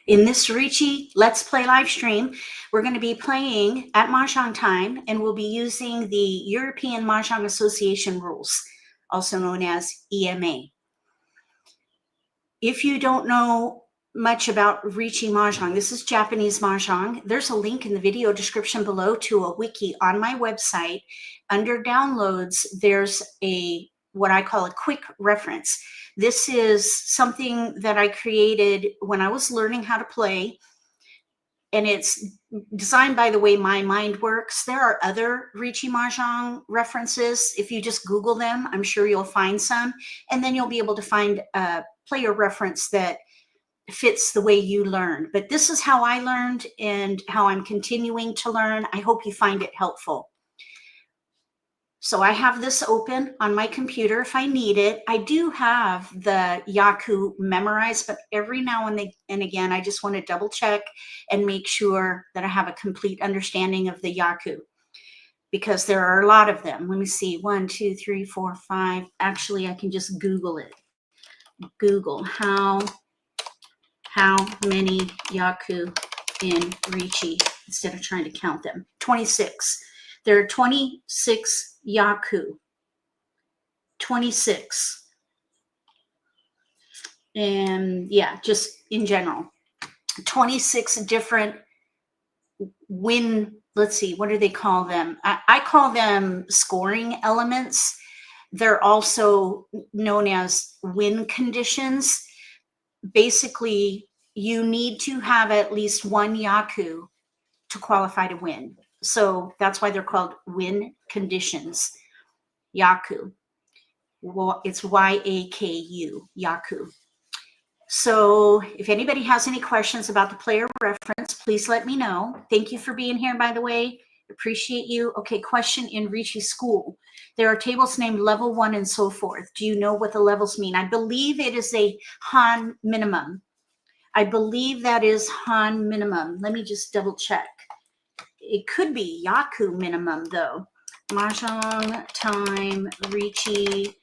In this Riichi Let's Play live stream, we're going to be playing at Mahjong Time, and we'll be using the European Mahjong Association rules, also known as EMA. If you don't know much about Riichi Mahjong, this is Japanese Mahjong. There's a link in the video description below to a wiki on my website. Under downloads, there's what I call a quick reference. This is something that I created when I was learning how to play, and it's designed by the way my mind works. There are other Riichi Mahjong references. If you just Google them, I'm sure you'll find some, and then you'll be able to find a player reference that fits the way you learn. But this is how I learned and how I'm continuing to learn. I hope you find it helpful. So I have this open on my computer if I need it. I do have the yaku memorized, but every now and again, I just want to double check and make sure that I have a complete understanding of the yaku, because there are a lot of them. Let me see, 1, 2, 3, 4, 5. Actually, I can just Google it. Google how many yaku in Riichi instead of trying to count them. 26. There are 26 yaku. 26. And yeah, just in general. 26 different win, let's see, what do they call them? I call them scoring elements. They're also known as win conditions. Basically, you need to have at least one yaku to qualify to win. So that's why they're called win conditions. Yaku. Well, it's Y-A-K-U, yaku. So if anybody has any questions about the player reference, please let me know. Thank you for being here, by the way. Appreciate you. Okay, question in Riichi school. There are tables named level 1 and so forth. Do you know what the levels mean? I believe it is a Han minimum. I believe that is Han minimum. Let me just double check. It could be yaku minimum, though. Mahjong Time, Riichi,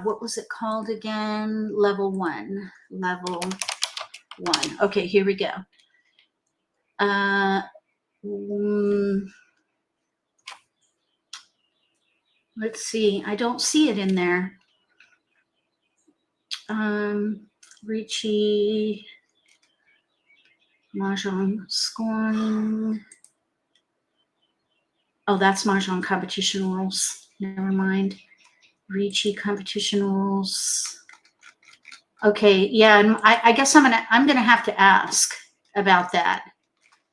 what was it called again? Level 1. Level 1. Okay, here we go. Let's see. I don't see it in there. Riichi Mahjong scoring. Oh, that's Mahjong competition rules. Never mind. Riichi competition rules. Okay, yeah, and I guess I'm gonna have to ask about that.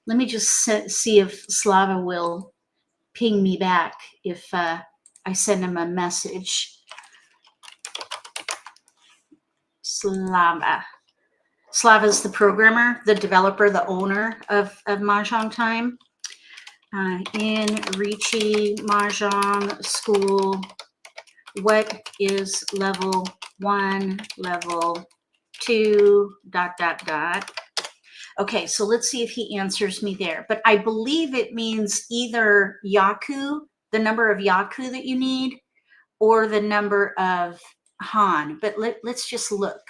Let me just see if Slava will ping me back if I send him a message. Slava's the programmer, the developer, the owner of Mahjong Time. In Riichi Mahjong school, what is level 1, level 2, ... Okay, so let's see if he answers me there. But I believe it means either yaku, the number of yaku that you need, or the number of Han. But let's just look.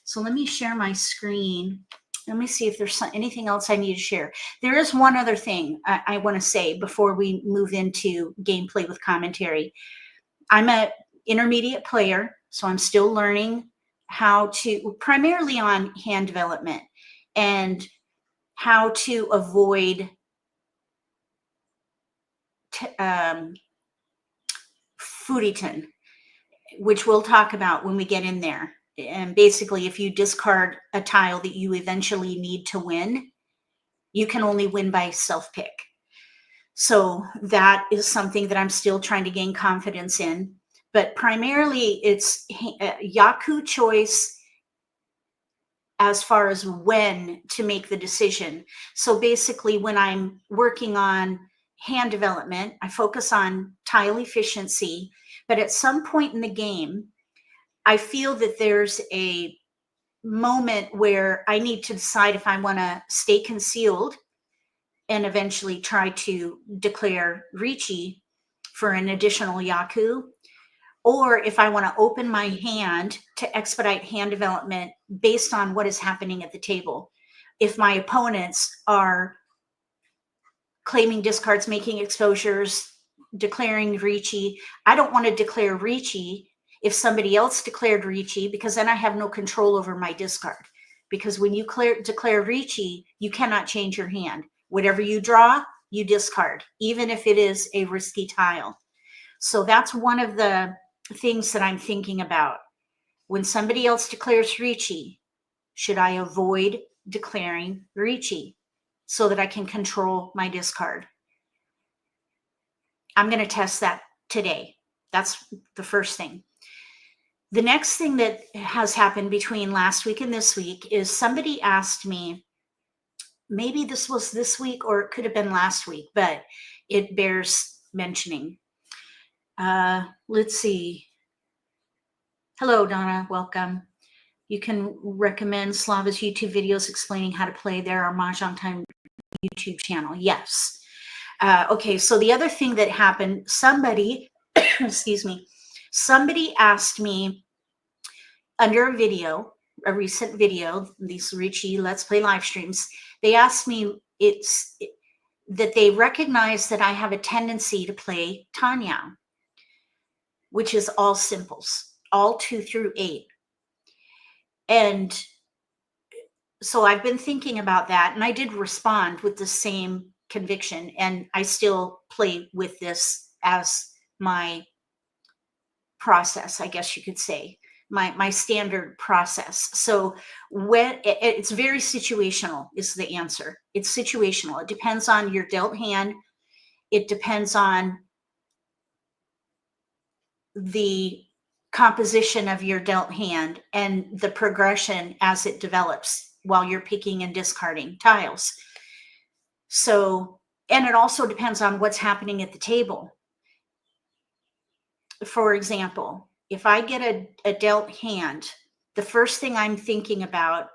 So let me share my screen. Let me see if there's anything else I need to share. There is one other thing I want to say before we move into gameplay with commentary. I'm an intermediate player, so I'm still learning how to, primarily on hand development and how to avoid FURITEN, which we'll talk about when we get in there. And basically, if you discard a tile that you eventually need to win, you can only win by self-pick. So that is something that I'm still trying to gain confidence in. But primarily, it's yaku choice as far as when to make the decision. So basically, when I'm working on hand development, I focus on tile efficiency. But at some point in the game, I feel that there's a moment where I need to decide if I want to stay concealed and eventually try to declare Riichi for an additional yaku, or if I want to open my hand to expedite hand development based on what is happening at the table. If my opponents are claiming discards, making exposures, declaring Riichi, I don't want to declare Riichi if somebody else declared Riichi, because then I have no control over my discard. Because when you declare Riichi, you cannot change your hand. Whatever you draw, you discard, even if it is a risky tile. So that's one of the things that I'm thinking about. When somebody else declares Riichi, should I avoid declaring Riichi so that I can control my discard? I'm going to test that today. That's the first thing. The next thing that has happened between last week and this week is somebody asked me, maybe this was this week or it could have been last week, but it bears mentioning. Let's see. Hello, Donna. Welcome. You can recommend Slava's YouTube videos explaining how to play. There are Mahjong Time YouTube channel. Yes. Okay. So the other thing that happened, somebody, excuse me, somebody asked me under a video, a recent video, these Riichi Let's Play live streams, they asked me that they recognize that I have a tendency to play Tanyang, which is all simples, all 2 through 8. And so I've been thinking about that, and I did respond with the same conviction, and I still play with this as my process, I guess you could say, my standard process. So when it's very situational is the answer. It's situational. It depends on your dealt hand. It depends on the composition of your dealt hand and the progression as it develops while you're picking and discarding tiles. So, and it also depends on what's happening at the table. For example, if I get a dealt hand, the first thing I'm thinking about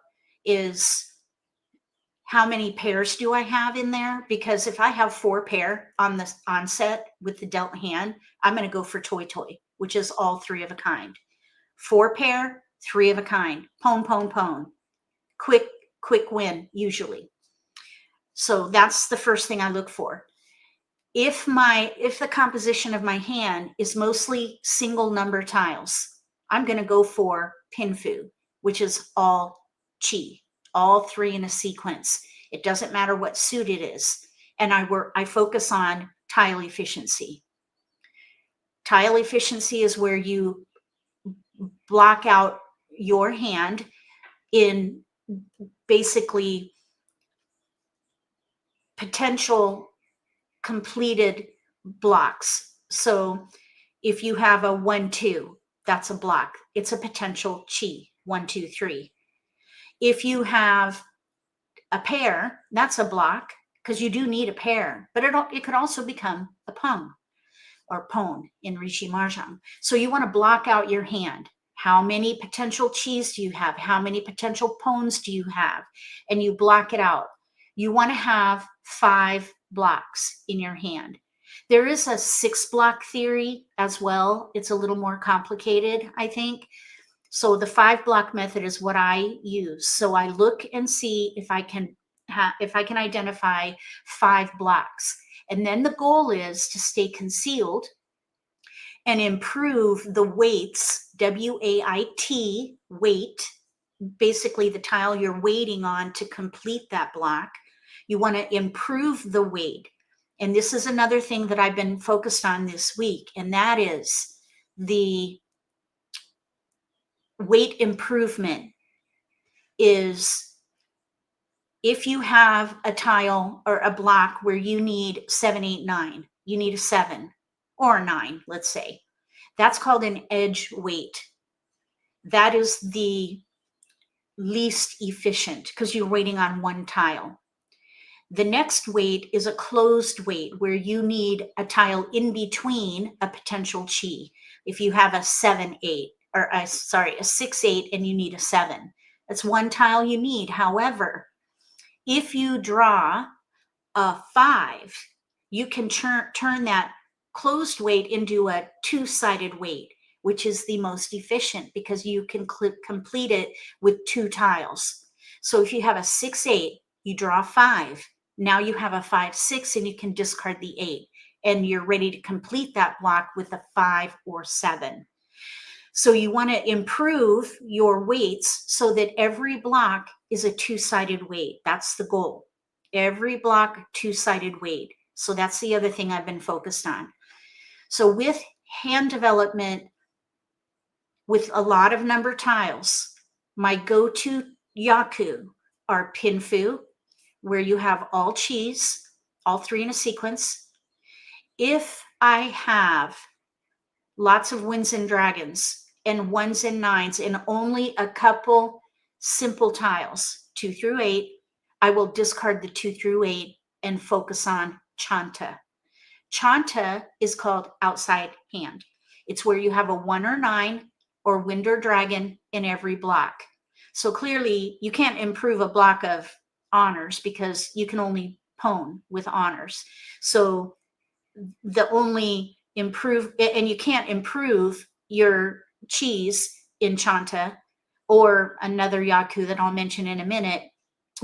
is how many pairs do I have in there? Because if I have 4 pair on the onset with the dealt hand, I'm going to go for Toi Toi, which is all 3 of a kind. 4 pair, 3 of a kind. Pone, pone, pone. Quick win, usually. So that's the first thing I look for. If the composition of my hand is mostly single number tiles, I'm going to go for Pinfu, which is all Chi, all 3 in a sequence. It doesn't matter what suit it is. And I focus on tile efficiency. Tile efficiency is where you block out your hand in basically potential completed blocks. So if you have a 1-2, that's a block. It's a potential Chi, 1, 2, 3. If you have a pair, that's a block, because you do need a pair, but it could also become a pung or pone in Riichi Mahjong. So you want to block out your hand. How many potential Chis do you have? How many potential pones do you have? And you block it out. You want to have 5 blocks in your hand. There is a 6 block theory as well. It's a little more complicated, I think. So the 5 block method is what I use. So I look and see if I can identify 5 blocks. And then the goal is to stay concealed and improve the weights, W-A-I-T, weight, basically the tile you're waiting on to complete that block. You want to improve the weight. And this is another thing that I've been focused on this week, and that is the weight improvement is if you have a tile or a block where you need 7, 8, 9, you need a 7 or a 9, let's say. That's called an edge weight. That is the least efficient because you're waiting on one tile. The next weight is a closed weight where you need a tile in between a potential Chi. If you have a 7, 8, or a 6, 8, and you need a 7, that's one tile you need. However, if you draw a 5, you can turn that closed weight into a 2-sided weight which is the most efficient because you can complete it with 2 tiles. So if you have a 6-8, you draw 5. Now you have a 5-6 and you can discard the 8, and you're ready to complete that block with a 5 or 7. So you want to improve your weights so that every block is a 2-sided weight. That's the goal. Every block, 2-sided weight. So that's the other thing I've been focused on. So with hand development, with a lot of number tiles, my go-to yaku are pinfu, where you have all cheese, all 3 in a sequence. If I have lots of winds and dragons and 1s and 9s and only a couple simple tiles, 2 through 8, I will discard the 2 through 8 and focus on chanta. Chanta is called outside hand. It's where you have a 1 or 9 or wind or dragon in every block. So clearly you can't improve a block of honors because you can only pwn with honors. So the only improve, and you can't improve your cheese in chanta or another yaku that I'll mention in a minute,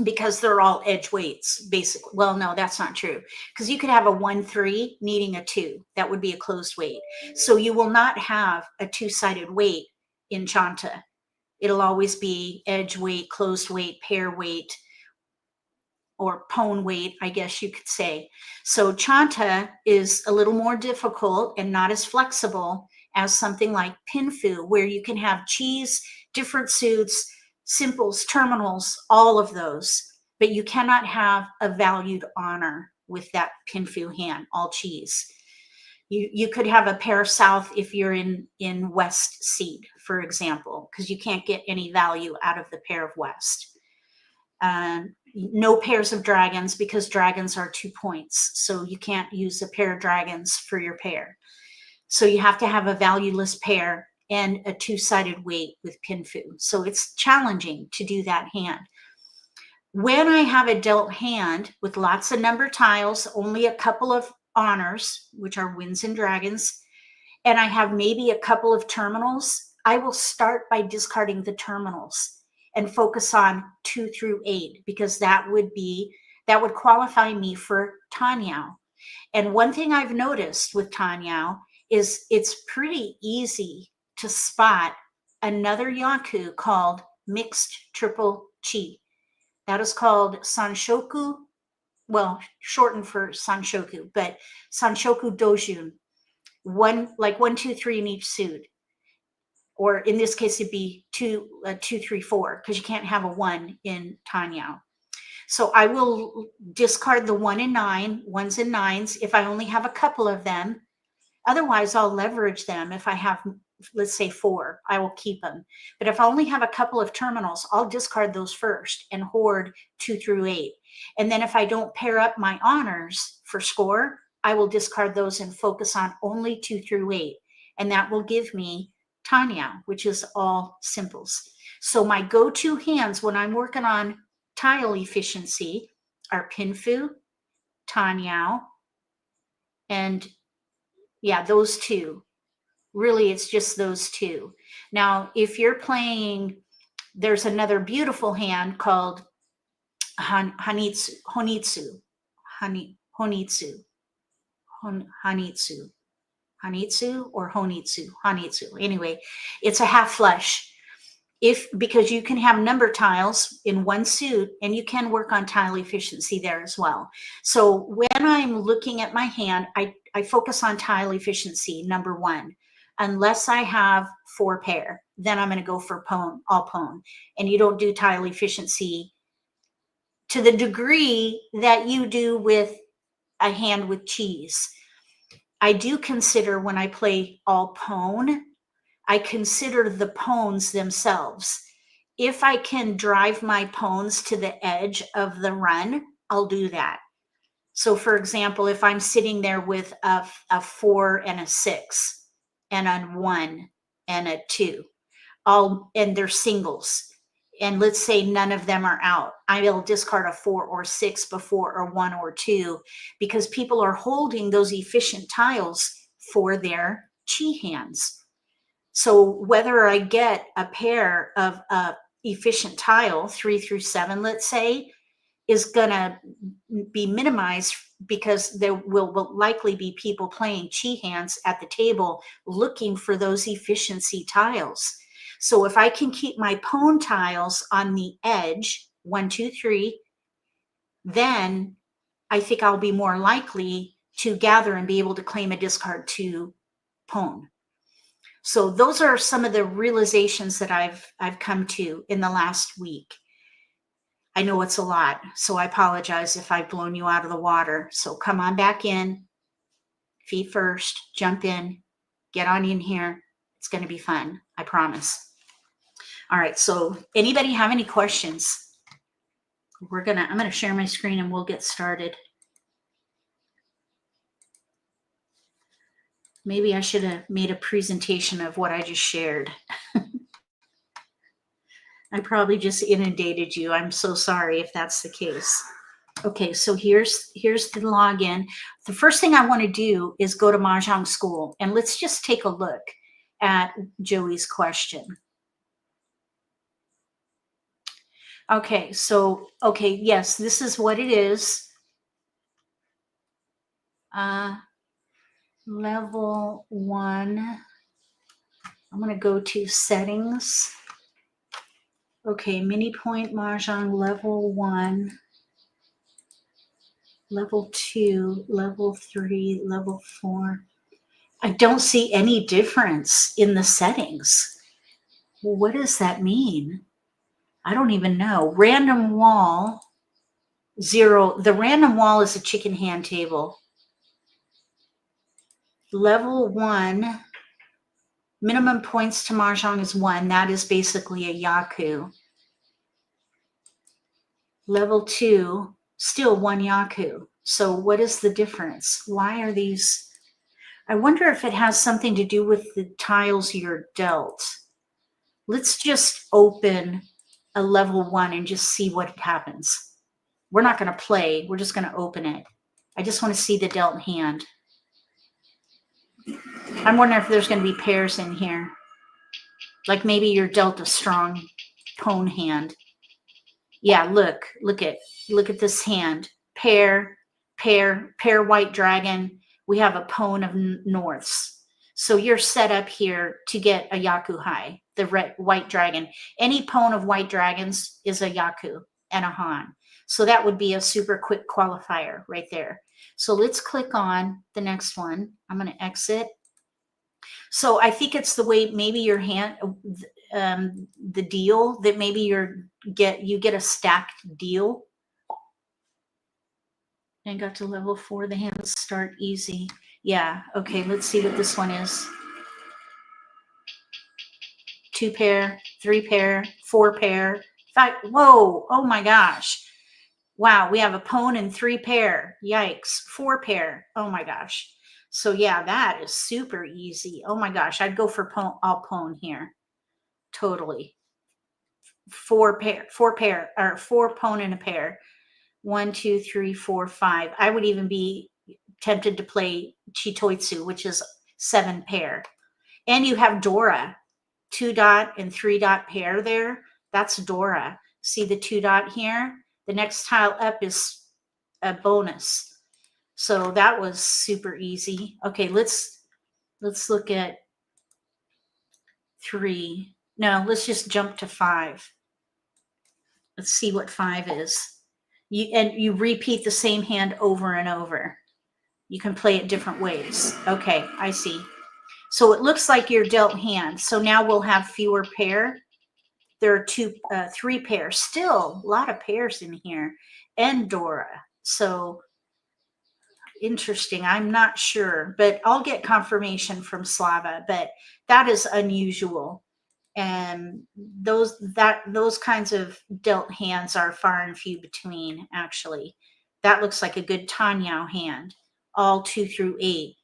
because they're all edge weights, basically. Well, no, that's not true, because you could have a 1-3 needing a 2. That would be a closed weight. So you will not have a 2-sided weight in chanta. It'll always be edge weight, closed weight, pair weight, or pwn weight, I guess you could say. So chanta is a little more difficult and not as flexible as something like pinfu, where you can have cheese, different suits, simples, terminals, all of those, but you cannot have a valued honor with that pinfu hand, all cheese. You could have a pair south if you're in west seed, for example, because you can't get any value out of the pair of west. No pairs of dragons, because dragons are 2 points. So you can't use a pair of dragons for your pair. So you have to have a valueless pair and a 2-sided weight with pinfu. So it's challenging to do that hand. When I have a dealt hand with lots of number tiles, only a couple of honors, which are winds and dragons, and I have maybe a couple of terminals, I will start by discarding the terminals and focus on 2 through 8, because that would qualify me for Tanyao. And one thing I've noticed with Tanyao is it's pretty easy to spot another yaku called mixed triple chi. That is called Sanshoku, well, shortened for Sanshoku, but Sanshoku Dojun. 1, 2, 3 in each suit. Or in this case, it'd be 2, 3, 4, because you can't have a 1 in Tanyao. So I will discard the 1 and 9, 1s and 9s, if I only have a couple of them. Otherwise, I'll leverage them. If I have, let's say 4, I will keep them. But if I only have a couple of terminals, I'll discard those first and hoard 2 through 8. And then if I don't pair up my honors for score, I will discard those and focus on only 2 through 8. And that will give me Tanyao, which is all simples. So my go-to hands when I'm working on tile efficiency are pinfu, Tanyao, and yeah, those 2. Really, it's just those 2. Now, if you're playing, there's another beautiful hand called Honitsu. Anyway, it's a half flush. Because you can have number tiles in one suit, and you can work on tile efficiency there as well. So when I'm looking at my hand, I focus on tile efficiency, number 1. Unless I have 4 pair, then I'm going to go for pwn, all pwn. And you don't do tile efficiency to the degree that you do with a hand with cheese. I do consider, when I play all pwn, I consider the pwns themselves. If I can drive my pwns to the edge of the run, I'll do that. So for example, if I'm sitting there with a 4 and a 6 and a 1 and a 2, and they're singles, and let's say none of them are out, I will discard a 4 or 6 before a 1 or 2, because people are holding those efficient tiles for their chi hands. So whether I get a pair of efficient tile, 3 through 7, let's say, is going to be minimized because there will likely be people playing chi hands at the table looking for those efficiency tiles. So if I can keep my pwn tiles on the edge, 1, 2, 3, then I think I'll be more likely to gather and be able to claim a discard to pwn. So those are some of the realizations that I've come to in the last week. I know it's a lot, so I apologize if I've blown you out of the water. So come on back in, feet first, jump in, get on in here. It's going to be fun, I promise. All right, so anybody have any questions? I'm going to share my screen and we'll get started. Maybe I should have made a presentation of what I just shared. I probably just inundated you. I'm so sorry if that's the case. Okay, so here's the login. The first thing I want to do is go to Mahjong School, and let's just take a look at Joey's question. Okay, so, yes, this is what it is. Level 1. I'm going to go to settings. Okay, mini point Mahjong level 1, level 2, level 3, level 4. I don't see any difference in the settings. Well, what does that mean? I don't even know. Random wall, 0. The random wall is a chicken hand table. Level 1, minimum points to Mahjong is 1. That is basically a yaku. Level 2, still 1 yaku. So what is the difference? Why are these? I wonder if it has something to do with the tiles you're dealt. Let's just open a level 1 and just see what happens. We're not going to play. We're just going to open it. I just want to see the dealt hand. I'm wondering if there's going to be pairs in here. Like maybe you're dealt a strong pwn hand. Yeah, look at this hand. Pair, white dragon. We have a pwn of norths. So you're set up here to get a yaku high, the white dragon. Any pwn of white dragons is a yaku and a han. So that would be a super quick qualifier right there. So let's click on the next one. I'm going to exit. So I think it's the way maybe your hand, the deal that maybe you get a stacked deal. And got to level 4. The hands start easy. Yeah. Okay. Let's see what this one is. 2 pair, 3 pair, 4 pair, 5. Whoa. Oh my gosh. Wow. We have a pwn and 3 pair. Yikes. 4 pair. Oh my gosh. So yeah, that is super easy. Oh my gosh. I'd go for all pwn here. Totally. 4 pair, or 4 pwn in a pair. 1, 2, 3, 4, 5. I would even be tempted to play Chitoitsu, which is 7 pair. And you have Dora, 2 dot and 3 dot pair there. That's Dora. See the 2 dot here? The next tile up is a bonus. So that was super easy. Okay, let's look at 3. No, let's just jump to 5. Let's see what 5 is. You repeat the same hand over and over. You can play it different ways. Okay, I see. So it looks like you're dealt hand. So now we'll have fewer pair. There are 3 pairs. Still a lot of pairs in here. And Dora. So interesting. I'm not sure, but I'll get confirmation from Slava. But that is unusual. And those kinds of dealt hands are far and few between, actually. That looks like a good Tanyao hand. All 2 through 8.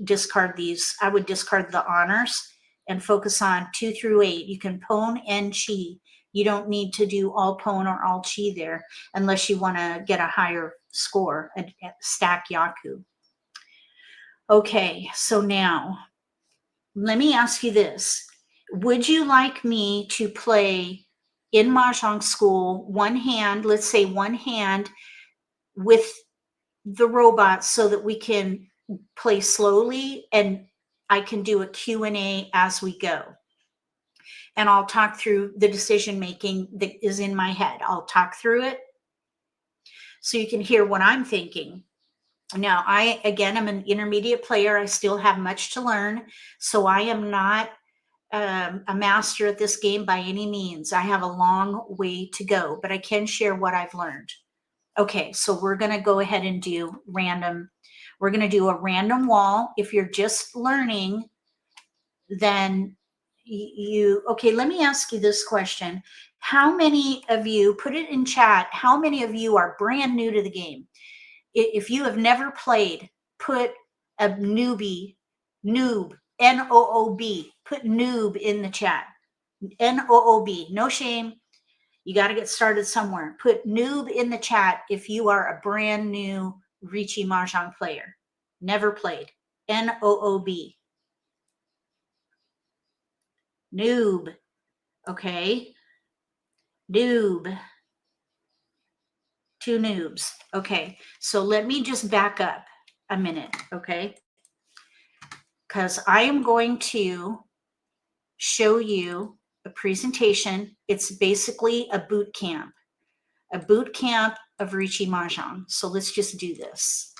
Discard these. I would discard the honors and focus on 2 through 8. You can pwn and chi. You don't need to do all pwn or all chi there unless you want to get a higher score, a stack yaku. Okay, so now let me ask you this. Would you like me to play in Mahjong school one hand, let's say one hand with the robot so that we can play slowly and I can do a Q&A as we go. And I'll talk through the decision making that is in my head. I'll talk through it so you can hear what I'm thinking. Now, again, I'm an intermediate player. I still have much to learn. So I am not a master at this game by any means. I have a long way to go, but I can share what I've learned. Okay, so we're going to go ahead and do random. We're going to do a random wall. If you're just learning, then okay, let me ask you this question. How many of you, put it in chat, how many of you are brand new to the game? If you have never played, put a noob, N-O-O-B, put noob in the chat. N-O-O-B, no shame. You got to get started somewhere. Put noob in the chat if you are a brand new Riichi Mahjong player. Never played. N-O-O-B. Noob. Okay. Noob. 2 noobs. Okay. So let me just back up a minute. Okay. Because I am going to show you a presentation. It's basically a boot camp of Riichi Mahjong. So let's just do this.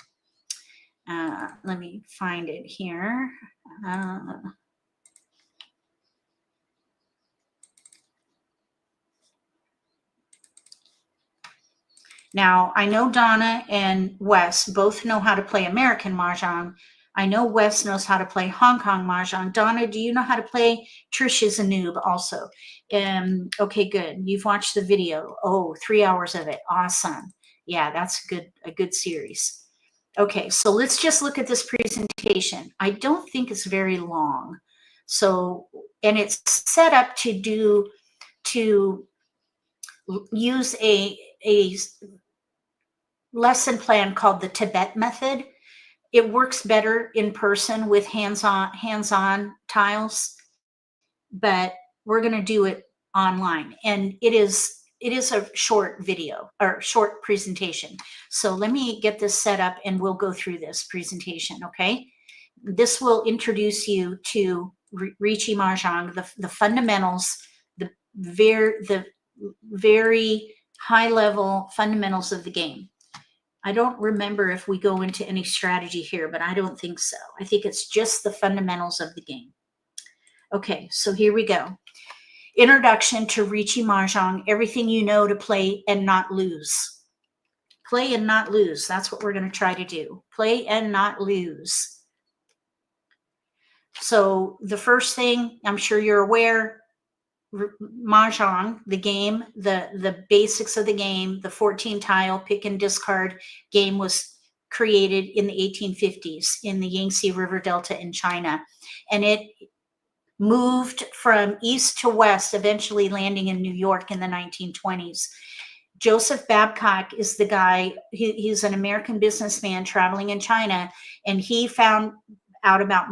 Let me find it here. Now, I know Donna and Wes both know how to play American Mahjong. I know Wes knows how to play Hong Kong Mahjong. Donna, do you know how to play? Trish is a noob also. Okay, good. You've watched the video. Oh, 3 hours of it. Awesome. Yeah, that's a good series. Okay, so let's just look at this presentation. I don't think it's very long. So, and it's set up to use a lesson plan called the Tibet method. It works better in person with hands-on tiles, but we're going to do it online. And it is a short video or short presentation. So let me get this set up and we'll go through this presentation, okay? This will introduce you to Riichi Mahjong, the fundamentals, the very high level fundamentals of the game. I don't remember if we go into any strategy here, but I don't think so. I think it's just the fundamentals of the game. Okay, so here we go. Introduction to Riichi Mahjong, everything you know to play and not lose. Play and not lose. That's what we're going to try to do. Play and not lose. So the first thing, I'm sure you're aware, Mahjong, the game, the basics of the game, the 14 tile pick and discard game was created in the 1850s in the Yangtze River Delta in China. And it moved from east to west, eventually landing in New York in the 1920s. Joseph Babcock is the guy, he's an American businessman traveling in China, and he found out about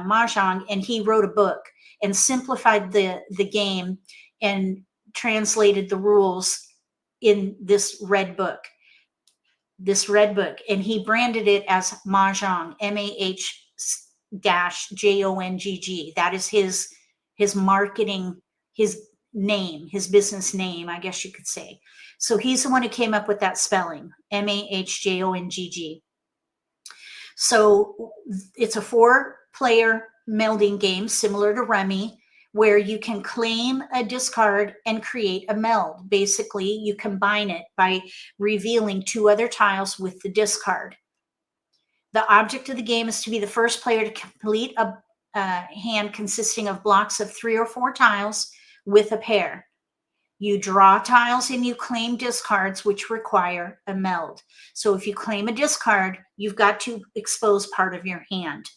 Mahjong, and he wrote a book and simplified the game and translated the rules in this red book. And he branded it as Mahjong, MAH-JONGG. That is his marketing, his name, his business name, I guess you could say. So he's the one who came up with that spelling, MAHJONGG. So it's a 4-player melding game similar to Rummy, where you can claim a discard and create a meld. Basically, you combine it by revealing 2 other tiles with the discard. The object of the game is to be the first player to complete a hand consisting of blocks of 3 or 4 tiles with a pair. You draw tiles and you claim discards, which require a meld. So if you claim a discard, you've got to expose part of your hand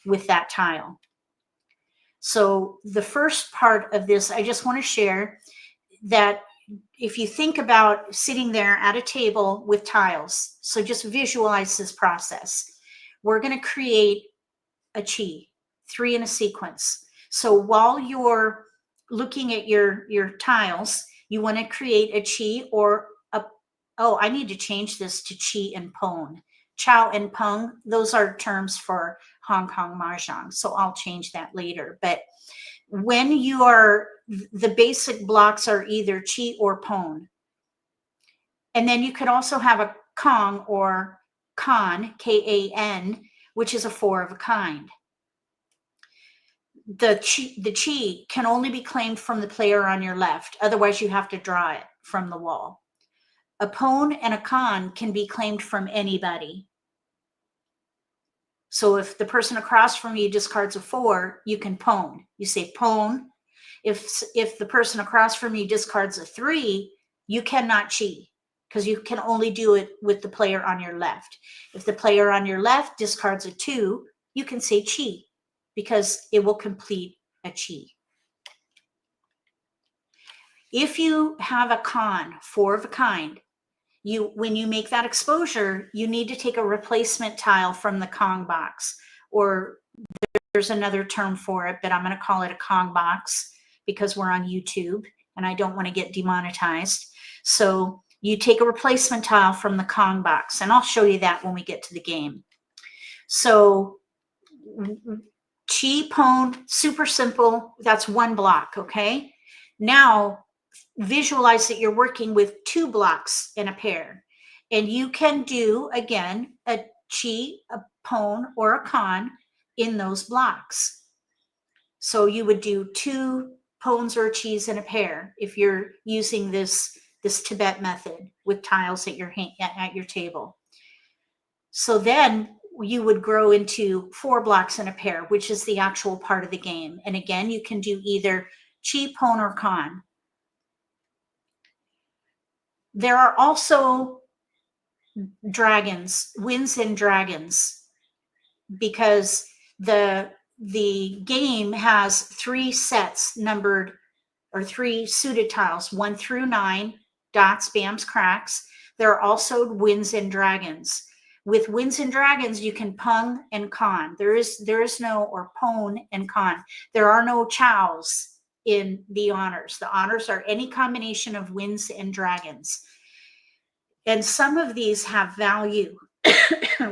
with that tile. So the first part of this, I just want to share that if you think about sitting there at a table with tiles, so just visualize this process. We're going to create a chi, 3 in a sequence. So while you're looking at your tiles, you want to create a chi or a, oh, I need to change this to chi and pone. Chow and peng, those are terms for Hong Kong Mahjong. So I'll change that later. But when you are, the basic blocks are either chi or pone. And then you could also have a Kong or Kan, K-A-N, which is a 4 of a kind. The chi can only be claimed from the player on your left. Otherwise, you have to draw it from the wall. A pone and a Kan can be claimed from anybody. So if the person across from you discards a 4, you can pone. You say pone. If the person across from you discards a 3, you cannot chi, because you can only do it with the player on your left. If the player on your left discards a 2, you can say chi, because it will complete a chi. If you have a Kan, 4 of a kind, when you make that exposure, you need to take a replacement tile from the Kong box, or there's another term for it, but I'm going to call it a Kong box because we're on YouTube and I don't want to get demonetized. So you take a replacement tile from the Kong box, and I'll show you that when we get to the game. So chi, pone, super simple. That's one block, okay? Now visualize that you're working with 2 blocks in a pair, and you can do, again, a chi, a pone, or a Kan in those blocks. So you would do 2 pones or chis in a pair if you're using this Tibet method with tiles at your table. So then you would grow into 4 blocks in a pair, which is the actual part of the game. And again, you can do either chi, pone, or Kan. There are also dragons, winds and dragons, because the game has 3 sets numbered, or 3 suited tiles, 1 through 9, dots, bams, cracks. There are also winds and dragons. With winds and dragons, you can peng and kan. There is no, or pone and kan. There are no chows in the honors. The honors are any combination of winds and dragons. And some of these have value,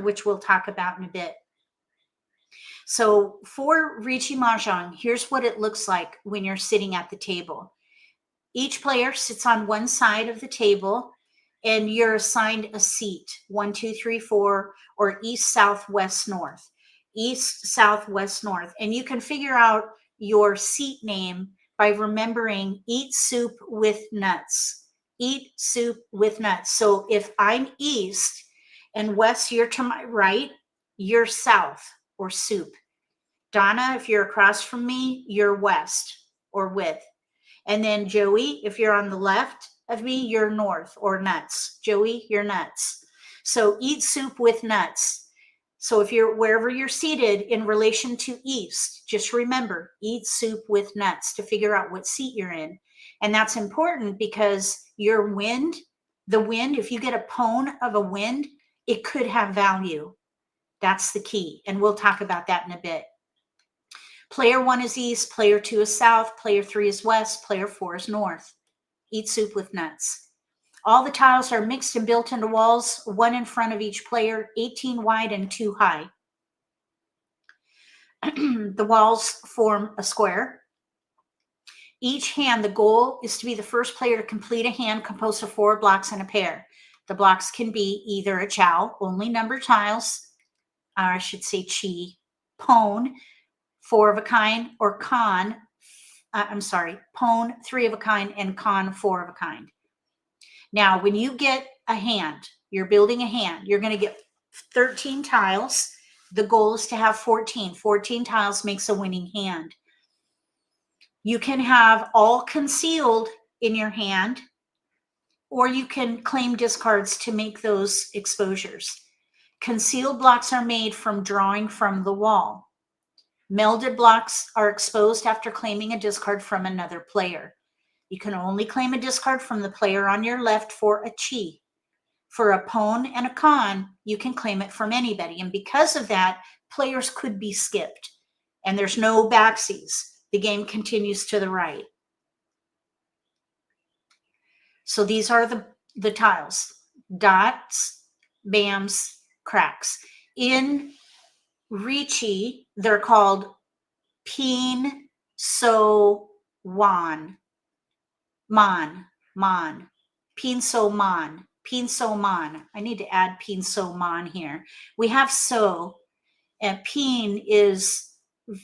which we'll talk about in a bit. So for Riichi Mahjong, here's what it looks like when you're sitting at the table. Each player sits on one side of the table, and you're assigned a seat, 1, 2, 3, 4, or east, south, west, north. East, south, west, north. And you can figure out your seat name by remembering eat soup with nuts. Eat soup with nuts. So if I'm east and west, you're to my right, you're south, or soup. Donna, if you're across from me, you're west, or with. And then Joey, if you're on the left of me, you're north, or nuts. Joey, you're nuts. So eat soup with nuts. So if you're wherever you're seated in relation to east, just remember, eat soup with nuts to figure out what seat you're in. And that's important because your wind, the wind, if you get a pone of a wind, it could have value. That's the key. And we'll talk about that in a bit. Player 1 is east, player 2 is south, player 3 is west, player 4 is north. Eat soup with nuts. All the tiles are mixed and built into walls, 1 in front of each player, 18 wide and 2 high. The walls form a square. Each hand, the goal is to be the first player to complete a hand composed of 4 blocks in a pair. The blocks can be either a chow, only numbered tiles, or I should say chi, pone, 4 of a kind, or kan, pone, 3 of a kind, and kan, 4 of a kind. Now, when you get a hand, you're building a hand, you're going to get 13 tiles. The goal is to have 14. 14 tiles makes a winning hand. You can have all concealed in your hand, or you can claim discards to make those exposures. Concealed blocks are made from drawing from the wall. Melded blocks are exposed after claiming a discard from another player. You can only claim a discard from the player on your left for a chi. For a pone and a kan, you can claim it from anybody. And because of that, players could be skipped. And there's no backsies. The game continues to the right. So these are the tiles: dots, bams, cracks. In Riichi, they're called pin, so, wan, man, pin, so, man, pin, so, man. I need to add pin, so, man here. We have so, and pin is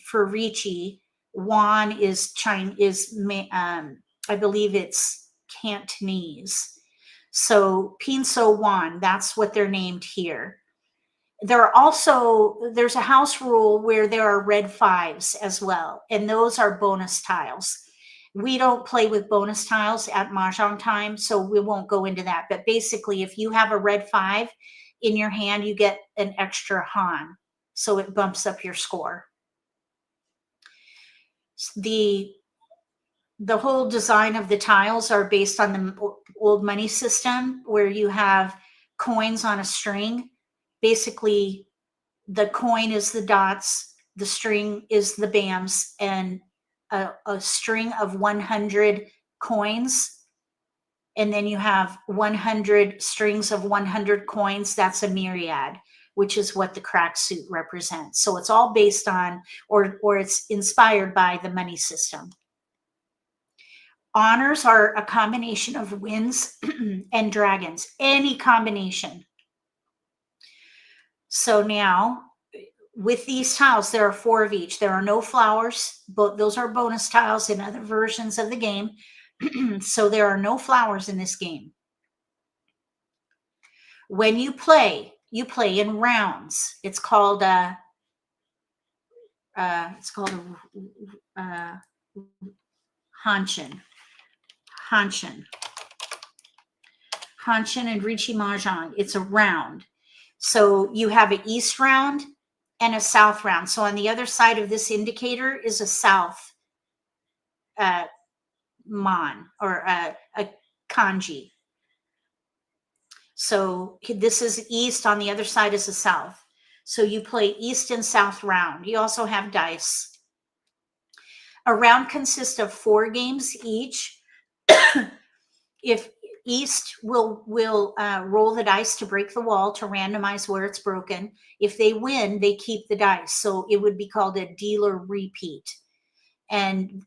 for Riichi. Wan is I believe it's Cantonese. So pin, so, wan, that's what they're named here. There's a house rule where there are red fives as well, and those are bonus tiles. We don't play with bonus tiles at Mahjong Time, so we won't go into that. But basically, if you have a red five in your hand, you get an extra han, so it bumps up your score. The whole design of the tiles are based on the old money system, where you have coins on a string. Basically, the coin is the dots, the string is the bams, and a string of 100 coins. And then you have 100 strings of 100 coins. That's a myriad, which is what the crack suit represents. So it's all based on, or it's inspired by the money system. Honors are a combination of winds and dragons, any combination. So now, with these tiles, there are 4 of each. There are no flowers, but those are bonus tiles in other versions of the game. So there are no flowers in this game. When you play in rounds. It's called Hanshin. Hanshin and Riichi Mahjong. It's a round. So you have an east round and a south round. So on the other side of this indicator is a south man, or a kanji. So this is east, on the other side is the south. So you play east and south round. You also have dice. A round consists of 4 games each. If east will roll the dice to break the wall to randomize where it's broken. If they win, they keep the dice. So it would be called a dealer repeat. And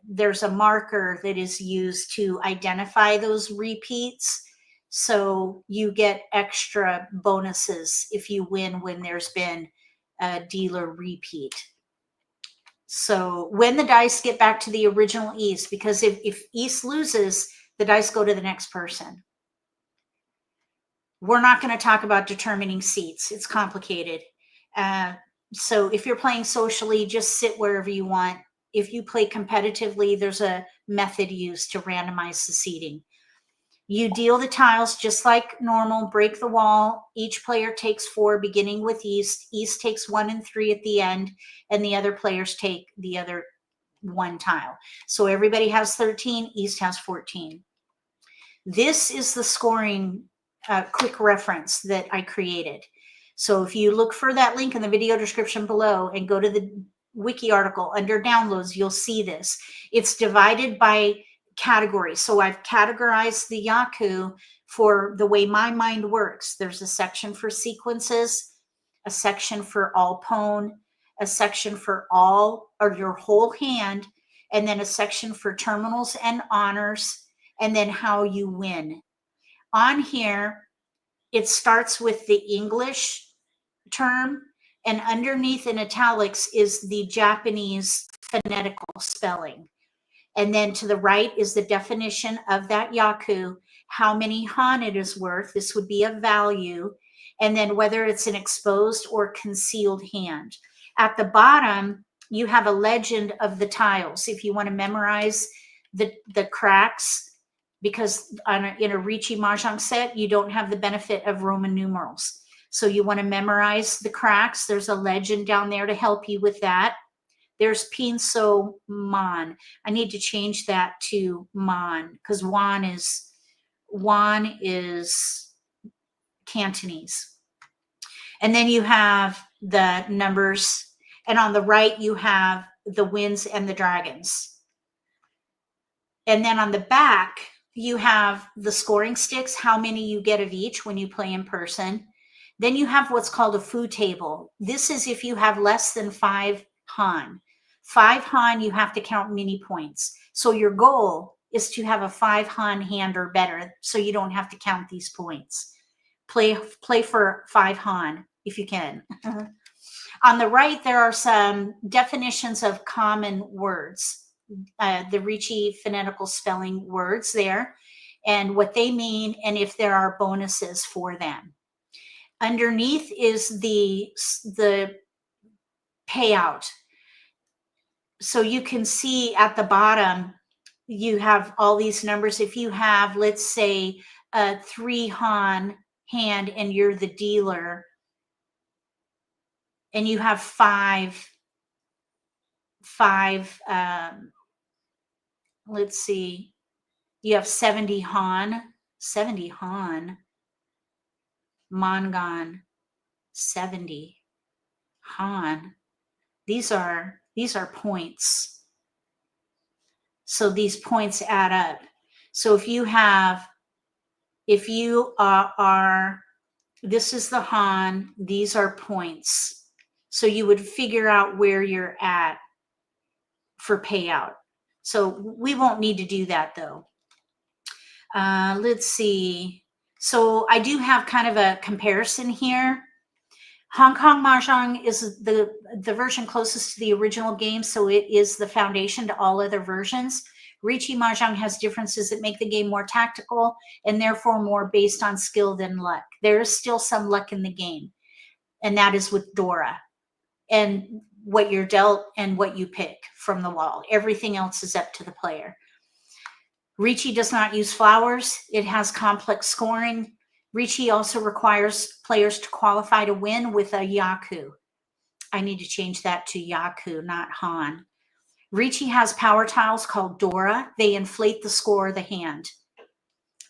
there's a marker that is used to identify those repeats. So you get extra bonuses if you win when there's been a dealer repeat. So when the dice get back to the original east, because if east loses, the dice go to the next person. We're not going to talk about determining seats. It's complicated. So if you're playing socially, just sit wherever you want. If you play competitively, there's a method used to randomize the seating. You deal the tiles just like normal, break the wall. Each player takes 4, beginning with east. East takes 1 and 3 at the end, and the other players take the other 1 tile. So everybody has 13, east has 14. This is the scoring quick reference that I created. So if you look for that link in the video description below and go to the wiki article under downloads, you'll see this. It's divided by categories. So I've categorized the yaku for the way my mind works. There's a section for sequences, a section for all pwn, a section for all or your whole hand, and then a section for terminals and honors, and then how you win. On here, it starts with the English term, and underneath in italics is the Japanese phonetical spelling. And then to the right is the definition of that yaku, how many han it is worth. This would be a value. And then whether it's an exposed or concealed hand. At the bottom, you have a legend of the tiles. If you want to memorize the cracks, because in a Riichi Mahjong set, you don't have the benefit of Roman numerals. So you want to memorize the cracks. There's a legend down there to help you with that. There's pinso man. I need to change that to man because wan is Cantonese. And then you have the numbers, and on the right you have the winds and the dragons. And then on the back, you have the scoring sticks, how many you get of each when you play in person. Then you have what's called a fu table. This is if you have less than 5 han. 5 han, you have to count mini points. So your goal is to have a 5 han hand or better, so you don't have to count these points. Play for 5 han if you can. On the right, there are some definitions of common words. The Riichi phonetical spelling words there and what they mean and if there are bonuses for them. Underneath is the payout. So you can see at the bottom, you have all these numbers. If you have, let's say, a 3 han hand and you're the dealer and you have five let's see, you have 70 han, Mangan, 70 han. These are points. So these points add up. So if you are, this is the han, these are points. So you would figure out where you're at for payout. So we won't need to do that though. Let's see. So I do have kind of a comparison here. Hong Kong Mahjong is the version closest to the original game, so it is the foundation to all other versions. Riichi Mahjong has differences that make the game more tactical and therefore more based on skill than luck. There is still some luck in the game, and that is with Dora and what you're dealt and what you pick from the wall. Everything else is up to the player. Riichi does not use flowers. It has complex scoring. Riichi also requires players to qualify to win with a yaku. I need to change that to yaku, not han. Riichi has power tiles called Dora. They inflate the score of the hand.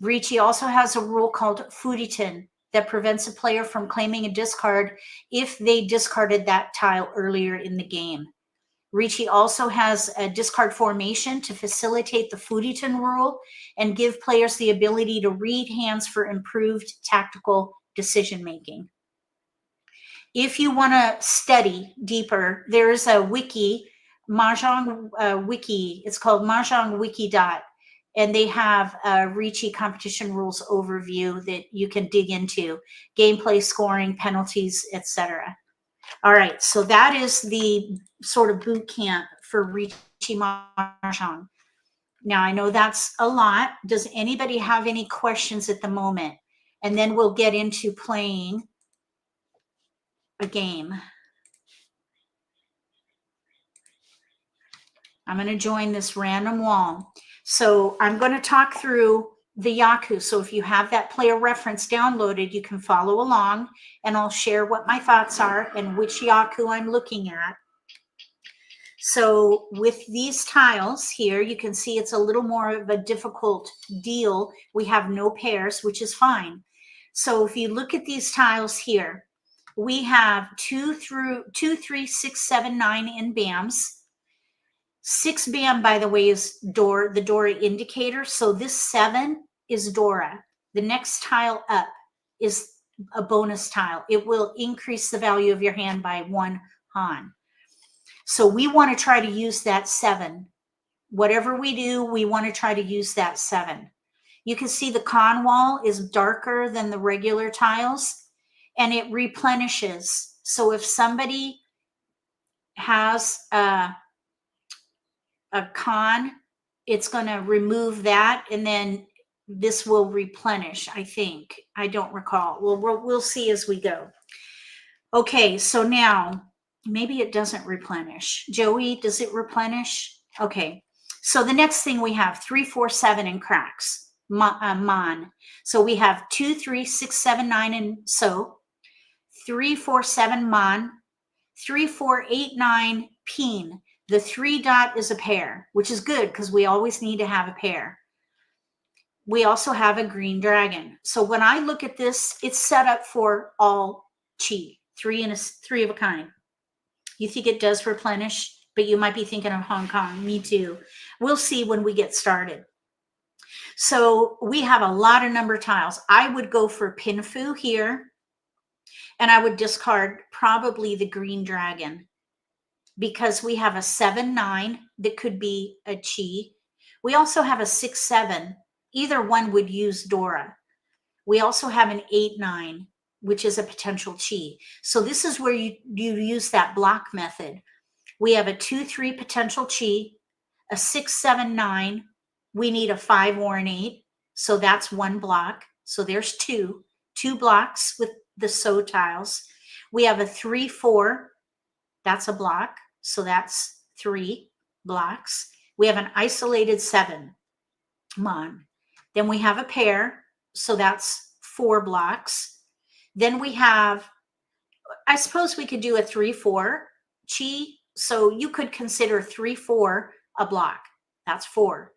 Riichi also has a rule called FURITEN that prevents a player from claiming a discard if they discarded that tile earlier in the game. Riichi also has a discard formation to facilitate the FURITEN rule and give players the ability to read hands for improved tactical decision making. If you want to study deeper, there is a wiki, Mahjong wiki. It's called Mahjong Wiki. And they have a Riichi competition rules overview that you can dig into, gameplay, scoring, penalties, etc. All right, so that is the sort of boot camp for Riichi Mahjong. Now, I know that's a lot. Does anybody have any questions at the moment? And then we'll get into playing a game. I'm going to join this random wall. So I'm going to talk through the yaku. So if you have that player reference downloaded, you can follow along and I'll share what my thoughts are and which yaku I'm looking at. So with these tiles here, you can see it's a little more of a difficult deal. We have no pairs, which is fine. So if you look at these tiles here, we have 2, 3, 6, 7, 9 in BAMs. 6 BAM, by the way, is the Dora indicator. So this 7 is Dora. The next tile up is a bonus tile. It will increase the value of your hand by 1 han. So we want to try to use that 7. Whatever we do, we want to try to use that 7. You can see the con wall is darker than the regular tiles and it replenishes. So if somebody has a con, it's going to remove that and then this will replenish, I think. I don't recall. We'll see as we go. Okay, so now maybe it doesn't replenish. Joey, does it replenish? Okay, so the next thing we have 3, 4, 7 in cracks. Man. So we have 2, 3, 6, 7, 9 and so 3, 4, 7 man, 3, 4, 8, 9 peen. The 3 dot is a pair, which is good because we always need to have a pair. We also have a green dragon. So when I look at this, it's set up for all chi, 3 of a kind. You think it does replenish? but you might be thinking of Hong Kong. Me too. We'll see when we get started. So we have a lot of number tiles. I would go for pinfu here, and I would discard probably the green dragon, because we have a 7-9 that could be a chi. We also have a 6-7. Either one would use Dora. We also have an 8-9, which is a potential chi. So this is where you use that block method. We have a 2-3 potential chi, a 6-7-9. We need a 5 or an 8. So that's one block. So there's two blocks with the so tiles. We have a 3-4. That's a block. So that's 3 blocks. We have an isolated 7 mon. Then we have a pair. So that's 4 blocks. Then we have, I suppose we could do a 3-4 chi. So you could consider 3-4 a block. That's 4.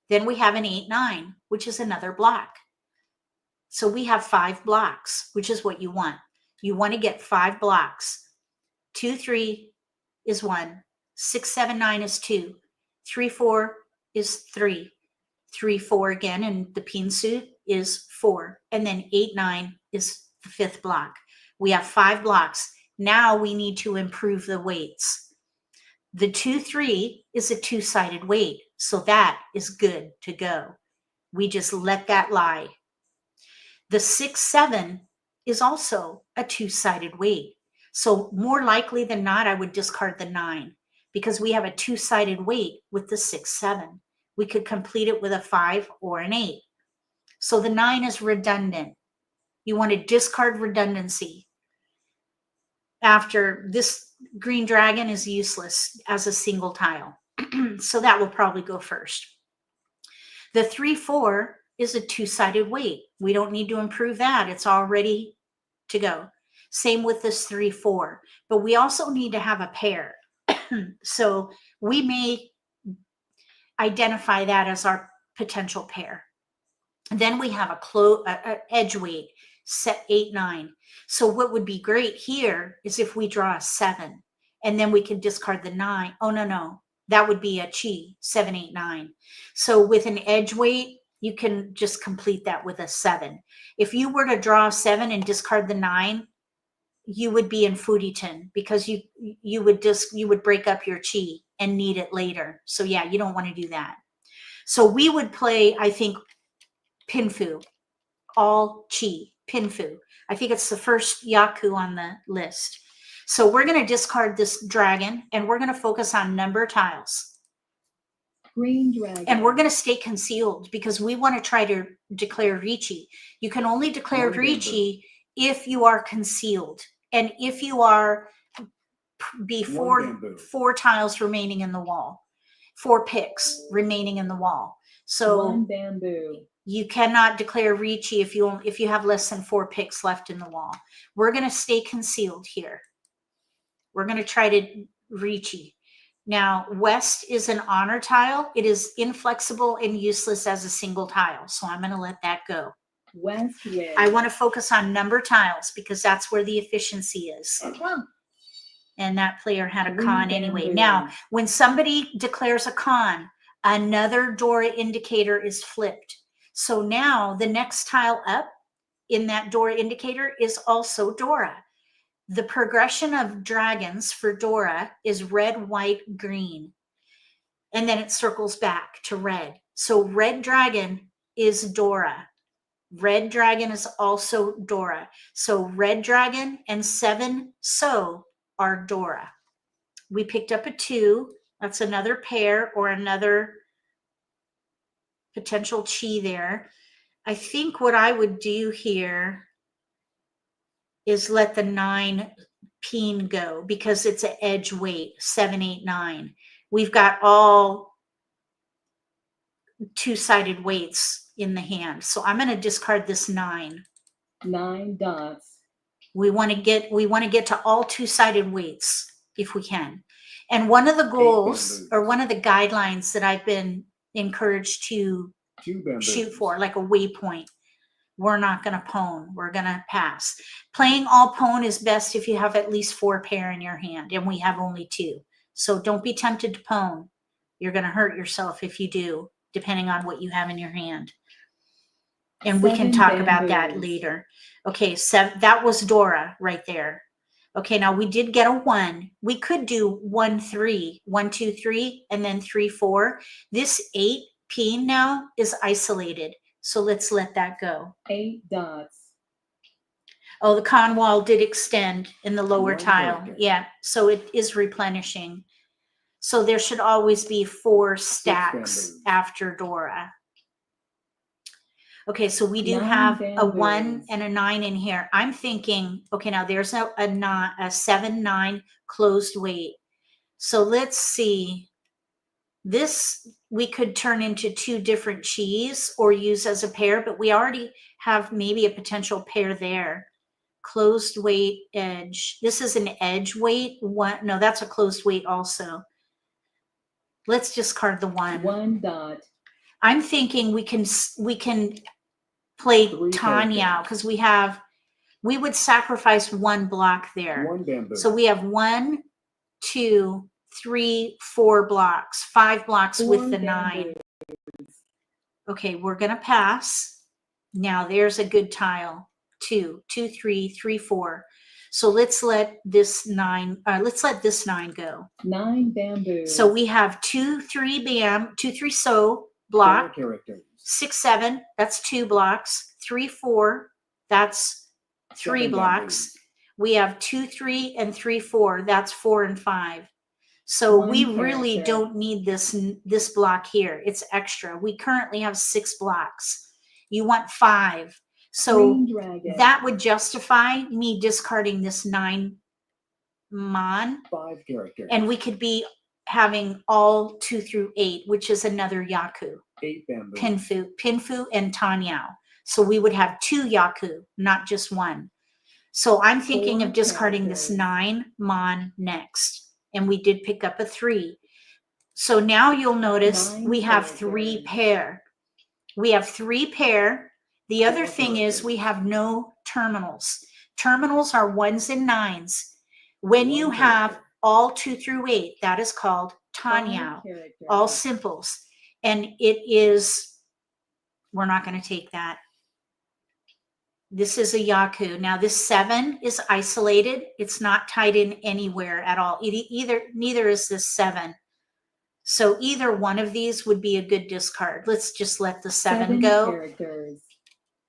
Then we have an 8-9, which is another block. So we have 5 blocks, which is what you want. You want to get 5 blocks. 2-3 is 1. 6-7-9 is 2. 3-4 is 3. 3-4 again, and the pinsu is 4. And then 8-9 is the 5th block. We have 5 blocks. Now we need to improve the weights. The 2-3 is a 2-sided weight. So that is good to go. We just let that lie. The 6-7 is also a 2-sided weight. So more likely than not, I would discard the 9, because we have a 2-sided weight with the 6-7. We could complete it with a 5 or an 8. So the 9 is redundant. You want to discard redundancy. After this, green dragon is useless as a single tile. So that will probably go first. The 3-4 is a 2-sided weight. We don't need to improve that. It's already to go. Same with this 3-4, but we also need to have a pair. So we may identify that as our potential pair. Then we have a edge weight, set 8-9. So what would be great here is if we draw a 7, and then we can discard the 9. Oh, no. That would be a chi, 7-8-9. So with an edge weight, you can just complete that with a 7. If you were to draw a 7 and discard the 9, you would be in FURITEN, because you would break up your chi and need it later. So yeah, you don't want to do that. So we would play, I think, pinfu, all chi, pinfu. I think it's the first yaku on the list. So we're going to discard this dragon, and we're going to focus on number tiles. Green dragon. And we're going to stay concealed, because we want to try to declare Riichi. You can only declare Riichi if you are concealed, and if you are before 4 tiles remaining in the wall, 4 picks remaining in the wall. So 1 bamboo. You cannot declare Riichi if you have less than 4 picks left in the wall. We're going to stay concealed here. We're going to try to Riichi. Now, west is an honor tile. It is inflexible and useless as a single tile. So I'm going to let that go. West wind. I want to focus on number tiles, because that's where the efficiency is. And that player had a con anyway. Now, when somebody declares a con, another Dora indicator is flipped. So now the next tile up in that Dora indicator is also Dora. The progression of dragons for Dora is red, white, green. And then it circles back to red. So red dragon is Dora. Red dragon is also Dora. So red dragon and 7 so are Dora. We picked up a 2. That's another pair or another potential chi there. I think what I would do here is let the 9 peen go, because it's an edge weight, 7-8-9. We've got all 2-sided weights in the hand. So I'm going to discard this 9. 9 dots. We want to get to all 2-sided weights if we can. And one of the goals, or one of the guidelines that I've been encouraged to shoot for, like a waypoint, we're not going to pwn. We're going to pass. Playing all pwn is best if you have at least 4 pair in your hand, and we have only 2. So don't be tempted to pwn. You're going to hurt yourself if you do, depending on what you have in your hand. And we can 7 talk about that bamboos. later. Okay, so that was Dora right there. Okay, now we did get a 1. We could do 1, 3, 1, 2, 3, and then 3, 4. This 8 peen now is isolated. So let's let that go. 8 dots. Oh, the con wall did extend in the lower One tile. character. Yeah, so it is replenishing. So there should always be 4 stacks bamboos. after Dora. Okay, so we do 9 have a 1 bamboos. and a 9 in here. I'm thinking, okay, now there's a 7, 9 closed weight. So let's see. This we could turn into 2 different cheese or use as a pair, but we already have maybe a potential pair there. Closed weight edge. This is an edge weight. One, no, that's a closed weight also. Let's discard the 1. 1 dot. I'm thinking we can play 3 Tanya characters. because we would sacrifice 1 block there. 1 bamboo. So we have 1, 2, 3, 4 blocks, 5 blocks 4 with the bamboos. 9. Okay, we're gonna pass. Now there's a good tile. 2, 2, 3, 3, 4. So let's let this 9. Let's let this 9 go. 9 bamboos. So we have 2, 3 bam, 2, 3 so 4 block. characters. 6, 7. That's 2 blocks. 3, 4. That's 3 7 blocks. We have 2, 3, and 3, 4. That's 4 and 5. So 1 we really character. don't need this block here. It's extra. We currently have 6 blocks. You want 5. So Green dragon. that would justify me discarding this 9 mon, 5 characters. and we could be having all 2 through 8, which is another yaku, 8 bamboo. pinfu, and tanyao. So we would have 2 yaku, not just 1. So I'm thinking 4 of discarding this characters. 9 mon next, and we did pick up a 3. So now you'll notice 9 we have 3 characters. pair. We have 3 pair. The other 4 thing is we characters. have no terminals. Terminals are 1s and 9s. When 1 you have character. all 2 through 8, that is called 5 tanyao, characters. all simples. And it is, we're not going to take that. This is a yaku. Now this 7 is isolated. It's not tied in anywhere at all. Neither is this 7. So either one of these would be a good discard. Let's just let the 7 go. characters.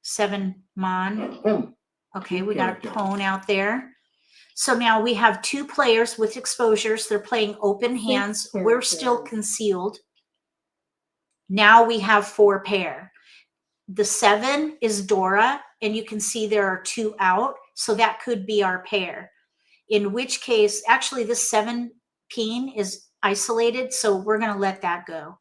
7 mon. Okay, 2 we got a characters. pwn out there. So now we have 2 players with exposures. They're playing open 6 hands. We're still characters. concealed. Now we have 4 pair. The 7 is Dora, and you can see there are 2 out. So that could be our pair. In which case, actually this 7 peen is isolated. So we're going to let that go.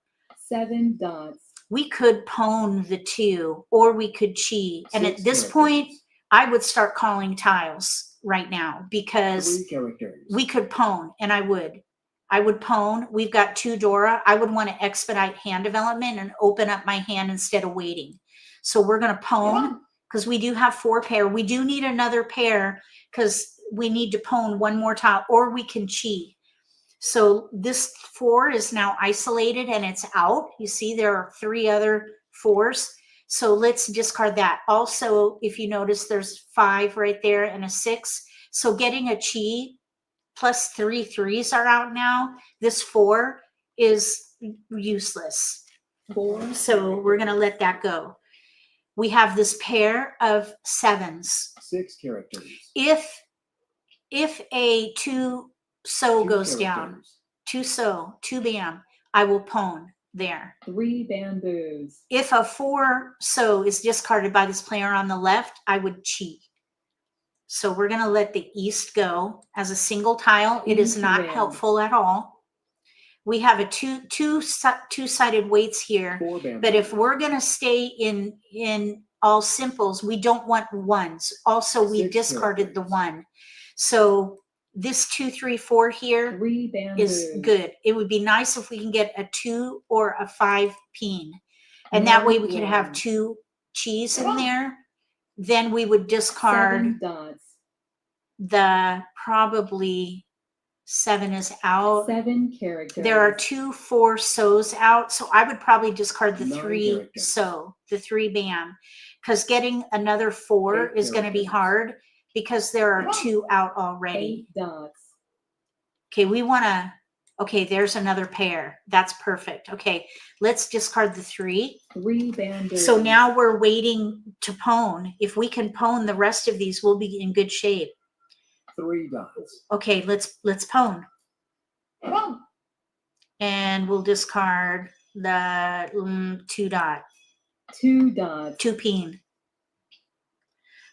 7 dots. We could pwn the 2, or we could chi. And at 6 this characters. point, I would start calling tiles right now because 3 characters. we could pwn, and I would pwn. We've got 2 Dora. I would want to expedite hand development and open up my hand instead of waiting. So we're going to pwn because we do have 4 pair. We do need another pair because we need to pwn 1 more tile, or we can chi. So this 4 is now isolated and it's out. You see there are 3 other 4s. So let's discard that. Also, if you notice, there's 5 right there and a 6. So getting a chi plus 3 3s are out now. This 4 is useless. 4 So we're going to let that go. We have this pair of 7s. 6 characters. If a 2 so 2 goes down, characters. 2 so, 2 bam, I will pwn there. 3 bamboos. If a 4 so is discarded by this player on the left, I would cheat. So we're going to let the east go as a single tile. It is not Red. helpful at all. We have a two-sided weights here. 4 bamboo. But if we're going to stay in all simples, we don't want 1s. Also, we 6 discarded the characters. 1. So this 2, 3, 4 here 3 bamboos. is good. It would be nice if we can get a 2 or a 5 peen. And No that way we could have red. 2 cheese in there. Then we would discard 7 dots. the probably 7 is out. 7 characters. There are 2 4 so's out, so I would probably discard the 9 3 characters. so, the 3 bam, because getting another 4 8 is going to be characters. hard because there are 2 out already. 8 dots. Okay, we want to, okay, there's another pair. That's perfect. Okay, let's discard the 3. 3 bamboos. So now we're waiting to pwn. If we can pwn the rest of these, we'll be in good shape. 3 dots. Okay, let's pwn. And we'll discard the 2 dot, 2 dots. 2 peen.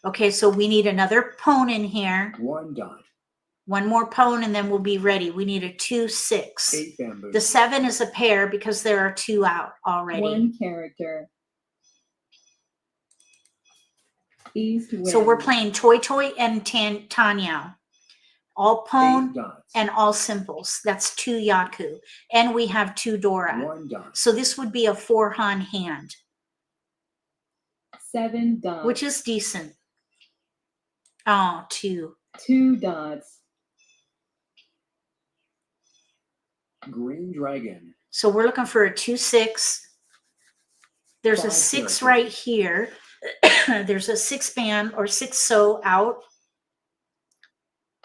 Okay, so we need another pwn in here. 1 dot. 1 more pwn and then we'll be ready. We need a 2 6. 8 bamboos. The 7 is a pair because there are 2 out already. 1 character. East wind. So we're playing Toy Toy and Tanyao. All 8 pwn dots. and all simples. That's 2 yaku. And we have 2 Dora. 1 dot. So this would be a 4 Han hand, 7 dots. which is decent. Oh, 2. 2 dots. Green dragon. So we're looking for a 2 6. There's a 5 6 characters. right here. There's a 6 bam or 6 so out.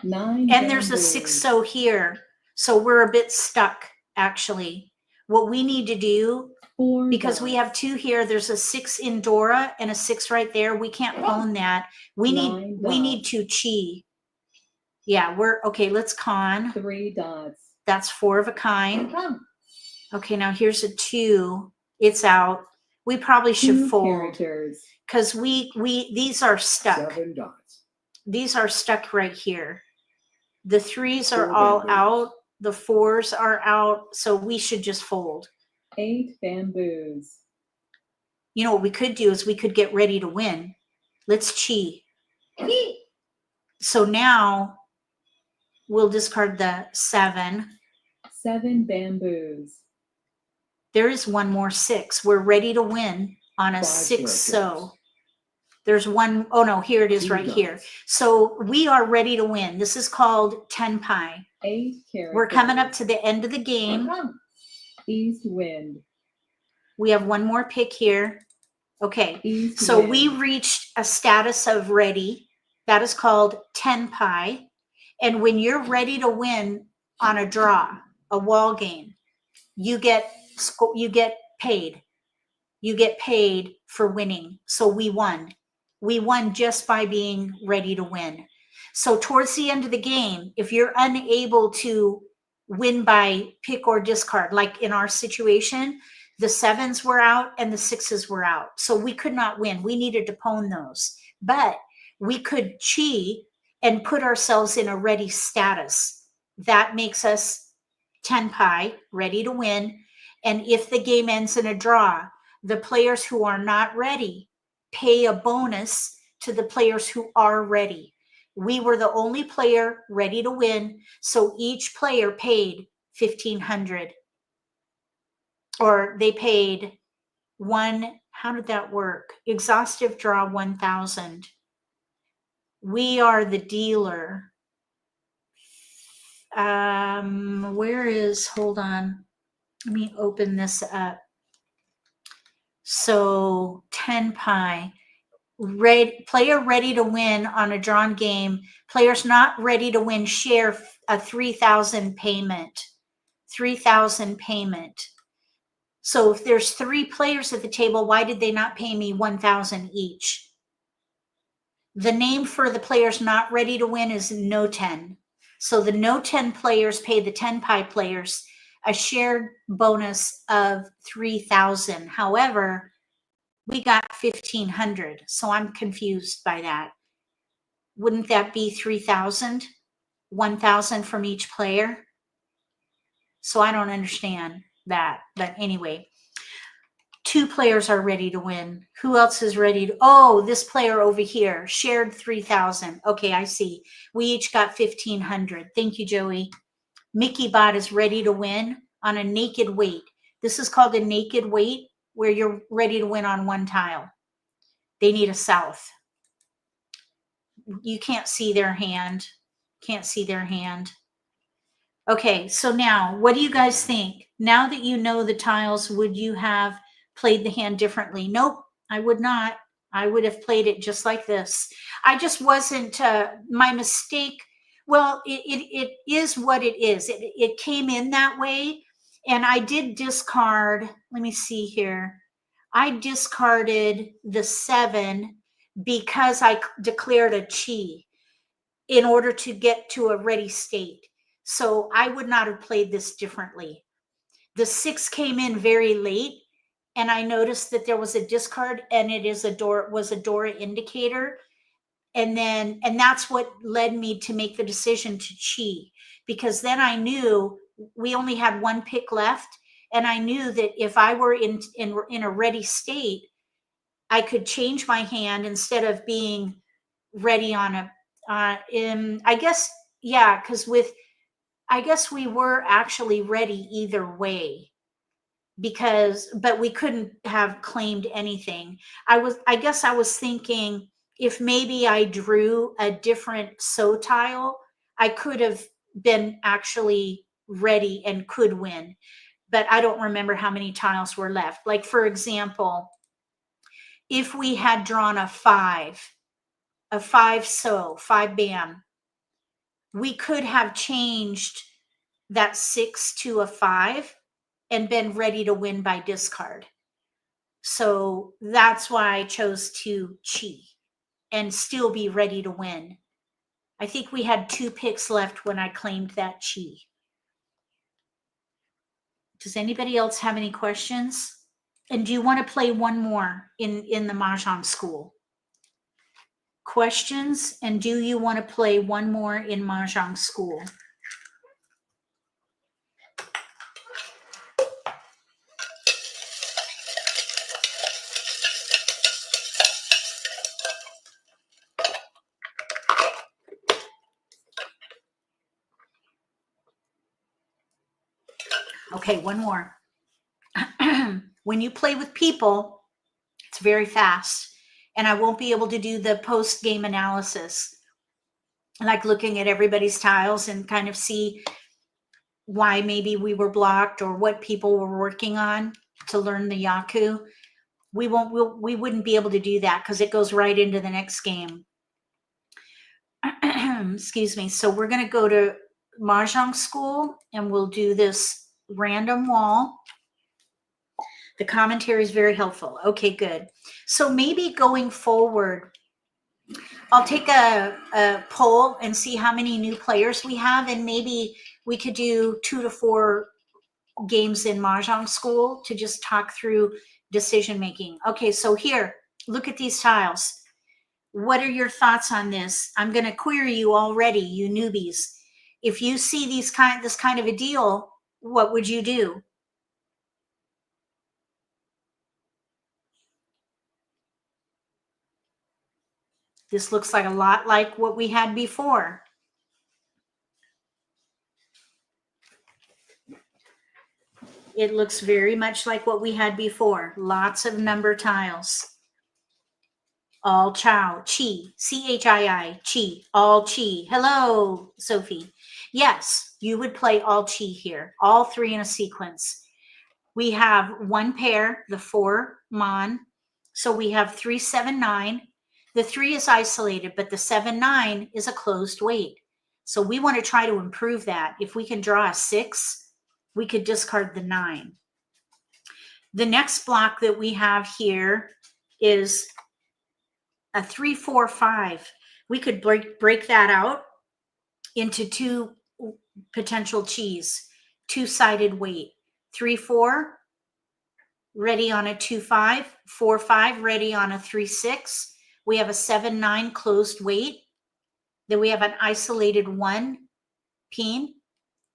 9 And there's a 6 bamboos. so here. So we're a bit stuck, actually. What we need to do, 4 because we dots. have 2 here, there's a 6 in Dora and a 6 right there. We can't pwn that. We 9 need dots. to chi. Yeah, we're okay. Let's con. 3 dots. That's 4 of a kind. Okay, now here's a 2. It's out. We probably should 2 fold characters. because these are stuck. 7 dots. These are stuck right here. The 3s are 4 all bamboos. out. The 4s are out. So we should just fold. 8 bamboos. You know what we could do is we could get ready to win. Let's chi. So now we'll discard the 7. 7 bamboos. There is 1 more 6. We're ready to win on a 5 6 so. characters. There's 1. Oh no, here it is 2 right here. dots. So we are ready to win. This is called tenpai. 8 characters. We're coming up to the end of the game. East wind. We have 1 more pick here. Okay. East So wind. we reached a status of ready. That is called tenpai. And when you're ready to win on a draw, a wall game, you get paid. You get paid for winning. So we won. We won just by being ready to win. So towards the end of the game, if you're unable to win by pick or discard, like in our situation, the 7s were out and the 6s were out. So we could not win. We needed to pwn those. But we could chi and put ourselves in a ready status. That makes us tenpai, ready to win. And if the game ends in a draw, the players who are not ready pay a bonus to the players who are ready. We were the only player ready to win, so each player paid 1,500. Or they paid 1, how did that work? Exhaustive draw 1,000. We are the dealer. Where is, hold on. Let me open this up. So tenpai, player ready to win on a drawn game. Players not ready to win share a 3,000 payment. 3,000 payment. So if there's 3 players at the table, why did they not pay me 1,000 each? The name for the players not ready to win is no 10. So the no 10 players pay the tenpai players a shared bonus of 3,000. However, we got 1,500. So I'm confused by that. Wouldn't that be 3,000? 1,000 from each player? So I don't understand that. But anyway, 2 players are ready to win. Who else is ready to? Oh, this player over here shared 3,000. Okay, I see. We each got 1,500. Thank you, Joey. Mickey Bot is ready to win on a naked weight. This is called a naked weight, where you're ready to win on 1 tile. They need a south. You can't see their hand. Can't see their hand. Okay, so now what do you guys think? Now that you know the tiles, would you have played the hand differently? Nope, I would not. I would have played it just like this. I just wasn't, my mistake. Well, it is what it is. It came in that way. And I did discard, let me see here. I discarded the 7 because I declared a chi in order to get to a ready state. So I would not have played this differently. The 6 came in very late, and I noticed that there was a discard, and it was a Dora indicator. And that's what led me to make the decision to chi, because then I knew we only had one pick left, and I knew that if I were in a ready state, I could change my hand instead of being ready on a I guess, yeah, because I guess we were actually ready either way, but we couldn't have claimed anything. I guess I was thinking if maybe I drew a different so tile, I could have been actually ready and could win. But I don't remember how many tiles were left. Like, for example, if we had drawn a 5 so 5 bam, we could have changed that 6 to a 5 and been ready to win by discard. So that's why I chose to chi and still be ready to win. I think we had 2 picks left when I claimed that chi. Does anybody else have any questions? And do you want to play one more in the Mahjong school? Questions? And do you want to play one more in Mahjong school? Okay, one more. When you play with people, it's very fast, and I won't be able to do the post-game analysis, like looking at everybody's tiles and kind of see why maybe we were blocked or what people were working on to learn the yaku. We wouldn't be able to do that because it goes right into the next game. Excuse me. So we're going to go to Mahjong school and we'll do this random wall. The commentary is very helpful. Okay, good. So maybe going forward, I'll take a poll and see how many new players we have, and maybe we could do 2 to 4 games in Mahjong school to just talk through decision making. Okay, so here, look at these tiles. What are your thoughts on this? I'm going to query you already, you newbies. If you see this kind of a deal, what would you do? This looks like a lot like what we had before. It looks very much like what we had before. Lots of number tiles. All chow, chi, C-H-I-I, chi, all chi. Hello, Sophie. Yes, you would play all chi here, all 3 in a sequence. We have 1 pair, the 4 mon. So we have 3, 7, 9. The 3 is isolated, but the 7, 9 is a closed weight. So we want to try to improve that. If we can draw a 6, we could discard the 9. The next block that we have here is a 3, 4, 5. We could break that out into 2 potential chis, 2-sided weight. 3, 4, ready on a 2, 5. 4, 5, ready on a 3, 6. We have a 7, 9 closed weight. Then we have an isolated 1 peen,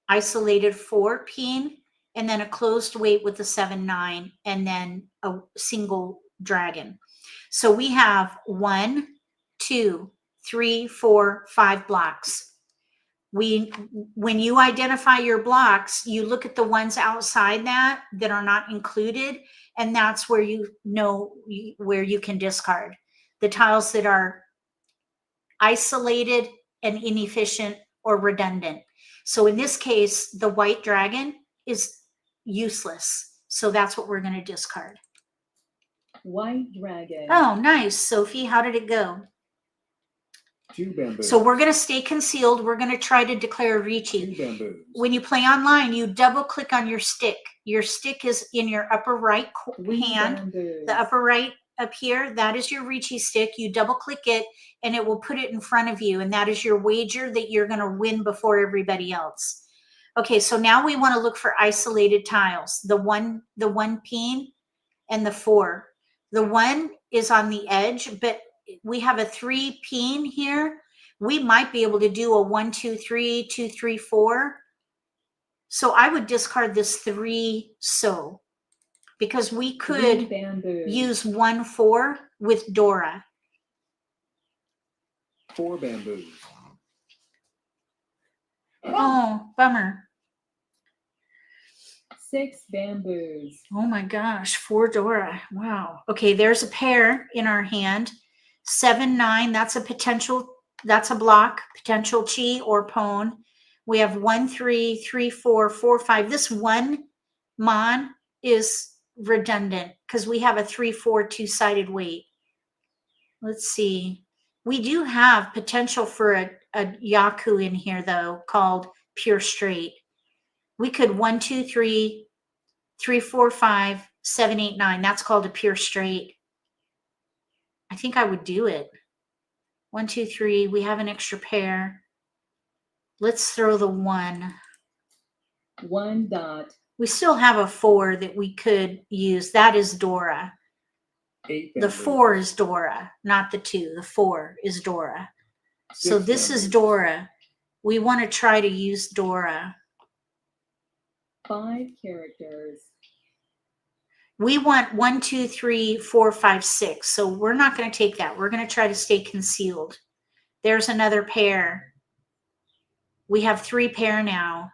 isolated 4 peen, and then a closed weight with the 7, 9, and then a single dragon. So we have 1, 2, 3, 4, 5 blocks. When you identify your blocks, you look at the ones outside that are not included, and that's where you know where you can discard. The tiles that are isolated and inefficient or redundant. So in this case, the white dragon is useless. So that's what we're going to discard. White dragon. Oh, nice, Sophie. How did it go? 2 bamboos. So we're going to stay concealed. We're going to try to declare Riichi. 2 bamboos. When you play online, you double click on your stick. Your stick is in your upper right 3 hand, bamboos. the upper right up here. That is your Riichi stick. You double click it and it will put it in front of you. And that is your wager that you're going to win before everybody else. Okay, so now we want to look for isolated tiles. The one peen and the 4. The 1 is on the edge, but we have a 3 peen here. We might be able to do a 1, 2, 3, 2, 3, 4. So I would discard this 3 so, because we 3 could bamboos. use 1, 4 with Dora. 4 bamboos. Oh, bummer. 6 bamboos. Oh my gosh, 4 Dora. Wow. Okay, there's a pair in our hand. 7, 9, that's a potential, that's a block, potential chi or pawn. We have 1, 3, 3, 4, 4, 5. This 1 mon is redundant because we have a 3, 4 two-sided weight. Let's see. We do have potential for a yaku in here though, called pure straight. We could 1, 2, 3, 3, 4, 5, 7, 8, 9. That's called a pure straight. I think I would do it. 1, 2, 3. We have an extra pair. Let's throw the 1. 1 dot. We still have a 4 that we could use. That is Dora. 8 The bamboos. 4 is Dora, not the 2. The 4 is Dora. So 6 this is bamboos. Dora. We want to try to use Dora. 5 characters. We want 1, 2, 3, 4, 5, 6. So we're not going to take that. We're going to try to stay concealed. There's another pair. We have 3 pair now.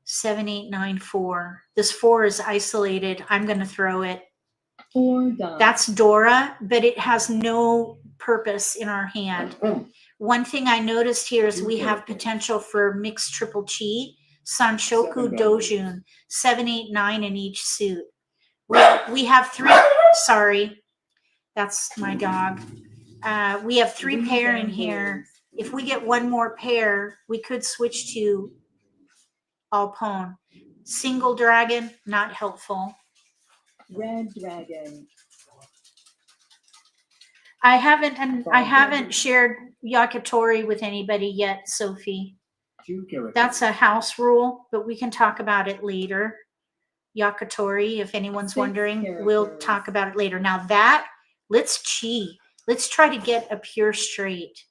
7, 8, 9, 4. This 4 is isolated. I'm going to throw it. 4 dots. That's Dora, but it has no purpose in our hand. One thing I noticed here is 2 we have characters. potential for mixed triple chi, Sanshoku 7 bamboos. Dojun, 7, 8, 9 in each suit. We have 3, sorry, that's my dog. We have 3 3 pair in here. bamboos. If we get 1 more pair, we could switch to all pawn. Single dragon, not helpful. Red dragon. I haven't bamboos. shared Yakitori with anybody yet, Sophie. 2 characters. That's a house rule, but we can talk about it later. Yakitori, if anyone's 6 wondering, we'll characters. talk about it later. Now that, let's chi. Let's try to get a pure straight.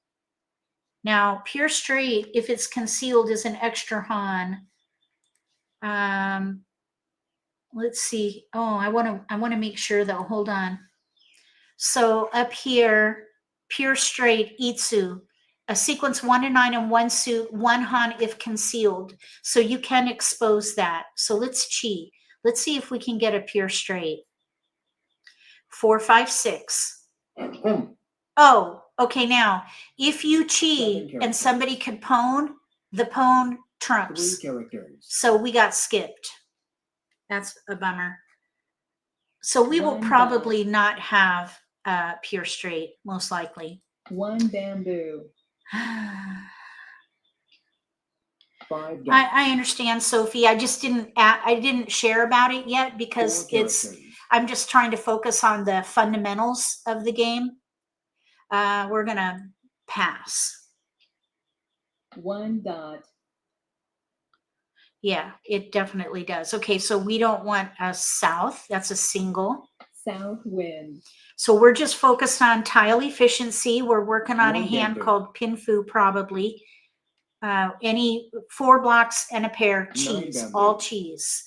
Now, pure straight, if it's concealed, is an extra Han. Let's see. Oh, I want to make sure though. Hold on. So up here, pure straight, Itsu, a sequence 1 to 9 in 1 suit, 1 Han if concealed. So you can expose that. So let's chi. Let's see if we can get a pure straight. 4, 5, 6. Oh, okay. Now, if you chi 7 and somebody could pawn, the pawn 3 trumps. characters. So we got skipped. That's a bummer. So we will 1 probably not have pure straight, most likely. 1 bamboo. 5 dots. I understand, Sophie. I just didn't share about it yet because 4 characters. I'm just trying to focus on the fundamentals of the game. We're gonna pass. 1 dot. Yeah, it definitely does. Okay, so we don't want a south. That's a single. South wind. So we're just focused on tile efficiency. We're working on a 1 hand bamboo. called Pinfu, probably. Any 4 blocks and a pair, 9 cheese, bamboo. all cheese.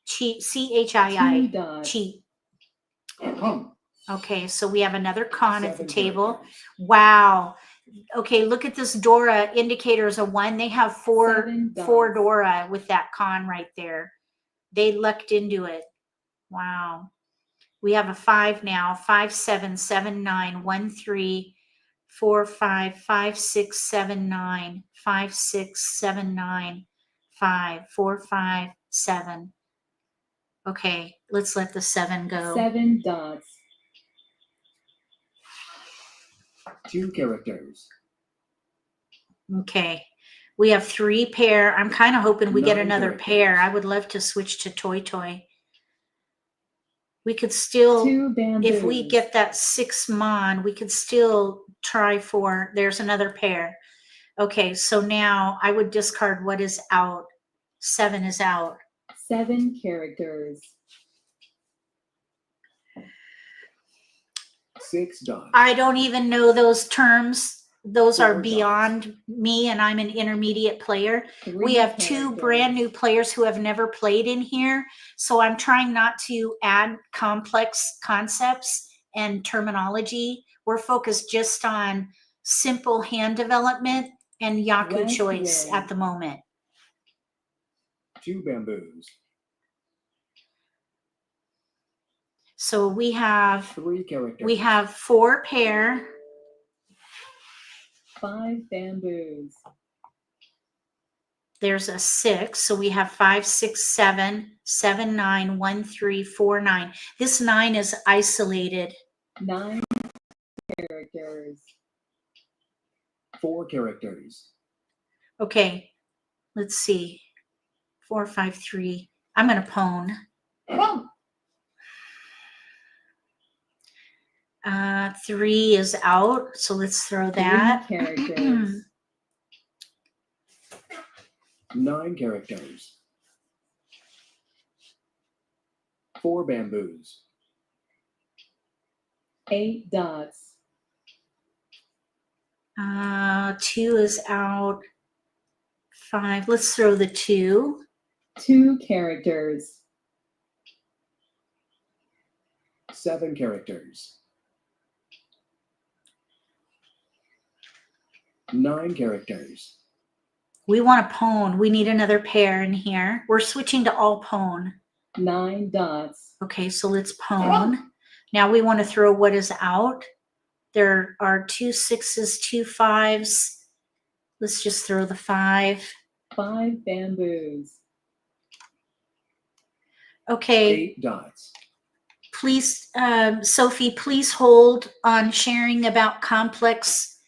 Cheese, 2 CHII, dots. cheat. Hum. Okay, so we have another con at the 7 table. characters. Wow. Okay, look at this Dora indicator is a 1. They have 4 7 4 dots. Dora with that con right there. They lucked into it. Wow. We have a 5 now. 5, 7, 7, 9, 1, 3, 4, 5, 5, 6, 7, 9, 5, 6, 7, 9, 5, 4, 5, 7. Okay, let's let the 7 go. 7 dots. 2 characters. Okay, we have 3 pair. I'm kind of hoping we get 9 another characters. pair. I would love to switch to Toy Toy. We could still, 2 bamboos. if we get that 6 mon, we could still try for, there's another pair. Okay, so now I would discard what is out. 7 is out. 7 characters. 6 dots. I don't even know those terms. Those are 4 dots. beyond me, and I'm an intermediate player. 3 We have 2 characters. brand new players who have never played in here. So I'm trying not to add complex concepts and terminology. We're focused just on simple hand development and yaku West choice wind. at the moment. 2 bamboos. So we have 3 characters. 4 pair. 5 bamboos. There's a 6, so we have 5, 6, 7, 7, 9, 1, 3, 4, 9. This 9 is isolated. 9 characters. 4 characters. Okay, let's see. 4, 5, 3. I'm going to pwn. 3 is out, so let's throw 3 that. characters. 9 characters. 4 bamboos. 8 dots. 2 is out. 5. Let's throw the 2. 2 characters. 7 characters. 9 characters. We want a pwn. We need another pair in here. We're switching to all pwn. 9 dots. Okay, so let's pwn. Now we want to throw what is out. There are 2 6s, 2 5s. Let's just throw the 5. 5 bamboos. Okay, 8 dots. please, Sophie, please hold on sharing about complex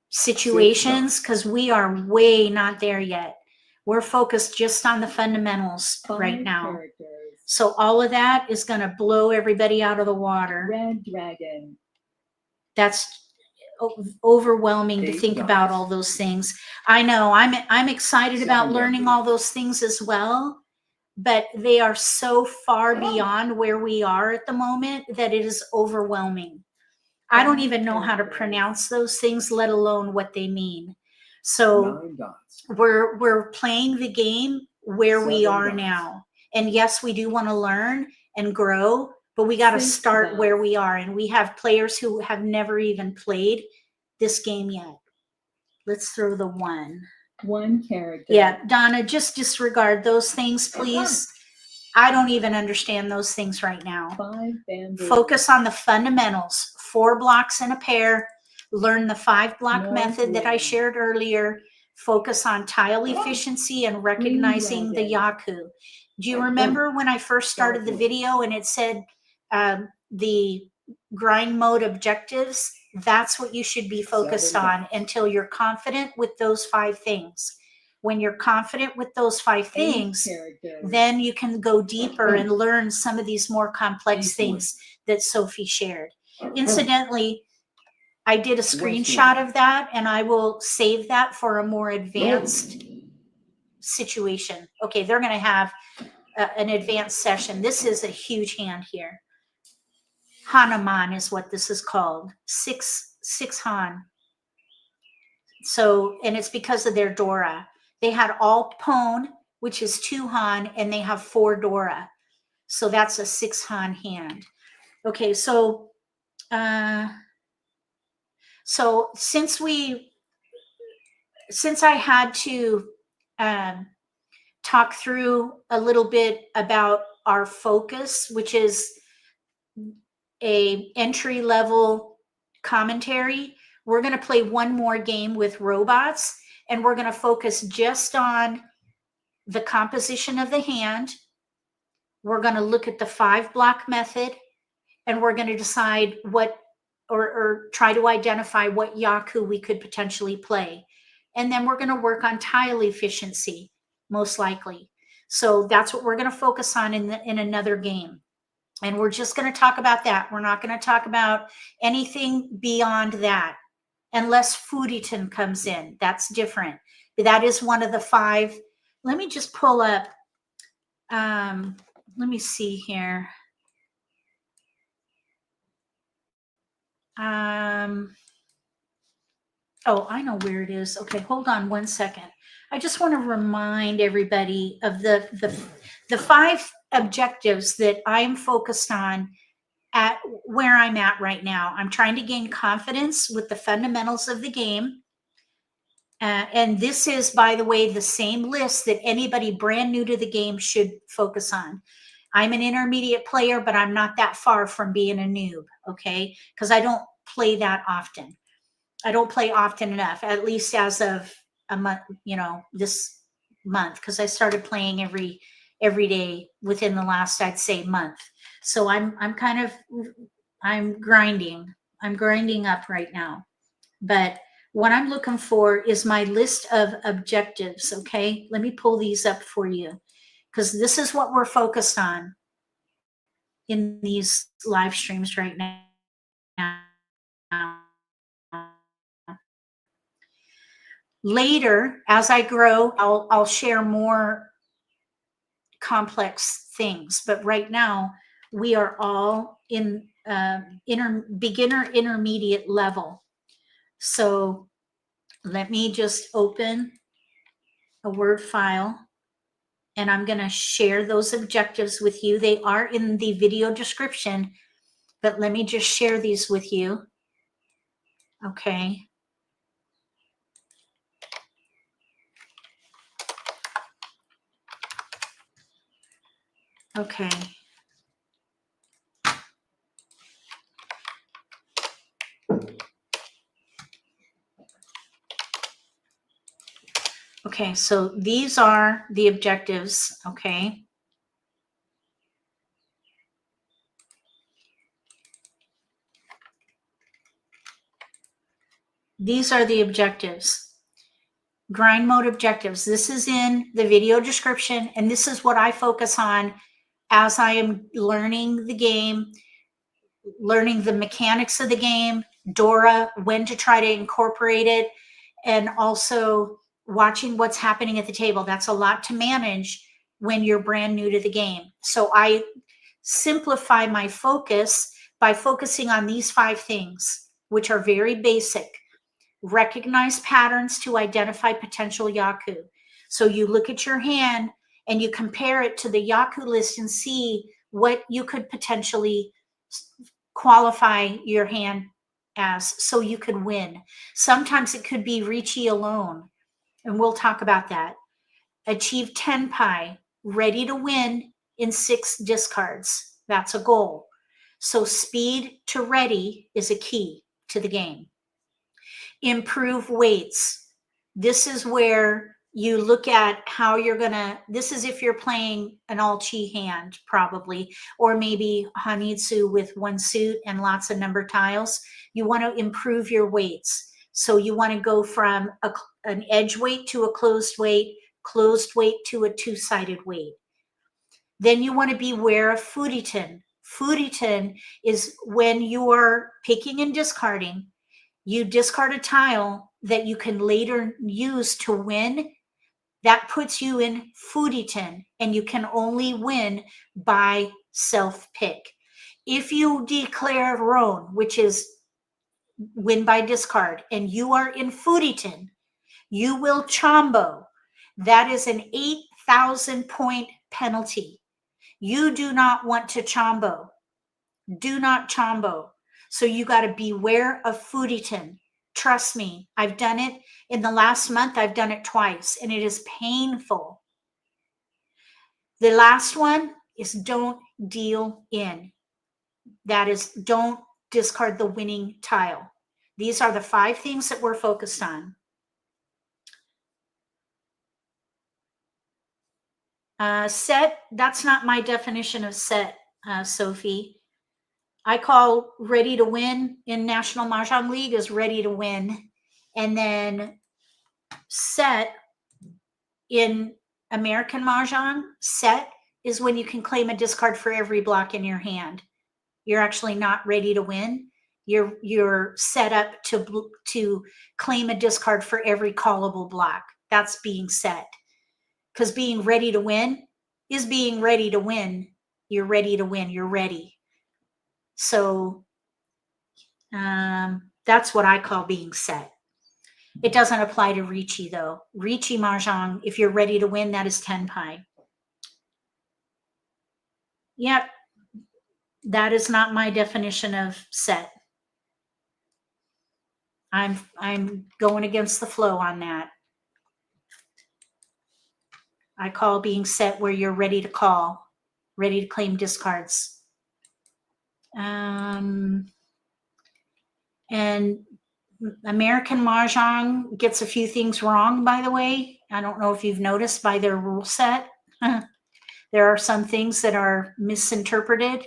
situations because we are way not there yet. We're focused just on the fundamentals 5 right now. characters. So all of that is going to blow everybody out of the water. Red dragon. That's overwhelming to 8 think dots. about all those things. I know I'm excited 7 about learning bamboos. all those things as well, but they are so far beyond where we are at the moment that it is overwhelming. I don't even know how to pronounce those things, let alone what they mean. So 9 dots. we're playing the game where we 7 are dots. now. And yes, we do want to learn and grow, but we got to 6 start dots. where we are. And we have players who have never even played this game yet. Let's throw the 1. 1 character. Yeah, Donna, just disregard those things, please. I don't even understand those things right now. 5 bamboos. Focus on the fundamentals. 4 blocks in a pair. Learn the 5 block North method that I wind. shared earlier. Focus on tile efficiency and recognizing the yaku. Do you remember when I first started the video and it said the grind mode objectives? That's what you should be focused 7 on dots. until you're confident with those 5 things. When you're confident with those 5 8 things, characters. then you can go deeper and learn some of these more complex East wind. things that Sophie shared. Incidentally, I did a West screenshot wind. of that and I will save that for a more advanced situation. Okay, they're going to have an advanced session. This is a huge hand here. Hanuman is what this is called. 6 Han. So, and it's because of their Dora. They had all Pone, which is 2 Han, and they have 4 Dora. So that's a 6 Han hand. Okay, so since I had to talk through a little bit about our focus, which is a entry level commentary, We're going to play one more game with robots, and we're going to focus just on the composition of the hand. We're going to look at the 5-block method, and we're going to decide what, or try to identify what yaku we could potentially play. And then we're going to work on tile efficiency, most likely. So that's what we're going to focus on in another game. And we're just going to talk about that. We're not going to talk about anything beyond that, unless FURITEN comes in. That's different. That is one of the 5. Let me just pull up, let me see here. Oh, I know where it is. Okay, hold on one second. I just want to remind everybody of the 5 objectives that I'm focused on at where I'm at right now. I'm trying to gain confidence with the fundamentals of the game. And this is, by the way, the same list that anybody brand new to the game should focus on. I'm an intermediate player, but I'm not that far from being a noob, okay? Because I don't play that often. I don't play often enough, at least as of a month, this month, because I started playing every day within the last, I'd say, month. So I'm grinding. I'm grinding up right now. But what I'm looking for is my list of objectives, okay? Let me pull these up for you, because this is what we're focused on in these live streams right now. Later, as I grow, I'll share more complex things. But right now, we are all in beginner intermediate level. So let me just open a Word file, and I'm going to share those objectives with you. They are in the video description, but let me just share these with you. Okay. Okay. Okay, so these are the objectives, okay? These are the objectives. Grind mode objectives. This is in the video description, and this is what I focus on as I am learning the game, learning the mechanics of the game, Dora, when to try to incorporate it, and also watching what's happening at the table. That's a lot to manage when you're brand new to the game. So I simplify my focus by focusing on these 5 things, which are very basic. Recognize patterns to identify potential yaku. So you look at your hand and you compare it to the yaku list and see what you could potentially qualify your hand as, so you could win. Sometimes it could be Riichi alone, and we'll talk about that. Achieve tenpai, ready to win in 6 discards. That's a goal. So speed to ready is a key to the game. Improve weights. This is where you look at how you're gonna, this is if you're playing an all-chi hand, probably, or maybe Hanitsu with 1 suit and lots of number tiles. You want to improve your weights. So you want to go from an edge weight to a closed weight to a 2-sided weight. Then you want to be aware of FURITEN. FURITEN is when you are picking and discarding, you discard a tile that you can later use to win. That puts you in FURITEN, and you can only win by self-pick. If you declare Ron, which is win by discard, and you are in FURITEN, you will chombo. That is an 8,000 point penalty. You do not want to chombo. Do not chombo. So you got to beware of FURITEN. Trust me, I've done it in the last month. I've done it twice, and it is painful. The last one is don't deal in. That is, don't discard the winning tile. These are the 5 things that we're focused on. Set, that's not my definition of set, Sophie. I call ready to win in National Mahjong League is ready to win. And then set in American Mahjong, set is when you can claim a discard for every block in your hand. You're actually not ready to win. You're set up to claim a discard for every callable block. That's being set. Because being ready to win is being ready to win. You're ready to win. You're ready. So that's what I call being set. It doesn't apply to Riichi though. Riichi Mahjong, if you're ready to win, that is tenpai. Yep. That is not my definition of set. I'm going against the flow on that. I call being set where you're ready to call, ready to claim discards. And American Mahjong gets a few things wrong, by the way. I don't know if you've noticed by their rule set. There are some things that are misinterpreted.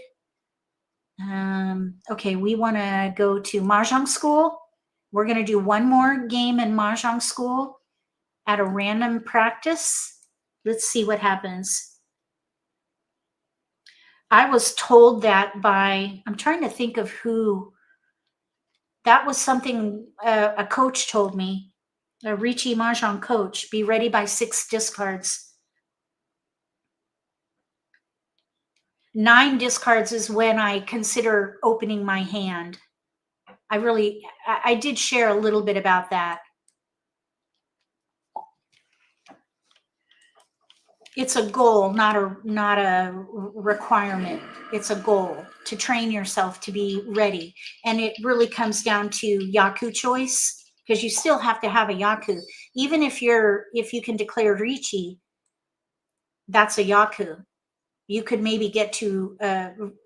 Okay, we want to go to Mahjong School. We're going to do one more game in Mahjong School at a random practice. Let's see what happens. I was told that by, I'm trying to think of who. That was something a coach told me, a Riichi Mahjong coach, be ready by 6 discards. 9 discards is when I consider opening my hand. I did share a little bit about that. It's a goal, not a requirement. It's a goal to train yourself to be ready. And it really comes down to yaku choice, because you still have to have a yaku. Even if you can declare Riichi, that's a yaku. You could maybe get to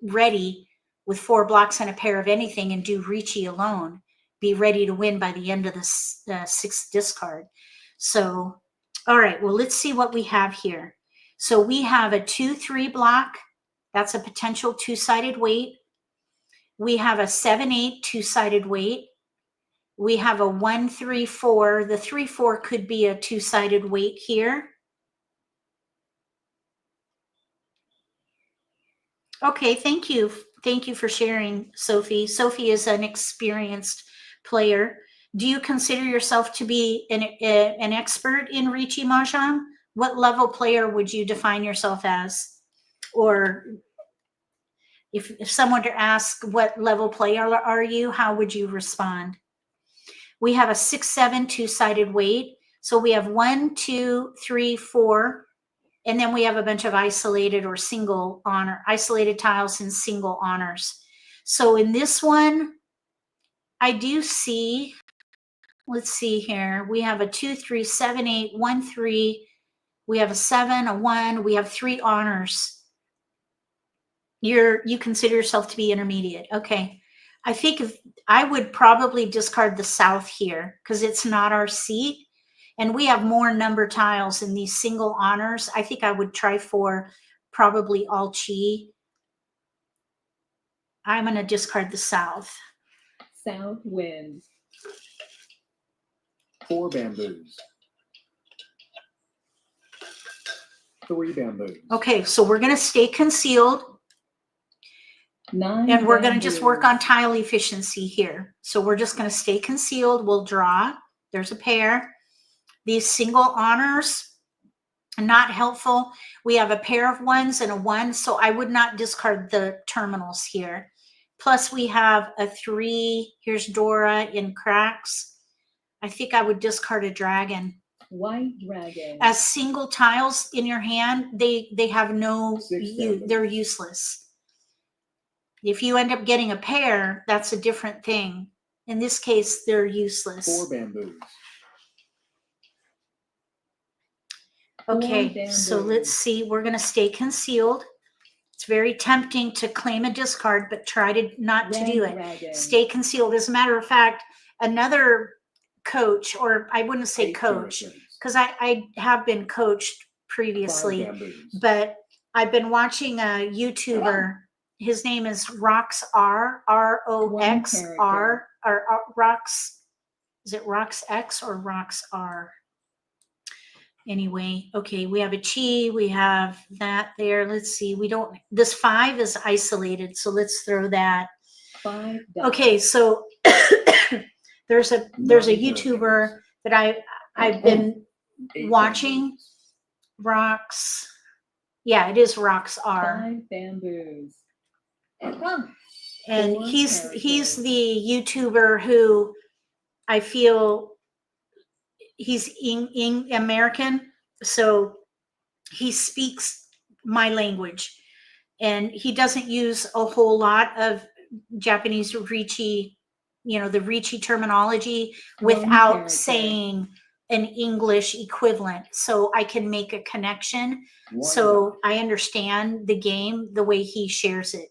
ready with 4 blocks and a pair of anything and do Riichi alone. Be ready to win by the end of the 6th discard. So, all right, well, let's see what we have here. So we have a 2-3 block. That's a potential 2-sided weight. We have a 7-8 2-sided weight. We have a 1-3-4. The 3-4 could be a 2-sided weight here. Okay, thank you. Thank you for sharing, Sophie. Sophie is an experienced player. Do you consider yourself to be an expert in Riichi Mahjong? What level player would you define yourself as? Or if someone were to ask what level player are you, how would you respond? We have a 6-7 2-sided weight. So we have 1, 2, 3, 4. And then we have a bunch of isolated or single honor, isolated tiles and single honors. So in this one, I do see, let's see here. We have a 2, 3, 7, 8, 1, 3. We have a 7, a 1. We have 3 honors. You consider yourself to be intermediate. Okay. I think I would probably discard the south here because it's not our seat. And we have more number tiles in these single honors. I think I would try for probably all chi. I'm going to discard the south. South wins. 4 bamboos. 3 bamboos. Okay, so we're going to stay concealed. 9 And we're going to just work on bamboos. tile efficiency here. So we're just going to stay concealed. We'll draw. There's a pair. These single honors are not helpful. We have a pair of 1s and a 1, so I would not discard the terminals here. Plus we have a 3. Here's Dora in cracks. I think I would discard a dragon. White dragon. As single tiles in your hand, they have no, 6 bamboos. they're useless. If you end up getting a pair, that's a different thing. In this case, they're useless. 4 bamboos. Okay, so let's see. We're going to stay concealed. It's very tempting to claim a discard, but try to not to do it. Dragon. Stay concealed. As a matter of fact, another coach, or I wouldn't say 8 coach, characters. because I have been coached 5 previously, bamboos. but I've been watching a YouTuber. His name is Rox R, ROXR, or Rox. Is it Rox X or Rox R? Anyway, okay, we have a chi, we have that there. Let's see, we don't, this 5 is isolated, so let's throw that. 5 Okay, so there's a 9 YouTuber characters. that I've been 8 watching. bamboos. Rox, yeah, it is Rox R, 5 bamboos. and 4 he's characters. the YouTuber who I feel he's in American, so he speaks my language, and he doesn't use a whole lot of Japanese Riichi, the Riichi terminology without character. saying an English equivalent, so I can make a connection. 1 So I understand the game the way he shares it.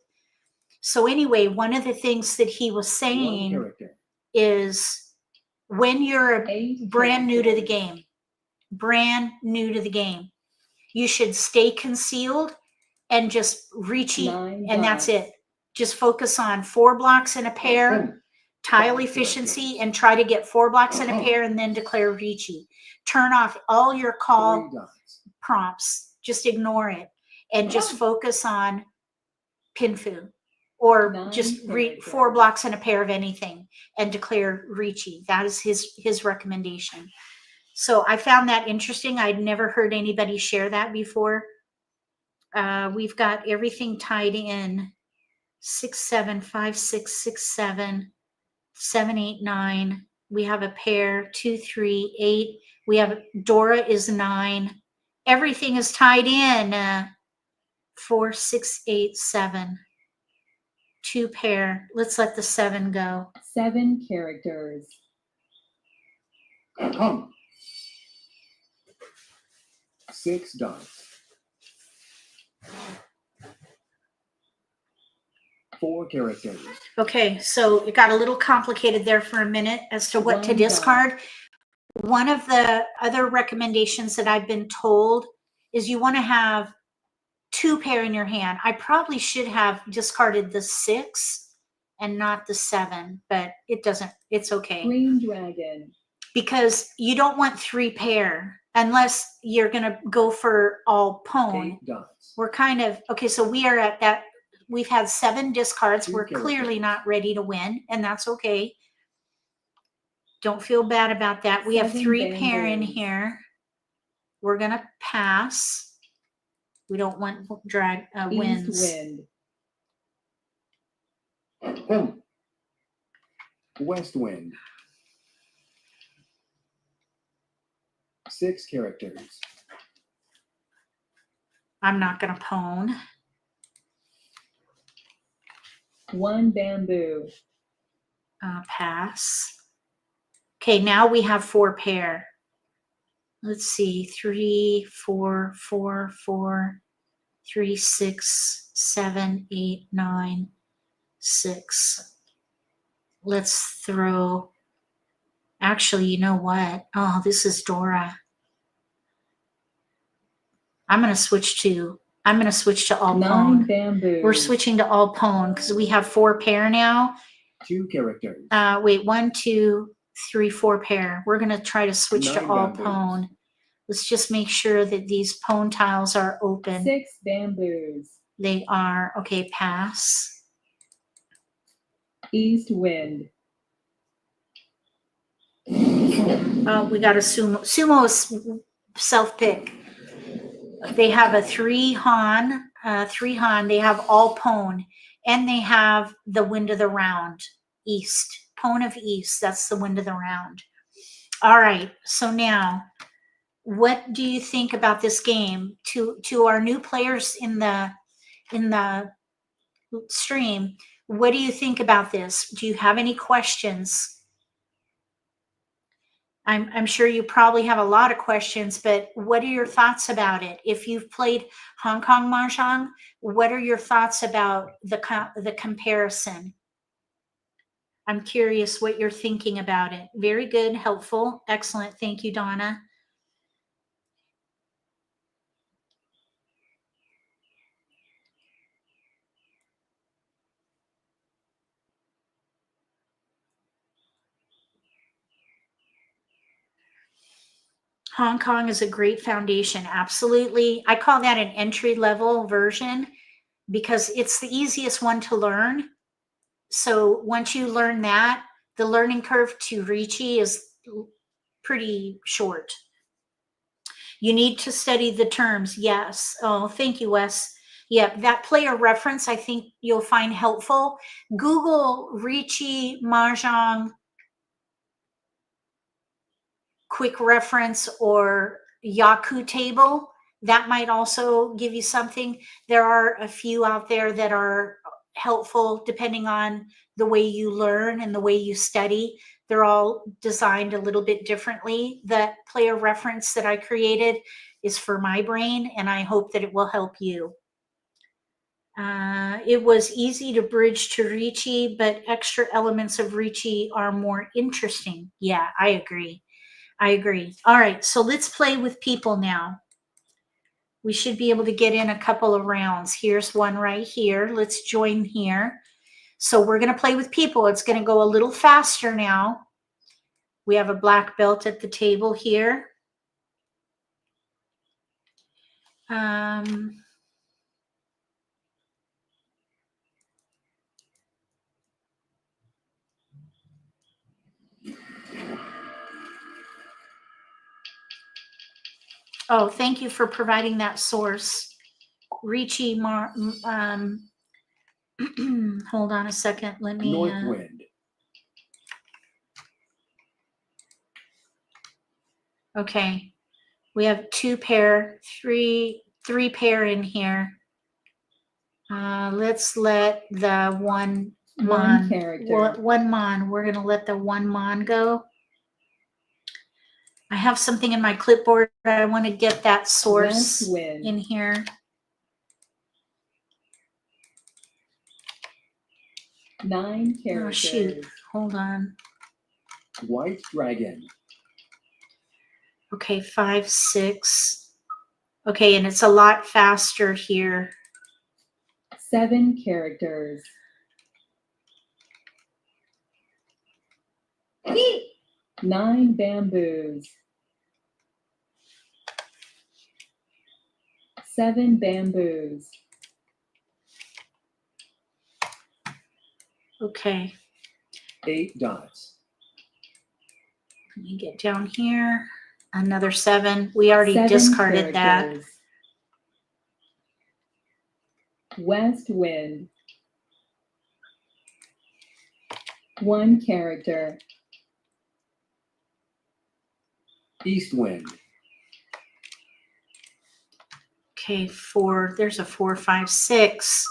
So anyway, one of the things that he was die. 1 saying character. is when you're 8 brand new to the characters. game, you should stay concealed and just reach it, 9 and that's dots. it. Just focus on 4 blocks in a pair, tile 5 efficiency, characters. and try to get 4 blocks in a pair, and then declare Riichi. Turn off all your call 3 dots. prompts. Just ignore it and just focus on Pinfu, or 9 just 4 characters. blocks in a pair of anything and declare Riichi. That is his recommendation. So I found that interesting. I'd never heard anybody share that before. We've got everything tied in 6, 7, 5, 6, 6, 7, 7, 8, 9. We have a pair 2, 3, 8. We have Dora is 9. Everything is tied in 4, 6, 8, 7. 2 pair. Let's let the 7 go. 7 characters. 6 dots. 4 characters. Okay, so it got a little complicated there for a minute as to what to 1 discard. One of the other recommendations that I've been told is you want to have 2 pair in your hand. I probably should have discarded the 6 and not the 7, but it doesn't, it's okay. Green dragon. Because you don't want 3 pair unless you're going to go for all pwn. 8 dots. We're kind of, okay, so we are at that, we've had 7 discards. 2 We're clearly characters. not ready to win, and that's okay. Don't feel bad about that. We have 7 3 pair in bamboos. here. We're going to pass. We don't want drag wins. East wind. West wind. 6 characters. I'm not going to pwn. 1 bamboo. Pass. Okay, now we have 4 pair. Let's see, 3, 4, 4, 4, 3, 6, 7, 8, 9, 6. Let's throw, actually, you know what? Oh, this is Dora. I'm going to switch to all 9 pwn. bamboos. We're switching to all pwn because we have 4 pair now. 2 characters. Wait, 1, 2, 3, 4 pair. We're going to try to switch to 9 all bamboos. pwn. Let's just make sure that these pwn tiles are open. 6 bamboos. They are. Okay, pass. East wind. We got a sumo. Sumo is self-pick. They have a 3 Han. They have all pwn. And they have the wind of the round. East. Pwn of east. That's the wind of the round. All right. So now, what do you think about this game? To our new players in the stream, what do you think about this? Do you have any questions? I'm sure you probably have a lot of questions, but what are your thoughts about it? If you've played Hong Kong Mahjong, what are your thoughts about the comparison? I'm curious what you're thinking about it. Very good, helpful, excellent. Thank you, Donna. Hong Kong is a great foundation. Absolutely. I call that an entry level version because it's the easiest one to learn. So once you learn that, the learning curve to Riichi is pretty short. You need to study the terms. Yes. Oh, thank you, Wes. Yeah, that player reference I think you'll find helpful. Google Riichi Mahjong quick reference or yaku table. That might also give you something. There are a few out there that are helpful depending on the way you learn and the way you study. They're all designed a little bit differently. That player reference that I created is for my brain, and I hope that it will help you. It was easy to bridge to Riichi, but extra elements of Riichi are more interesting. Yeah, I agree. I agree. All right, so let's play with people now. We should be able to get in a couple of rounds. Here's one right here. Let's join here. So we're going to play with people. It's going to go a little faster now. We have a black belt at the table here. Oh, thank you for providing that source. Riichi, hold on a second. Let me. North wind. Okay. We have two pair, three pair in here. Let's let the one character. one mon. We're going to let the one mon go. I have something in my clipboard. I want to get that source West wind. in here. 9 characters. Oh, shoot. Hold on. White dragon. Okay, 5, 6. Okay, and it's a lot faster here. 7 characters. 9 bamboos. 7 bamboos. Okay, 8 dots. let me get down here. Another 7. We already 7 discarded characters. West wind. 1 character. East wind. that. Okay, 4. There's a 4, 5, 6.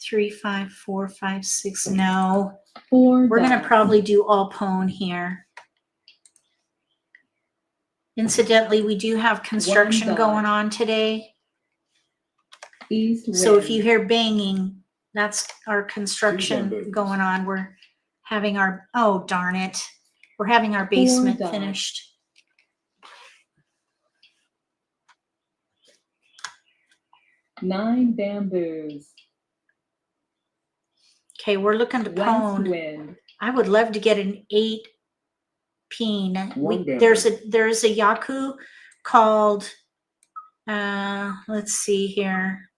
3, 5, 4, 5, 6. No. 4 We're going to dots. probably do all pwn here. Incidentally, we do have construction dot. going on today. East wind. So if you hear banging, that's our construction bamboos. going on. We're having our, oh, darn it. We're having our basement dots. finished. Nine bamboos. Okay, we're looking to West pwn. wind. I would love to get an 8 peen. One bamboo. There's a yaku called, let's see here.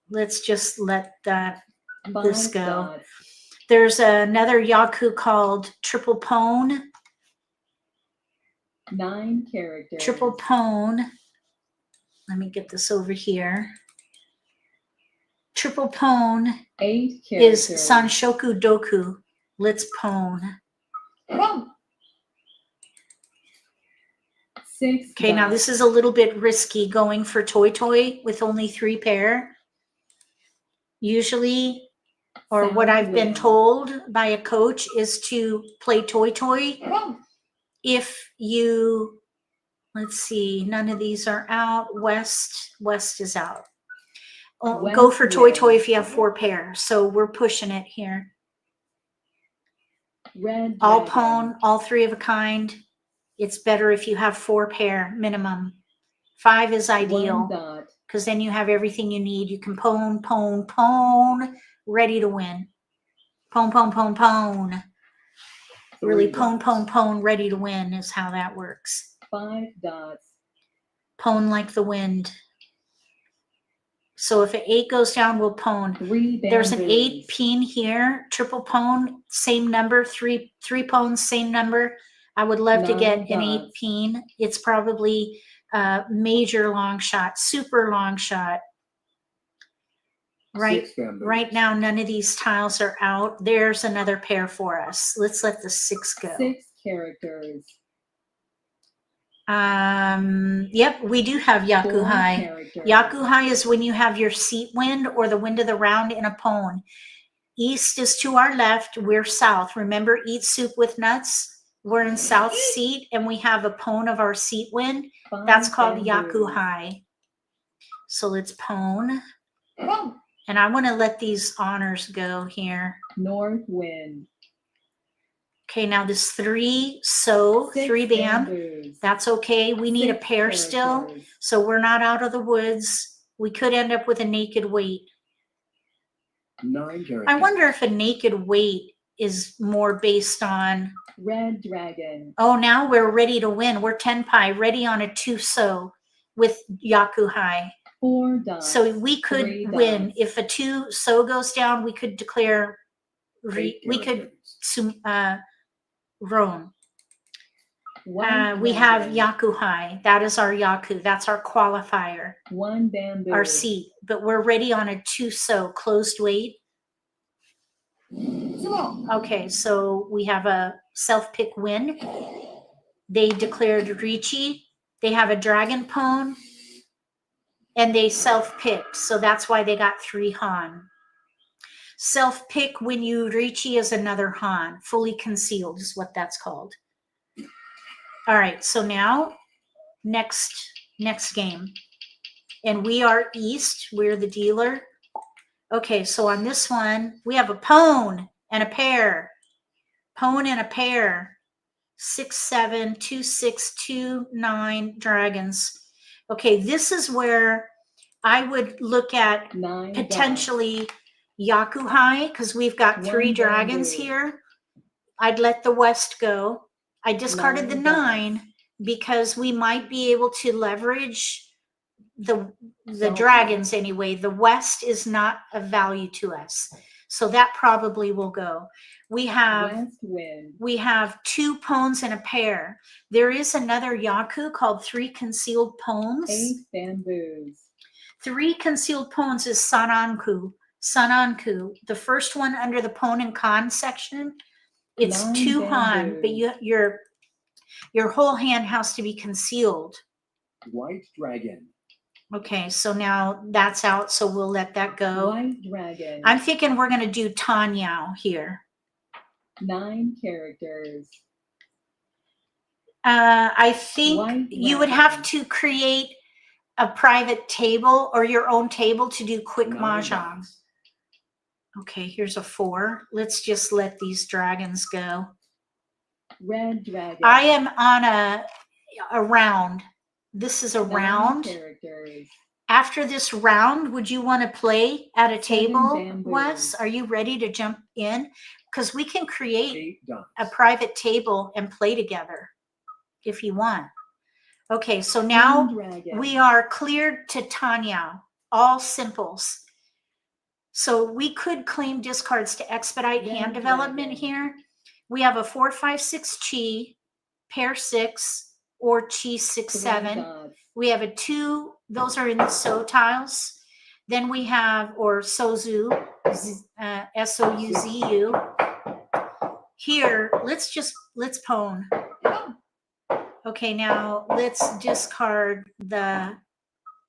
Let's just let this 5 go. dots. There's another yaku called triple pwn. 9 characters. Triple pwn. Let me get this over here. Triple pwn 8 is characters. Sanshoku Doku. Let's pwn. 6 Okay, now dots. this is a little bit risky going for toy with only 3 pair. Usually, or what South I've been wind. told by a coach is to play toy. If you, let's see, none of these are out. West is out. Go West for toy wind. if you have 4 pair. So we're pushing it here. Red All dragon. pone, all 3 of a kind. It's better if you have 4 pair minimum. 5 is One ideal dot. because then you have everything you need. You can pone, pone, pone, ready to win. Pone, pone, pone, pone. Really 3 pone, dots. pone, pone, ready to win is how that works. 5 dots. Pone like the wind. So if an 8 goes down, we'll pone. 3 There's an 8 bamboos. peen here, triple pone, same number, three pones, same number. I would love to 9 get an 8 dots. peen. It's probably a major long shot, super long shot. Right, 6 bamboos. right now, none of these tiles are out. There's another pair for us. Let's let the 6 go. 6 characters. Yep, we do have yaku 4 high. characters. Yaku high is when you have your seat wind or the wind of the round in a pone. East is to our left, we're south. Remember, eat soup with nuts? We're in south seat and we have a pone of our seat wind. 5 That's called bamboos. yaku high. So let's pone. And I want to let these honors go here. North wind. Okay, now this 3, so 6 3 bam. bamboos. That's okay. We need a 6 pair still. characters. So we're not out of the woods. We could end up with a naked weight. 9 characters. I wonder if a naked weight is more based on, Red dragon. oh, now we're ready to win. We're tenpai, ready on a 2 so with yaku high. 4 dots. So we could 3 win. dots. If a 2 so goes down, we could declare, 8 we could characters. roam. White We have dragon. yaku high. That is our yaku. That's our qualifier, 1 bamboo. our seat. But we're ready on a 2 so closed weight. Okay, so we have a self-pick win. They declared Riichi. They have a dragon pone. And they self-picked. So that's why they got 3 Han. Self-pick when you Riichi is another Han. Fully concealed is what that's called. All right, so now next game. And we are east. We're the dealer. Okay, so on this one, we have a pone and a pair. Pone and a pair. 6, 7, 2, 6, 2, 9 dragons. Okay, this is where I would look at 9 potentially yaku high because we've got 3 1 dragons bamboo. here. I'd let the west go. I discarded 9 the dots. 9 because we might be able to leverage the Self dragons anyway. The west is not of value to us. So that probably will go. We have West wind. 2 pones and a pair. There is another yaku called 3 concealed pones. 8 bamboos. 3 concealed pones is sananku. Sananku. The first one under the pone and con section, it's 9 2 Han, but bamboos. your whole hand has to be concealed. White dragon. Okay, so now that's out, so we'll let that go. White dragon. I'm thinking we're going to do Tanyao here. 9 characters. I think White you would dragon. have to create a private table or your own table to do quick 9 mahjong. dots. Okay, here's a 4. Let's just let these dragons go. Red dragon. I am on a round. This is a 9 round. characters. After this round, would you want to play at a 7 table, bamboos. Wes? Are you ready to jump in? Because we can create 8 dots. a private table and play together if you want. Okay, so Green now dragon. we are cleared to Tanyao, all simples. So we could claim discards to expedite Red hand development dragon. here. We have a 4, 5, 6 chi, pair 6, or chi 6, 3 7. dots. We have a 2, those are in the so tiles. Then we have, or sozu, S-O-U-Z-U. Here, let's pone. Okay, now let's discard the,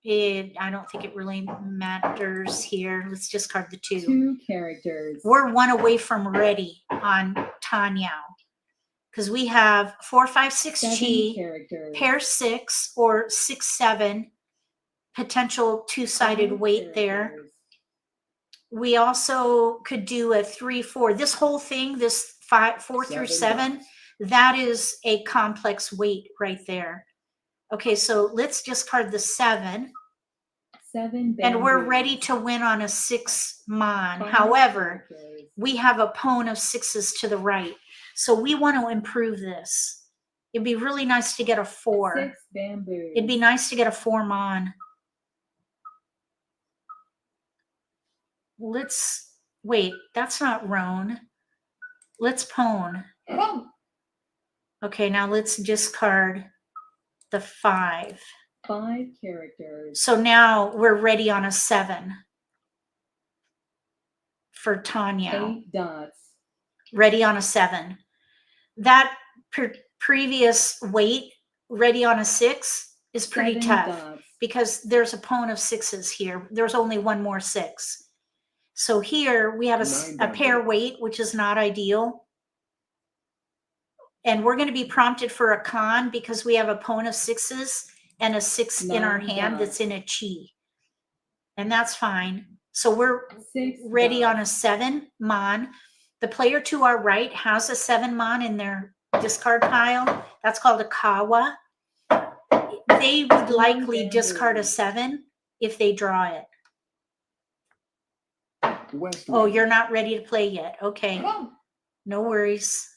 I don't think it really matters here. Let's discard the 2. 2 characters. We're 1 away from ready on Tanyao. Because we have 4, 5, 6 7 chi, characters. pair 6 or 6, 7, potential 2-sided 5 weight there. characters. We also could do a 3, 4. This whole thing, this 4 through Seven 7, dots. that is a complex weight right there. Okay, so let's discard the 7, 7 and we're ready bamboos. to win on a 6 mon. 5 However, characters. we have a pawn of 6s to the right, so we want to improve this. It'd be really nice to get a 4. 6 bamboos. It'd be nice to get a 4 mon. Let's wait. That's not roan. Let's pawn. Okay, now let's discard the 5. 5 characters. So now we're ready on a 7 for Tanya. 8 dots. Ready on a 7. That previous weight, ready on a 6, is pretty 7 tough dots. because there's a pawn of 6s here. There's only one more 6. So here we have a pair weight, which is not ideal. And we're going to be prompted for a con because we have a pawn of 6s and a 6 in our 9 hand dots. that's in a chi. And that's fine. So we're 6 ready on a dots. 7 mon. The player to our right has a 7 mon in their discard pile. That's called a kawa. They would likely discard a 7 if they draw it. West Oh, wind. you're not ready to play yet. Okay. No worries.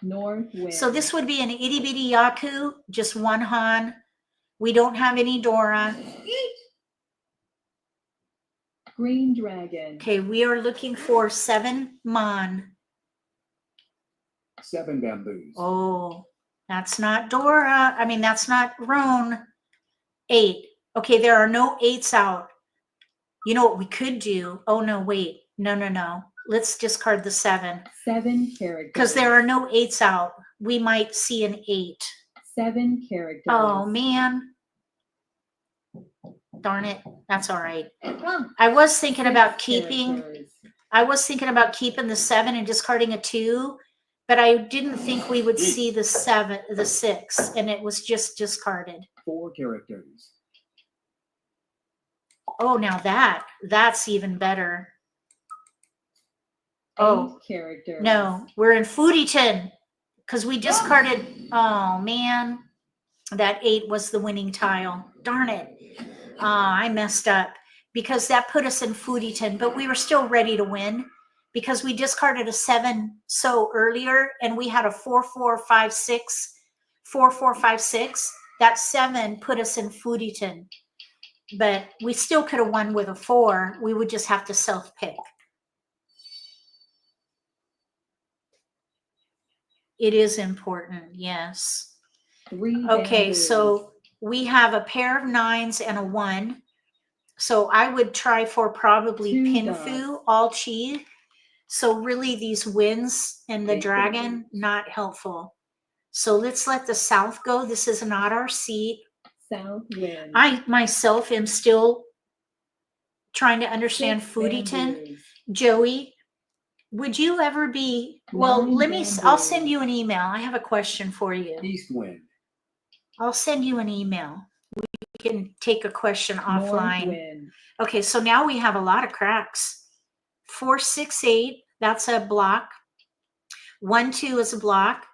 North wind. So this would be an itty bitty yaku, just 1 han. We don't have any Dora. Green dragon. Okay, we are looking for 7 mon. 7 bamboos. Oh, that's not Dora. I mean, that's not roan. 8. Okay, there are no 8s out. You know what we could do? Oh, no, wait. No. Let's discard the 7. 7 characters. Because there are no 8s out. We might see an 8. 7 characters. Oh, man. Darn it. That's all right. I was thinking 6 about keeping... characters. I was thinking about keeping the 7 and discarding a 2, but I didn't think we would see the 6, and it was just discarded. 4 characters. Oh, now that's even better. 8 Oh, characters. no, we're in FURITEN because we discarded. Oh, man, that 8 was the winning tile. Darn it. I messed up because that put us in FURITEN, but we were still ready to win because we discarded a 7 so earlier and we had a 4-4-5-6. 4-4-5-6. That 7 put us in FURITEN, but we still could have won with a 4. We would just have to self-pick. It is important, yes. 3 Okay, bamboos. so we have a pair of 9s and a 1. So I would try for probably 2 Pinfu, dots. all chi. So really these wins and the 8 dragon, bamboos. not helpful. So let's let the south go. This is not our seat. South wind. I myself am still trying to understand 6 FURITEN. bamboos. Joey, would you ever be, well, 9 let me, I'll send bamboos. you an email. I have a question for you. East wind. I'll send you an email. We can take a question North offline. wind. Okay, so now we have a lot of cracks. 4, 6, 8, that's a block. 1, 2 is a block.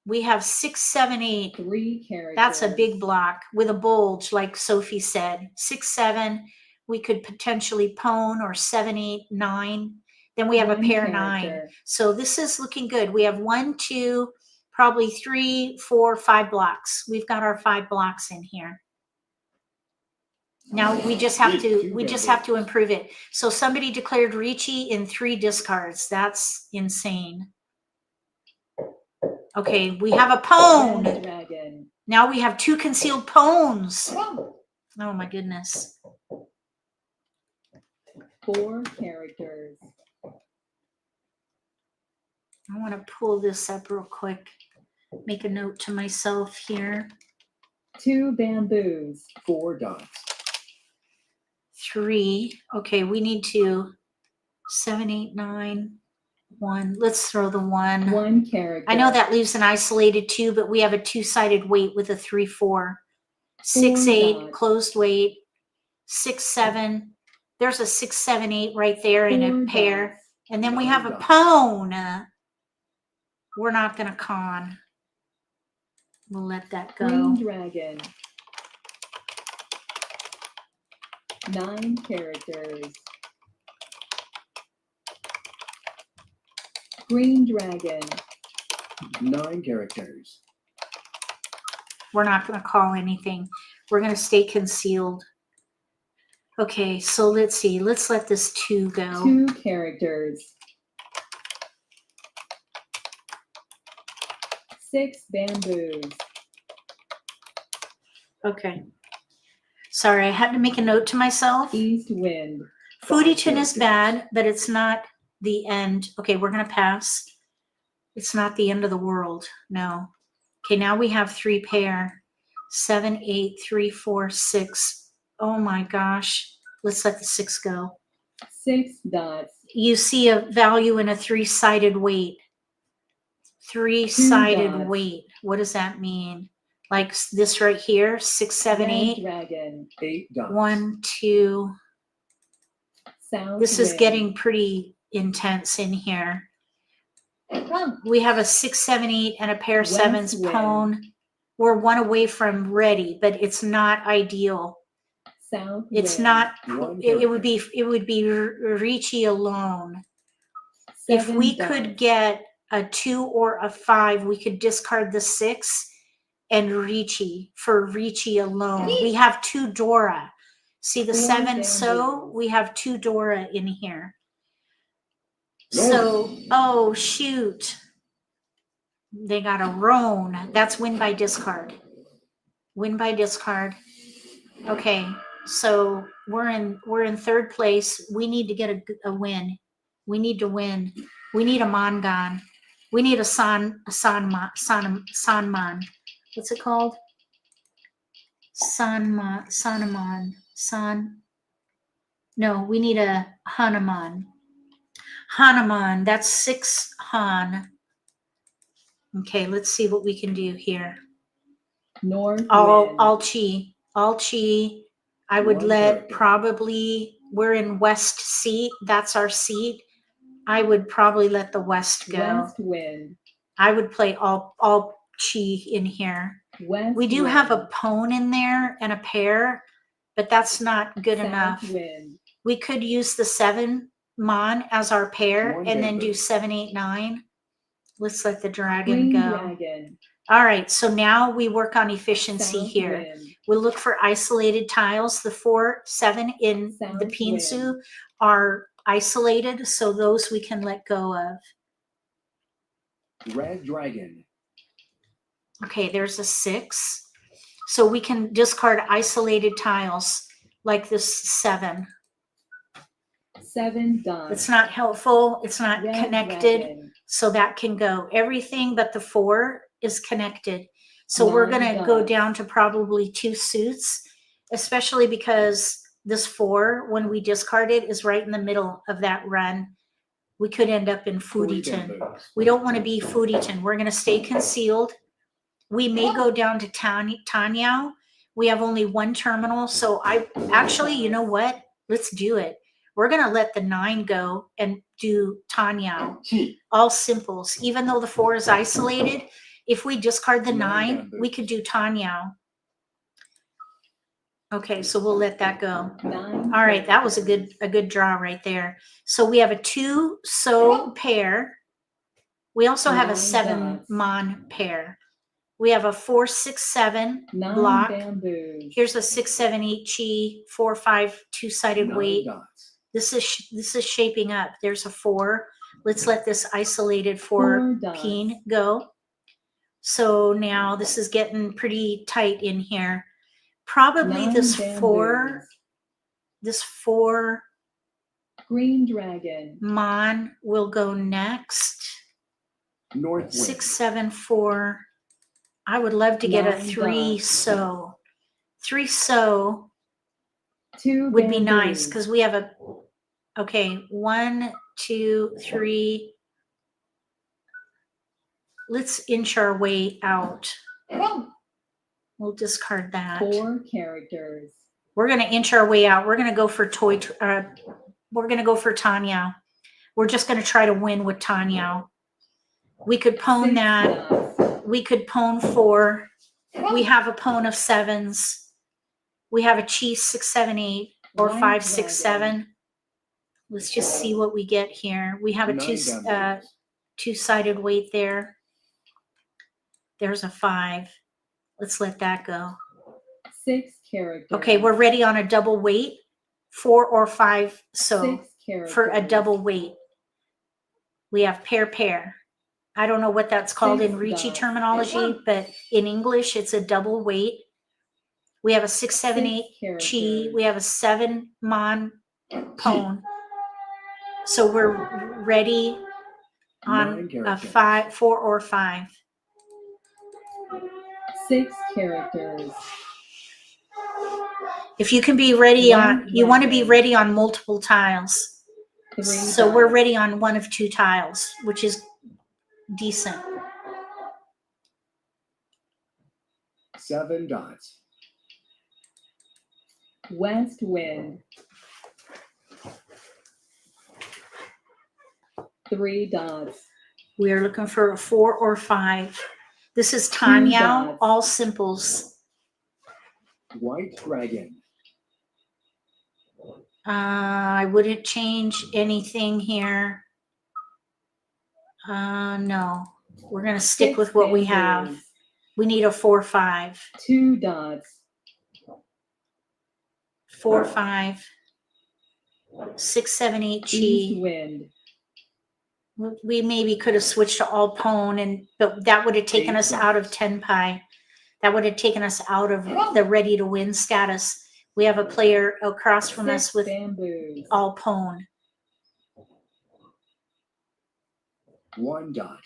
We have 6, 7, 8. 3 characters. That's a big block with a bulge, like Sophie said. 6, 7, we could potentially pwn, or 7, 8, 9. Then we have a 1 pair 9. character. So this is looking good. We have 1, 2, probably 3, 4, 5 blocks. We've got our 5 blocks in here. Now we just have to improve it. So somebody declared Riichi in 3 discards. That's insane. Okay, we have a Red pwn. dragon. Now we have 2 concealed pwns. Oh my goodness. 4 characters. I want to pull this up real quick. Make a note to myself here. 2 bamboos. 4 dots. 3. Okay, we need to 7, 8, 9, 1. Let's throw the 1. 1 character. I know that leaves an isolated 2, but we have a 2-sided weight with a 3, 4. 6, 4 8, dots. closed weight. 6, 7. There's a 6, 7, 8 right there in 4 a pair. dots. And then we 9 have a dots. pwn. We're not going to con. We'll let that Green go. dragon. 9 characters. Green dragon. 9 characters. We're not going to call anything. We're going to stay concealed. Okay, so let's see. Let's let this 2 go. 2 characters. 6 bamboos. Okay. Sorry, I had to make a note to myself. East wind. FURITEN is bad, but it's not the end. Okay, we're going to pass. It's not the end of the world. No. Okay, now we have 3 pair. 7, 8, 3, 4, 6. Oh my gosh. Let's let the 6 go. 6 dots. You see a value in a 3-sided weight. 3-sided dots. weight. What does that mean? Like this right here, 6, 7, Red 8. dragon. 8 dots. 1, 2. South This is wind. getting pretty intense in here. We have a 6, 7, 8 and a pair of West 7s wind. pwn. We're 1 away from ready, but it's not ideal. South It's wind. not. One It would be. It would be Riichi alone. If 7 we dots. could get a 2 or a 5, we could discard the 6 and Riichi for Riichi alone. We have 2 Dora. See the 4 7 so bamboos. we have 2 Dora in here. So, oh shoot. They got a roan. That's win by discard. Win by discard. Okay, so we're in 3rd place. We need to get a win. We need to win. We need a mangan. We need a sanman. What's it called? Sanaman. No, we need a Hanuman. Hanuman. That's 6 Han. Okay, let's see what we can do here. North All wind. chi. All chi. I would 1 let character. probably, we're in west seat. That's our seat. I would probably let the west go. West wind. I would play all chi in here. West We do wind. have a pwn in there and a pair, but that's not good South enough. wind. We could use the 7 mon as our pair 1 and then do bamboo. 7, 8, 9. Let's let the dragon Green go. dragon. All right, so now we work on efficiency South here. wind. We'll look for isolated tiles. The 4, 7 in South the pinsu are isolated, so those we can let go of. Red dragon. Okay, there's a 6. So we can discard isolated tiles like this 7. 7 dots. It's not helpful. It's not Red connected. dragon. So that can go. Everything but the 4 is connected. So we're 9 going to go dots. down to probably 2 suits, especially because this 4, when we discard it, is right in the middle of that run. We could end up in 3 FURITEN. bamboos. We don't want to be FURITEN. We're going to stay concealed. We may go down to Tanyao. We have only 1 terminal. So I actually, you know what? Let's do it. We're going to let the 9 go and do Tanyao. All simples. Even though the 4 is isolated, if we discard the 9, we could do Tanyao. Okay, so we'll let that go. 9 All right, that was a characters. good draw right there. So we have a 2 so pair. We also have a 9 7 dots. mon pair. We have a 4, 6, 7 9 block. bamboos. Here's a 6, 7, 8 chi, 4, 5 2-sided 9 weight. dots. This is shaping up. There's a 4. Let's let this isolated 4 4 dots. peen go. So now this is getting pretty tight in here. Probably 9 this bamboos. 4 Green dragon. mon will go next. North wind. 6, 7, 4. I would love to get a 9 3 dots. so. 3 so 2 would be nice bamboos. because we have a, okay, 1, 2, 3. Let's inch our way out. We'll discard that. 4 characters. We're going to inch our way out. We're going to go for we're going to go for Tanya. We're just going to try to win with Tanyao. We could pwn 6 that. dots. We could pwn 4. We have a pwn of 7s. We have a chi 6, 7, 8, or White 5, 6, dragon. 7. Let's just see what we get here. We have a 9 bamboos. two-sided weight there. There's a 5. Let's let that go. 6 characters. Okay, we're ready on a double weight, 4 or 5. So 6 characters. for a double weight, we have pair. I don't know what that's called in 6 Riichi dots. terminology, but in English, it's a double weight. We have a 6, 7, 6 8 chi. characters. We have a 7 mon pwn. So we're ready on 9 a characters. 5, 4 or 5. 6 characters. If you can be ready on, One you want to be dragon. ready on multiple tiles. 3 So we're dots. ready on one of 2 tiles, which is decent. 7 dots. West wind. 3 dots. We are looking for a 4 or 5. This is 2 Tanyao, dots. all simples. White dragon. I wouldn't change anything here. No, we're going to stick 6 with what we have. bamboos. We need a 4, 5. 2 dots. 4, 5. 6, 7, 8 East chi. wind. We maybe could have switched to all pwn, but that would have taken 8 us out of dots. tenpai. That would have taken us out of the ready to win status. We have a player across from 6 us with bamboos. all pwn. 1 dot.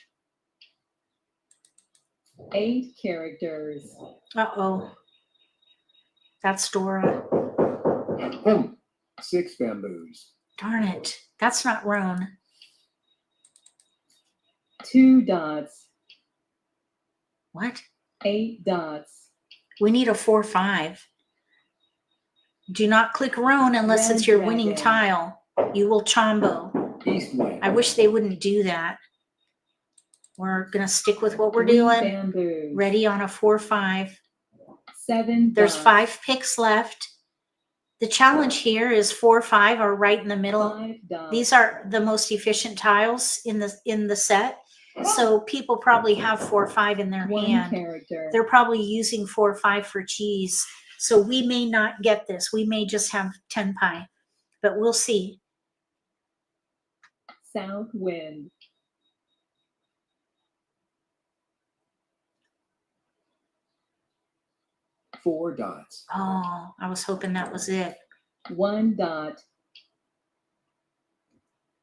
8 characters. Uh-oh. That's Dora. 6 bamboos. Darn it. That's not Roan. 2 dots. What? 8 dots. We need a 4, 5. Do not click Roan unless Red it's your winning dragon. tile. You will chombo. East wind. I wish they wouldn't do that. We're going to stick with what we're 3 doing. bamboos. Ready on a 4, 5. 7 There's dots. 5 picks left. The challenge here is 4, 5 are right in the middle. 5 dots. These are the most efficient tiles in the set. So people probably have 4, 5 in their 1 hand. character. They're probably using 4, 5 for cheese. So we may not get this. We may just have tenpai, but we'll see. South wind. Four dots. Oh, I was hoping that was it. 1 dot.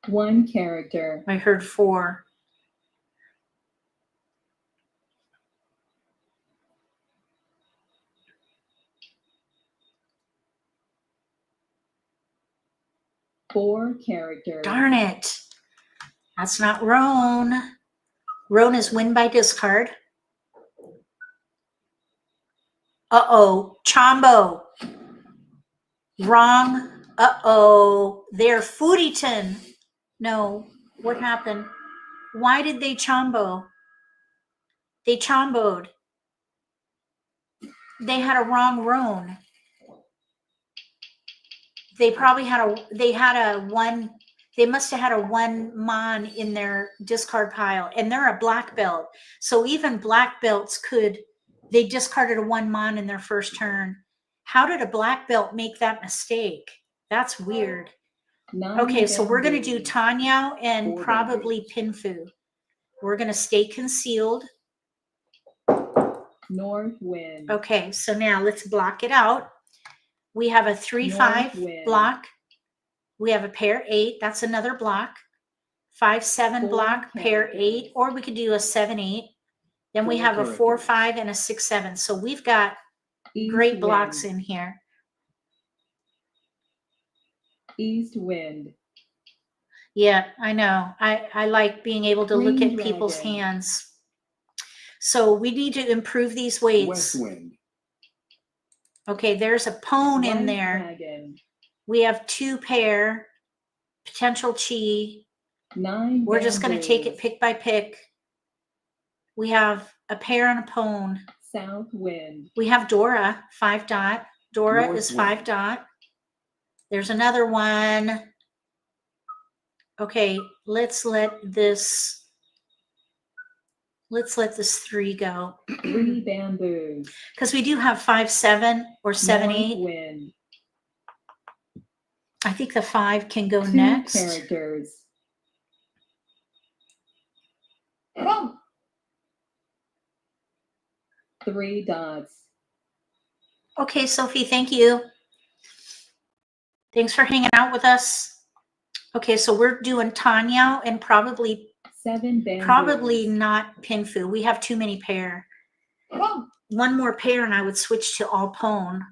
1 character. I heard 4. Four characters. Darn it. That's not Roan. Roan is win by discard. Uh-oh. Chombo. Wrong. Uh-oh. They're FURITEN. No. What happened? Why did they chombo? They chomboed. They had a wrong Roan. They probably had they must have had a 1 mon in their discard pile, and they're a black belt. So even black belts they discarded a 1 mon in their first turn. How did a black belt make that mistake? That's weird. 9 Okay, so we're going to do bamboos. Tanyao and 4 probably bamboos. Pinfu. We're going to stay concealed. North wind. Okay, so now let's block it out. We have a 3, 5 North wind. block. We have a pair 8. That's another block. 5, 7 4 block, pair 8, characters. or we could do a 7, 8. Then we 4 have a 4, characters. 5, and a 6, 7. So we've got East great blocks wind. in here. East wind. Yeah, I know. I like being able to look Green at people's dragon. hands. So we need to improve these weights. West wind. Okay, there's a pwn in White there. dragon. We have 2 pair, potential chi. 9 We're just going to take it bamboos. pick by pick. We have a pair and a pone. South wind. We have Dora, 5 dot. Dora North is 5 wind. dot. There's another one. Okay, let's let this 3 go. 3 bamboos. Because we do have 5, 7 or 7, North 8. wind. I think the 5 can go 2 next. characters. 3 dots. Okay, Sophie, thank you. Thanks for hanging out with us. Okay, so we're doing Tanyao and probably 7 bamboos. not Pinfu. We have too many pair. One more pair and I would switch to all pone.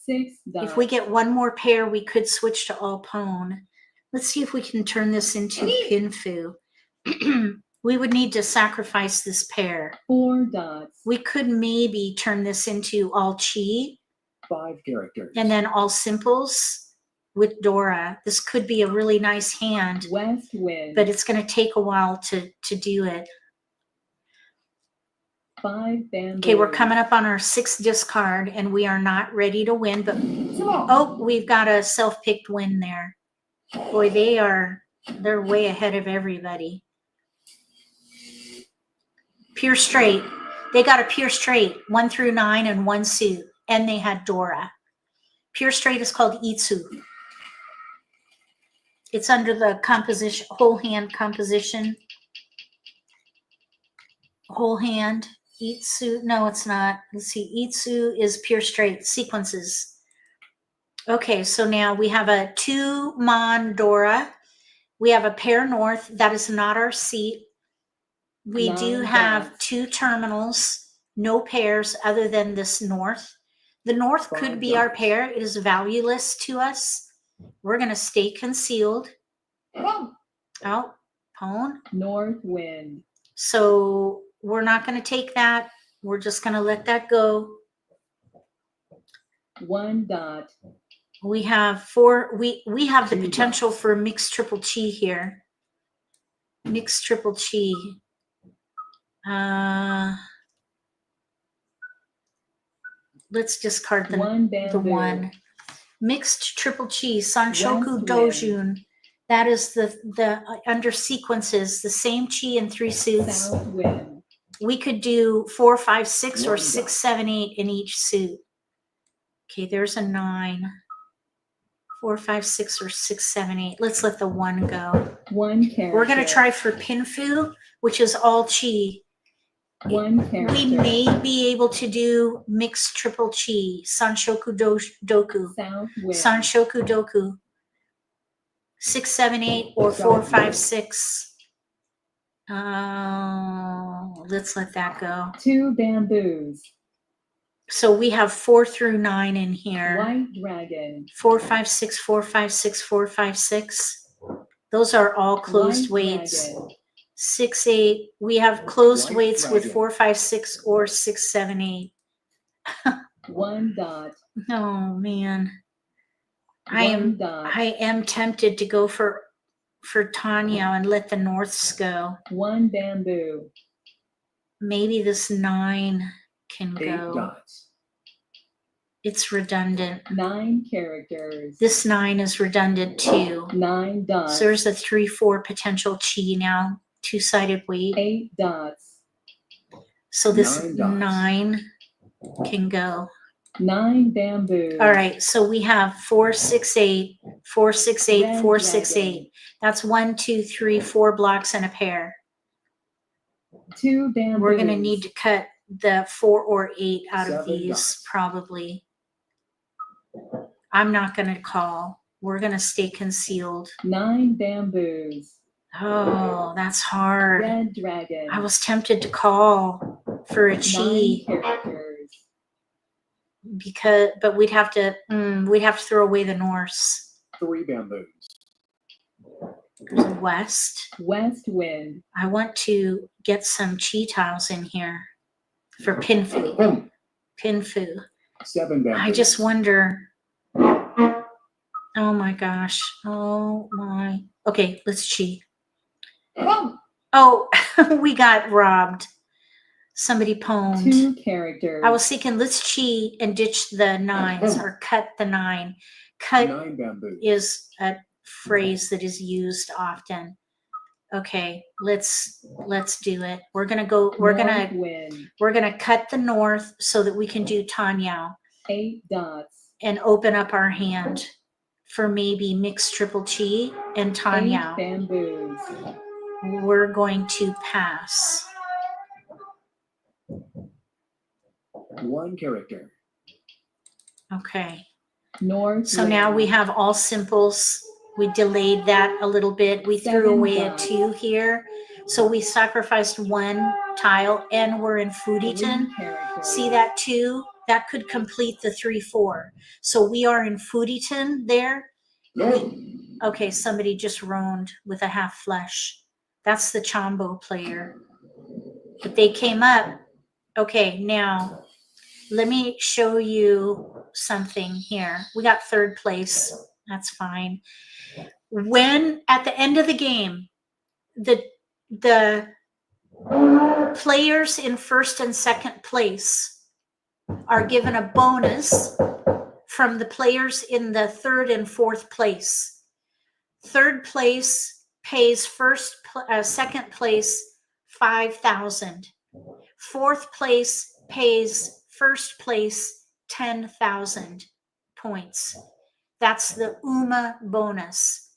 6 dots. If we get one more pair, we could switch to all pone. Let's see if we can turn this into Pinfu. We would need to sacrifice this pair. 4 dots. We could maybe turn this into all chi 5 characters. and then all simples with Dora. This could be a really nice hand, West wind. but it's going to take a while to do it. 5 bamboos. Okay, we're coming up on our 6th discard and we are not ready to win, but oh, we've got a self-picked win there. Boy, they're way ahead of everybody. Pure straight. They got a pure straight, 1 through 9 and 1 suit, and they had Dora. Pure straight is called Itsu. It's under the composition, whole hand composition. Whole hand. Itsu, no, it's not. Let's see, Itsu is pure straight, sequences. Okay, so now we have a 2 Mon Dora. We have a pair north. That is not our seat. We 9 do have dots. 2 terminals, no pairs other than this north. The north 5 could be our dots. pair. It is valueless to us. We're going to stay concealed. Oh, pone. North wind. So we're not going to take that. We're just going to let that go. 1 dot. We have 4. We have the 2 potential dots. for mixed triple chi here. Mixed triple chi. Let's discard 1 the bamboo. 1. Mixed triple chi, Sanshoku West Dojun. That is the under sequences, the same chi in 3 suits. South wind. We could do 4, 5, 6, or 1 6, dot. 7, 8 in each suit. Okay, there's a 9. 4, 5, 6, or 6, 7, 8. Let's let the 1 go. 1 character. We're gonna try for Pinfu, which is all chi. 1 character. We may be able to do mixed triple chi, Sanshoku Doku, South wind. Sanshoku Doku, 6, 7, 8, or 4, 5, 6. Let's let that go. 2 bamboos. So we have 4 through 9 in here. White dragon. 4, 5, 6, 4, 5, 6, 4, 5, 6. Those are all closed White weights. dragon. 6, 8. We have closed White weights with dragon. 4, 5, 6, or 6, 7, 8. 1 dot. Oh man. 1 dot. I am tempted to go for Tanya and let the Norths go. 1 bamboo. Maybe this 9 can 8 go. dots. It's redundant. 9 characters. This 9 is redundant too. 9 dots. So there's a 3, 4 potential chi now. 2-sided weight. 8 dots. So this 9 dots. 9 can go. 9 bamboo. All right, so we have 4, 6, 8, 4, 6, 8, Red 4, 6, dragon. 8. That's 1, 2, 3, 4 blocks and a pair. 2 bamboos. We're going to need to cut the 4 or 8 out of 7 these dots. probably. I'm not going to call. We're going to stay concealed. 9 bamboos. Oh, that's hard. Red dragon. I was tempted to call for a 9 chi characters. but we'd have to throw away the Norse. 3 bamboos. There's a west. West wind. I want to get some chi tiles in here for Pinfu. Boom. Pinfu. 7 bamboos. I just wonder. Oh my gosh. Oh my. Okay, let's chi. Oh, we got robbed. Somebody pwned. 2 characters. I was thinking, let's cheat and ditch the 9s or cut the 9. Cut 9 bamboo. is a phrase that is used often. Okay, let's do it. We're gonna go. We're North wind. gonna cut the north so that we can do Tanyao 8 dots. and open up our hand for maybe mixed triple chi and 8 Tanyao. bamboos. We're going to pass. 1 character. Okay. North So now we have all simples. We delayed that a little bit. We threw 7 away a dots. 2 here. So we sacrificed 1 tile and we're in 3 FURITEN. characters. See that 2? That could complete the 3-4. So we are in FURITEN there. Okay, somebody just roamed with a half flesh. That's the Chambo player. But they came up. Okay, now let me show you something here. We got 3rd place. That's fine. When at the end of the game, the players in 1st and 2nd place are given a bonus from the players in the 3rd and 4th place. 3rd place pays 2nd place 5,000. 4th place pays 1st place 10,000 points. That's the UMA bonus.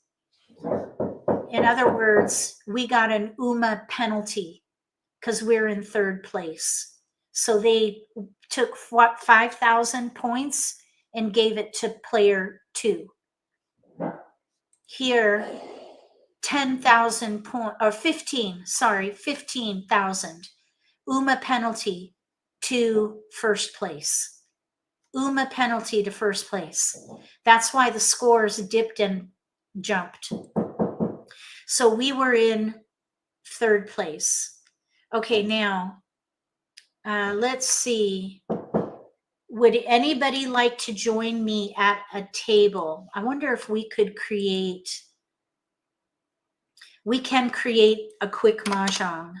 In other words, we got an UMA penalty because we're in 3rd place. So they took 5,000 points and gave it to player 2. Here, 10,000 points, or 15,000 UMA penalty to 1st place. UMA penalty to 1st place. That's why the scores dipped and jumped. So we were in 3rd place. Okay, now let's see. Would anybody like to join me at a table? I wonder if we could create. We can create a quick mahjong.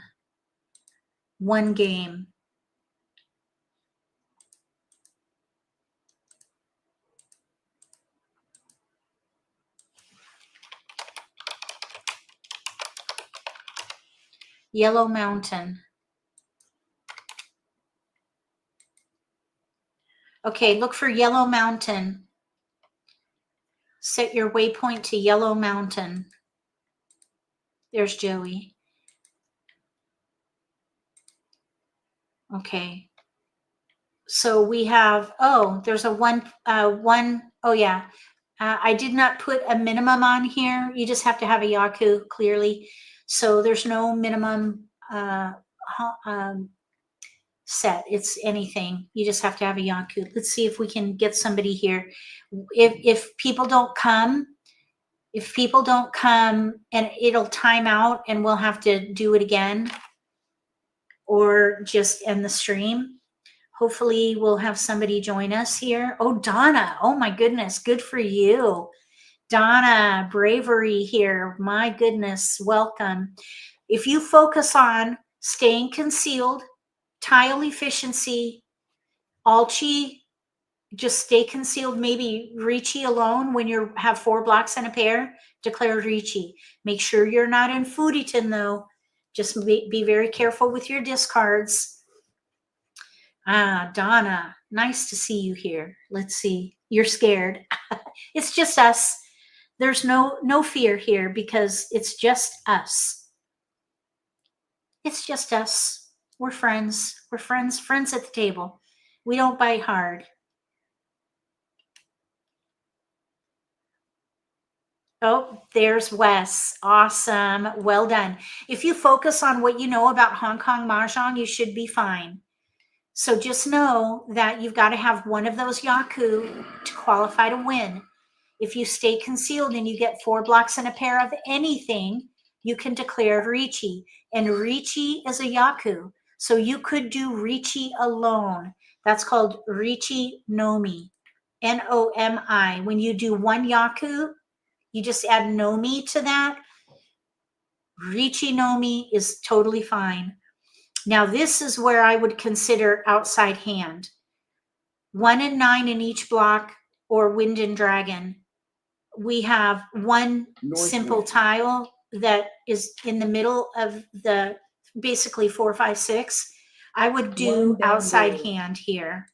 1 game. Yellow Mountain. Okay, look for Yellow Mountain. Set your waypoint to Yellow Mountain. There's Joey. Okay. So we have, oh, there's a one, oh yeah. I did not put a minimum on here. You just have to have a yaku, clearly. So there's no minimum set. It's anything. You just have to have a yaku. Let's see if we can get somebody here. If people don't come, and it'll time out and we'll have to do it again or just end the stream. Hopefully we'll have somebody join us here. Oh, Donna. Oh my goodness. Good for you. Donna, bravery here. My goodness. Welcome. If you focus on staying concealed, tile efficiency, all chi, just stay concealed, maybe Riichi alone when you have 4 blocks and a pair, declare Riichi. Make sure you're not in FURITEN though. Just be very careful with your discards. Ah, Donna, nice to see you here. Let's see. You're scared. It's just us. There's no fear here because it's just us. It's just us. We're friends. We're friends at the table. We don't bite hard. Oh, there's Wes. Awesome. Well done. If you focus on what you know about Hong Kong Mahjong, you should be fine. So just know that you've got to have one of those yaku to qualify to win. If you stay concealed and you get 4 blocks and a pair of anything, you can declare Riichi. And Riichi is a yaku. So you could do Riichi alone. That's called Riichi Nomi. N-O-M-I. When you do 1 yaku, you just add Nomi to that. Riichi no Mi is totally fine. Now this is where I would consider outside hand. 1 and 9 in each block, or wind and dragon. We have one North simple wind. tile that is in the middle of the basically 4, 5, 6. I would do One outside bamboo. hand here.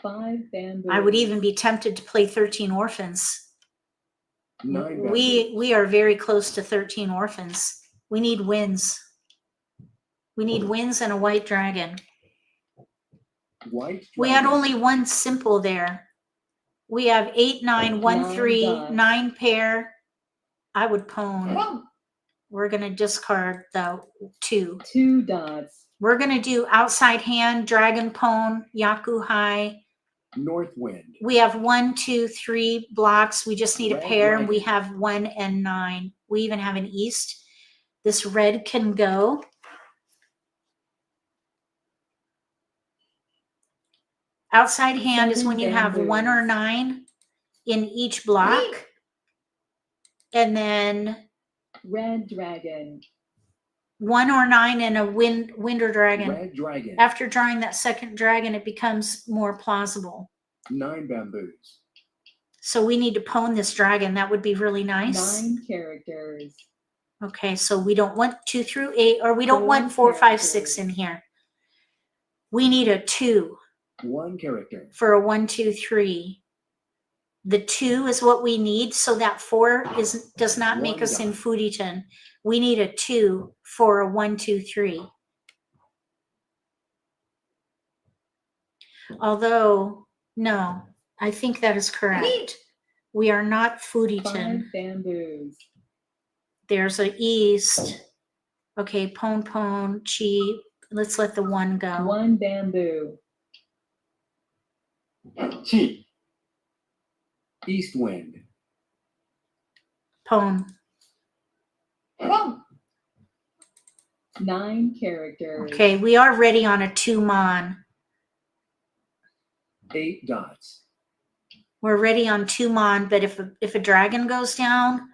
5 bamboo. I would even be tempted to play 13 orphans. 9 bamboo. We are very close to 13 orphans. We need wins. We need wins and a white dragon. White We had dragon. only one simple there. We have 8, 9, 1, 9 3, dots. 9 pair. I would pwn. We're going to discard the 2. 2 dots. We're going to do outside hand, dragon pwn, yaku high. North wind. We have 1, 2, 3 blocks. We just need a Red pair, and we dragon. have 1 and 9. We even have an east. This red can go. Outside hand is 7 when you have 1 or bamboos. 9 in each block. And then Red dragon. 1 or 9 in a wind or dragon. Red dragon. After drawing that second dragon, it becomes more plausible. 9 bamboos. So we need to pwn this dragon. That would be really nice. 9 characters. Okay, so we don't want 2 through 8, or we don't 4 want 4, 5, 6 characters. in here. We need a 2 1 character. for a 1, 2, 3. The 2 is what we need, so that 4 does not make One us in dot. FURITEN. We need a 2 for a 1, 2, 3. Although, no, I think that is correct. We are not 5 FURITEN. bamboos. There's a east. Okay, pwn, chi. Let's let the 1 go. 1 bamboo. Chi. East wind. Pwn. 9 characters. Okay, we are ready on a 2 mon. 8 dots. We're ready on 2 mon, but if a dragon goes down,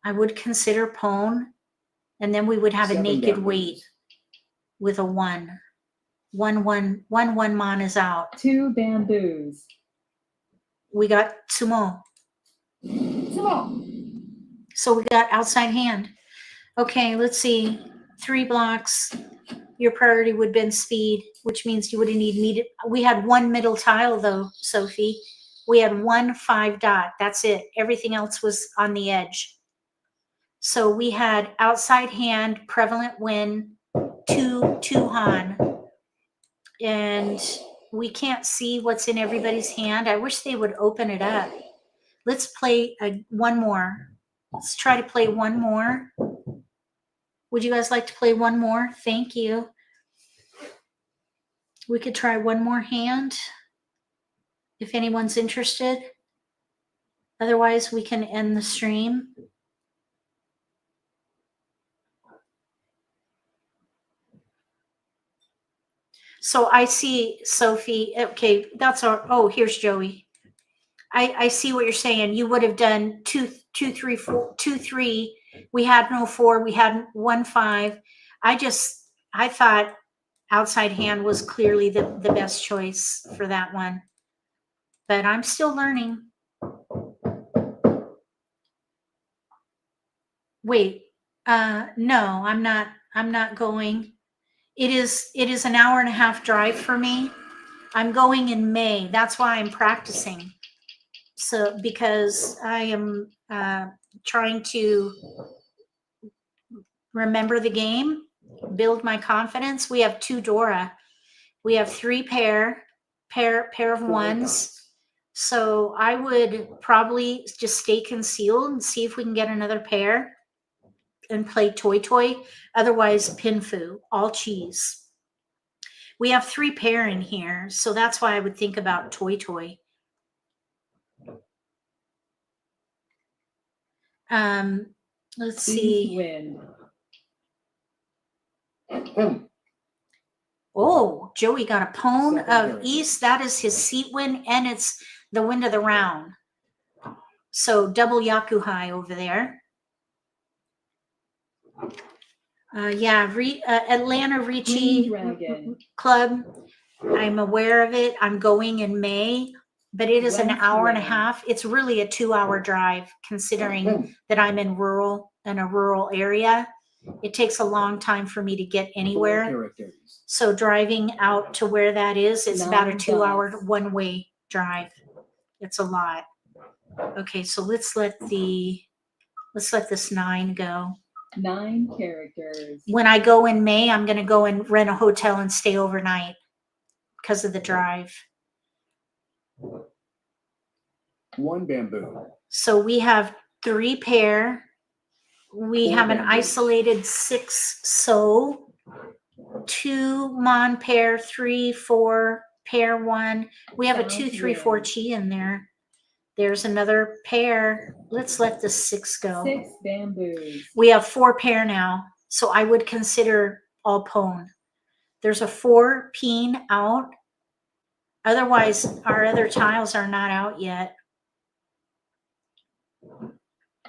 I would consider pwn, and then we would have a 7 naked bamboos. weight with a 1. 1, 1, 1, 1 mon is out. 2 bamboos. We got sumo. So we got outside hand. Okay, let's see. 3 blocks. Your priority would have been speed, which means you would have needed. We had 1 middle tile though, Sophie. We had 1 5 dot. That's it. Everything else was on the edge. So we had outside hand, prevalent win, 2 han. And we can't see what's in everybody's hand. I wish they would open it up. Let's play 1 more. Let's try to play 1 more. Would you guys like to play 1 more? Thank you. We could try 1 more hand if anyone's interested. Otherwise, we can end the stream. So I see Sophie. Okay, that's our. Oh, here's Joey. I see what you're saying. You would have done 2, 3, 4, 2, 3. We had no 4. We had 1 5. I thought outside hand was clearly the best choice for that one. But I'm still learning. Wait, no, I'm not going. It is an hour and a half drive for me. I'm going in May. That's why I'm practicing. So because I am trying to remember the game, build my confidence. We have 2 Dora. We have 3 pair of 4 1s. dots. So I would probably just stay concealed and see if we can get another pair and play toy. Otherwise, pinfu, all cheese. We have 3 pair in here, so that's why I would think about toy. Let's see. East wind. Oh, Joey got a pwn 7 of characters. east. That is his seat win, and it's the wind of the round. So double yaku high over there. Yeah, Atlanta Green Riichi Dragon. Club. I'm aware of it. I'm going in May, but it is an West hour and a Wind. half. It's really a 2-hour drive, considering that I'm in a rural area. It takes a long time for me to get 4 anywhere. characters. So driving out to where that is, it's about a 9 2-hour dots. one-way drive. It's a lot. Okay, so let's let this 9 go. 9 characters. When I go in May, I'm going to go and rent a hotel and stay overnight because of the drive. 1 bamboo. So we have 3 pair. We 4 have an bamboos. isolated 6 so, 2 mon pair, 3, 4 pair 1. We have a 2, 3, 4 Southwind. chi in there. There's another pair. Let's let the 6 go. 6 bamboos. We have 4 pair now, so I would consider all pone. There's a 4 peen out. Otherwise, our other tiles are not out yet.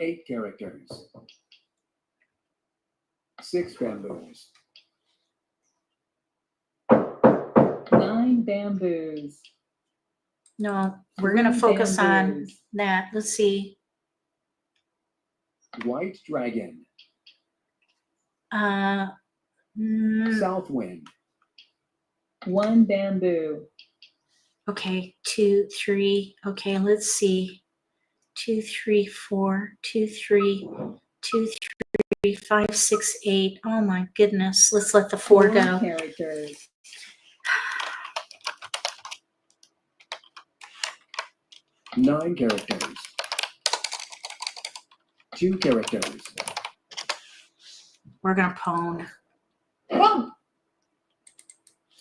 8 characters. 6 bamboos. 9 bamboos. No, we're going to 3 focus on bamboos. that. Let's see. White dragon. South Southwind. 1 bamboo. Okay, 2, 3. Okay, let's see. 2, 3, 4, 2, 3, 2, 3, 5, 6, 8. Oh my goodness. Let's let the 4 go. characters. 9 characters. 2 characters. We're going to pone.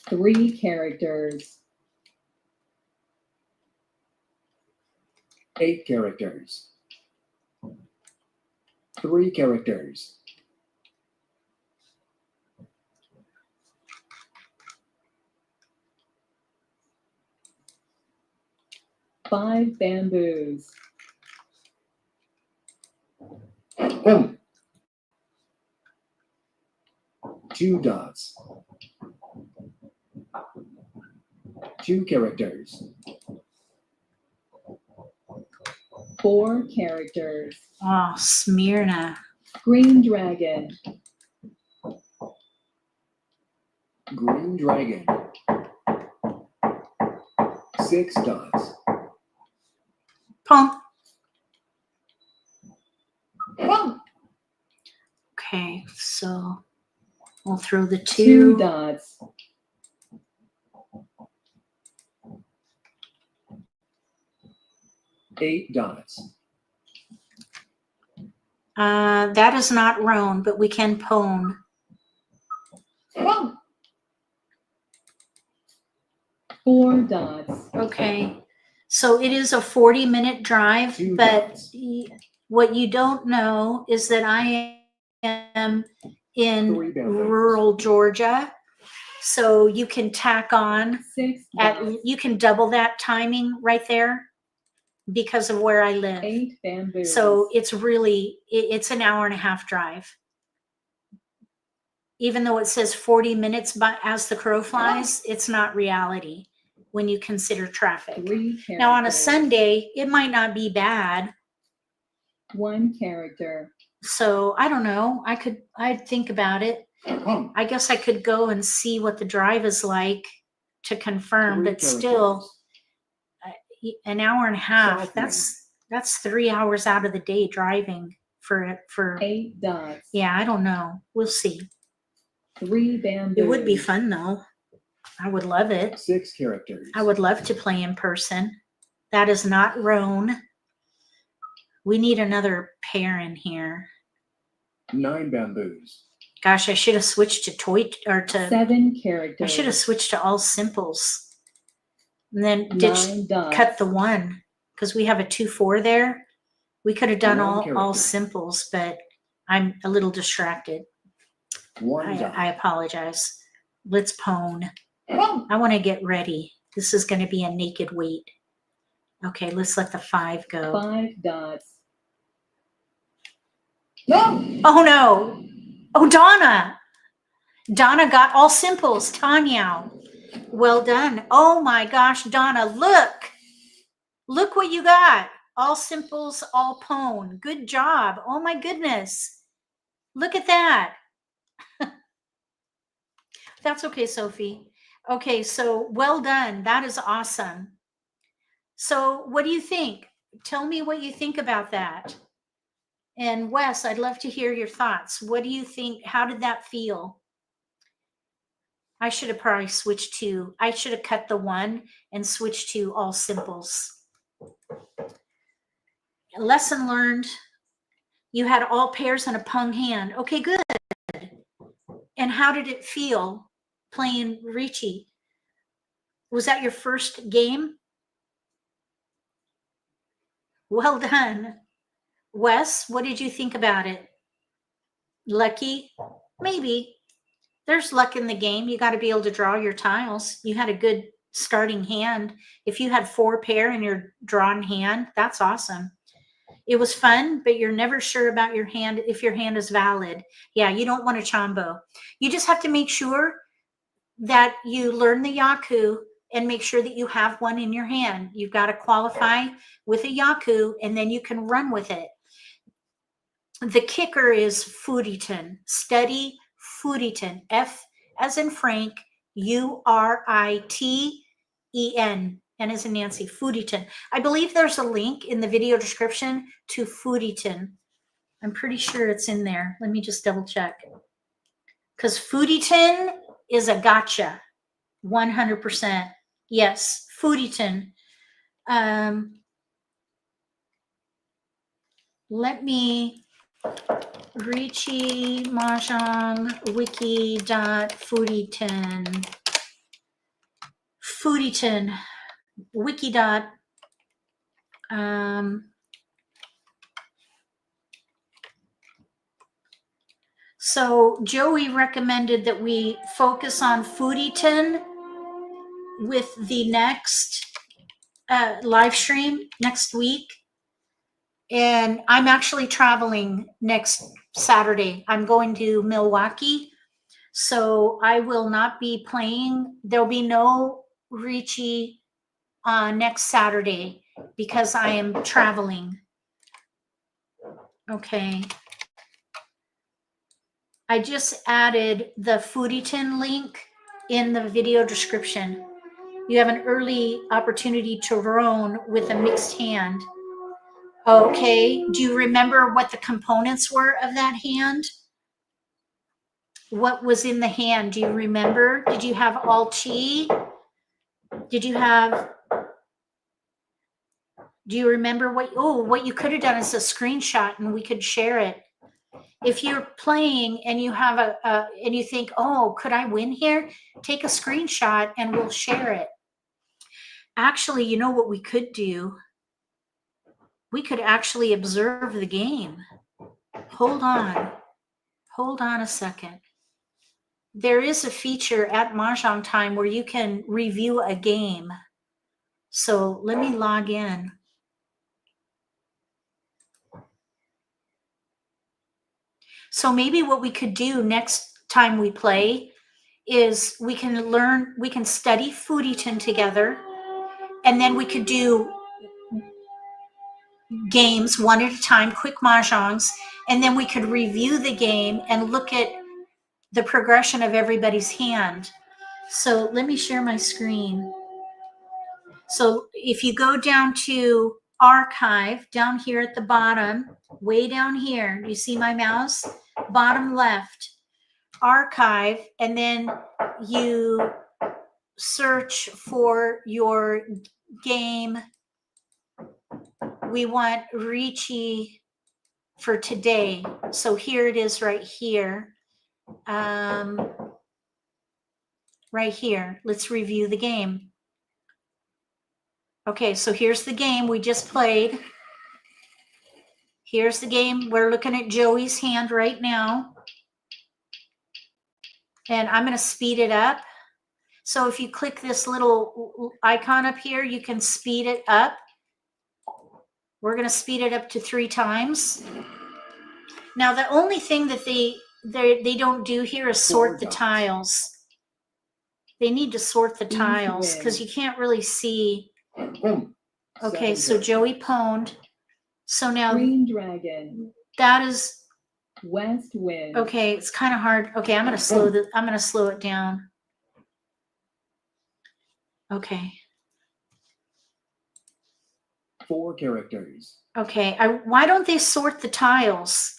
3 characters. 8 characters. 3 characters. 5 bamboos. 2 dots. 2 characters. 4 characters. Oh, Smyrna. Green dragon. Green dragon. 6 dots. Pone. Okay, so we'll throw the 2 2. dots. 8 dots. That is not roan, but we can pone. 4 dots. Okay, so it is a 40-minute drive, 2 but dots. what you don't know is that I am 3 in bamboos. rural Georgia, so you can tack on 6 dots. you can double that timing right there because of where I live. 8 bamboos. So it's really it's an hour and a half drive. Even though it says 40 minutes but as the crow flies, it's not reality when you consider traffic. 3 characters. Now on a Sunday, it might not be bad. 1 character. So I don't know. I'd think about it. I guess I could go and see what the drive is like to confirm, 3 but still an hour and a half, Southwind. that's 3 hours out of the day driving for 8 dots. yeah, I don't know. We'll see. 3 bamboos. It would be fun though. I would love it. 6 characters. I would love to play in person. That is not roan. We need another pair in here. 9 bamboos. Gosh, I should have switched to toy or to 7 characters. I should have switched to all simples. And then 9 dots. cut the 1 because we have a 2-4 there. We could have done 1 all character. simples, but I'm a little distracted. 1 dot. I apologize. Let's pone. I want to get ready. This is going to be a naked wait. Okay, let's let the 5 go. 5 dots. Oh no! Oh, Donna. Donna got all simples. Tanya. Well done. Oh my gosh, Donna, look. Look what you got. All simples, all pone. Good job. Oh my goodness. Look at that. That's okay, Sophie. Okay, so well done. That is awesome. So what do you think? Tell me what you think about that. And Wes, I'd love to hear your thoughts. What do you think? How did that feel? I should have probably switched to, I should have cut the one and switched to all simples. Lesson learned. You had all pairs and a pung hand. Okay, good. And how did it feel playing Riichi? Was that your first game? Well done. Wes, what did you think about it? Lucky? Maybe. There's luck in the game. You got to be able to draw your tiles. You had a good starting hand. If you had 4 pair in your drawn hand, that's awesome. It was fun, but you're never sure about your hand if your hand is valid. Yeah, you don't want a chombo. You just have to make sure that you learn the yaku and make sure that you have one in your hand. You've got to qualify with a yaku and then you can run with it. The kicker is FURITEN. Study FURITEN. F as in Frank, U-R-I-T-E-N. N as in Nancy. FURITEN. I believe there's a link in the video description to FURITEN. I'm pretty sure it's in there. Let me just double check. Because FURITEN is a gotcha. 100%. Yes, FURITEN. Let me Riichi Mahjong wiki.FURITEN. FURITEN wiki. So Joey recommended that we focus on FURITEN with the next live stream next week. And I'm actually traveling next Saturday. I'm going to Milwaukee. So I will not be playing. There'll be no Riichi next Saturday because I am traveling. Okay. I just added the FURITEN link in the video description. You have an early opportunity to roan with a mixed hand. Okay. Do you remember what the components were of that hand? What was in the hand? Do you remember? Did you have all chi? Did you have, do you remember what you could have done is a screenshot and we could share it. If you're playing and you have and you think, oh, could I win here? Take a screenshot and we'll share it. Actually, you know what we could do? We could actually observe the game. Hold on a second. There is a feature at Mahjong Time where you can review a game. So let me log in. So maybe what we could do next time we play is we can study FURITEN together, and then we could do games one at a time, quick mahjongs, and then we could review the game and look at the progression of everybody's hand. So let me share my screen. So if you go down to archive, down here at the bottom, way down here, you see my mouse? Bottom left, archive, and then you search for your game. We want Riichi for today. So here it is right here. Right here. Let's review the game. Okay, so here's the game we just played. Here's the game. We're looking at Joey's hand right now. And I'm going to speed it up. So if you click this little icon up here, you can speed it up. We're going to speed it up to 3 times. Now, the only thing that they don't do here is sort the dots. tiles. They need to sort the East tiles because wind. you can't really see. Boom. Okay, 7 so Joey characters. pwned. So now Green dragon. that is West wind. okay. It's kind of hard. Okay, I'm gonna slow it down. Okay. 4 characters. Okay. Why don't they sort the tiles?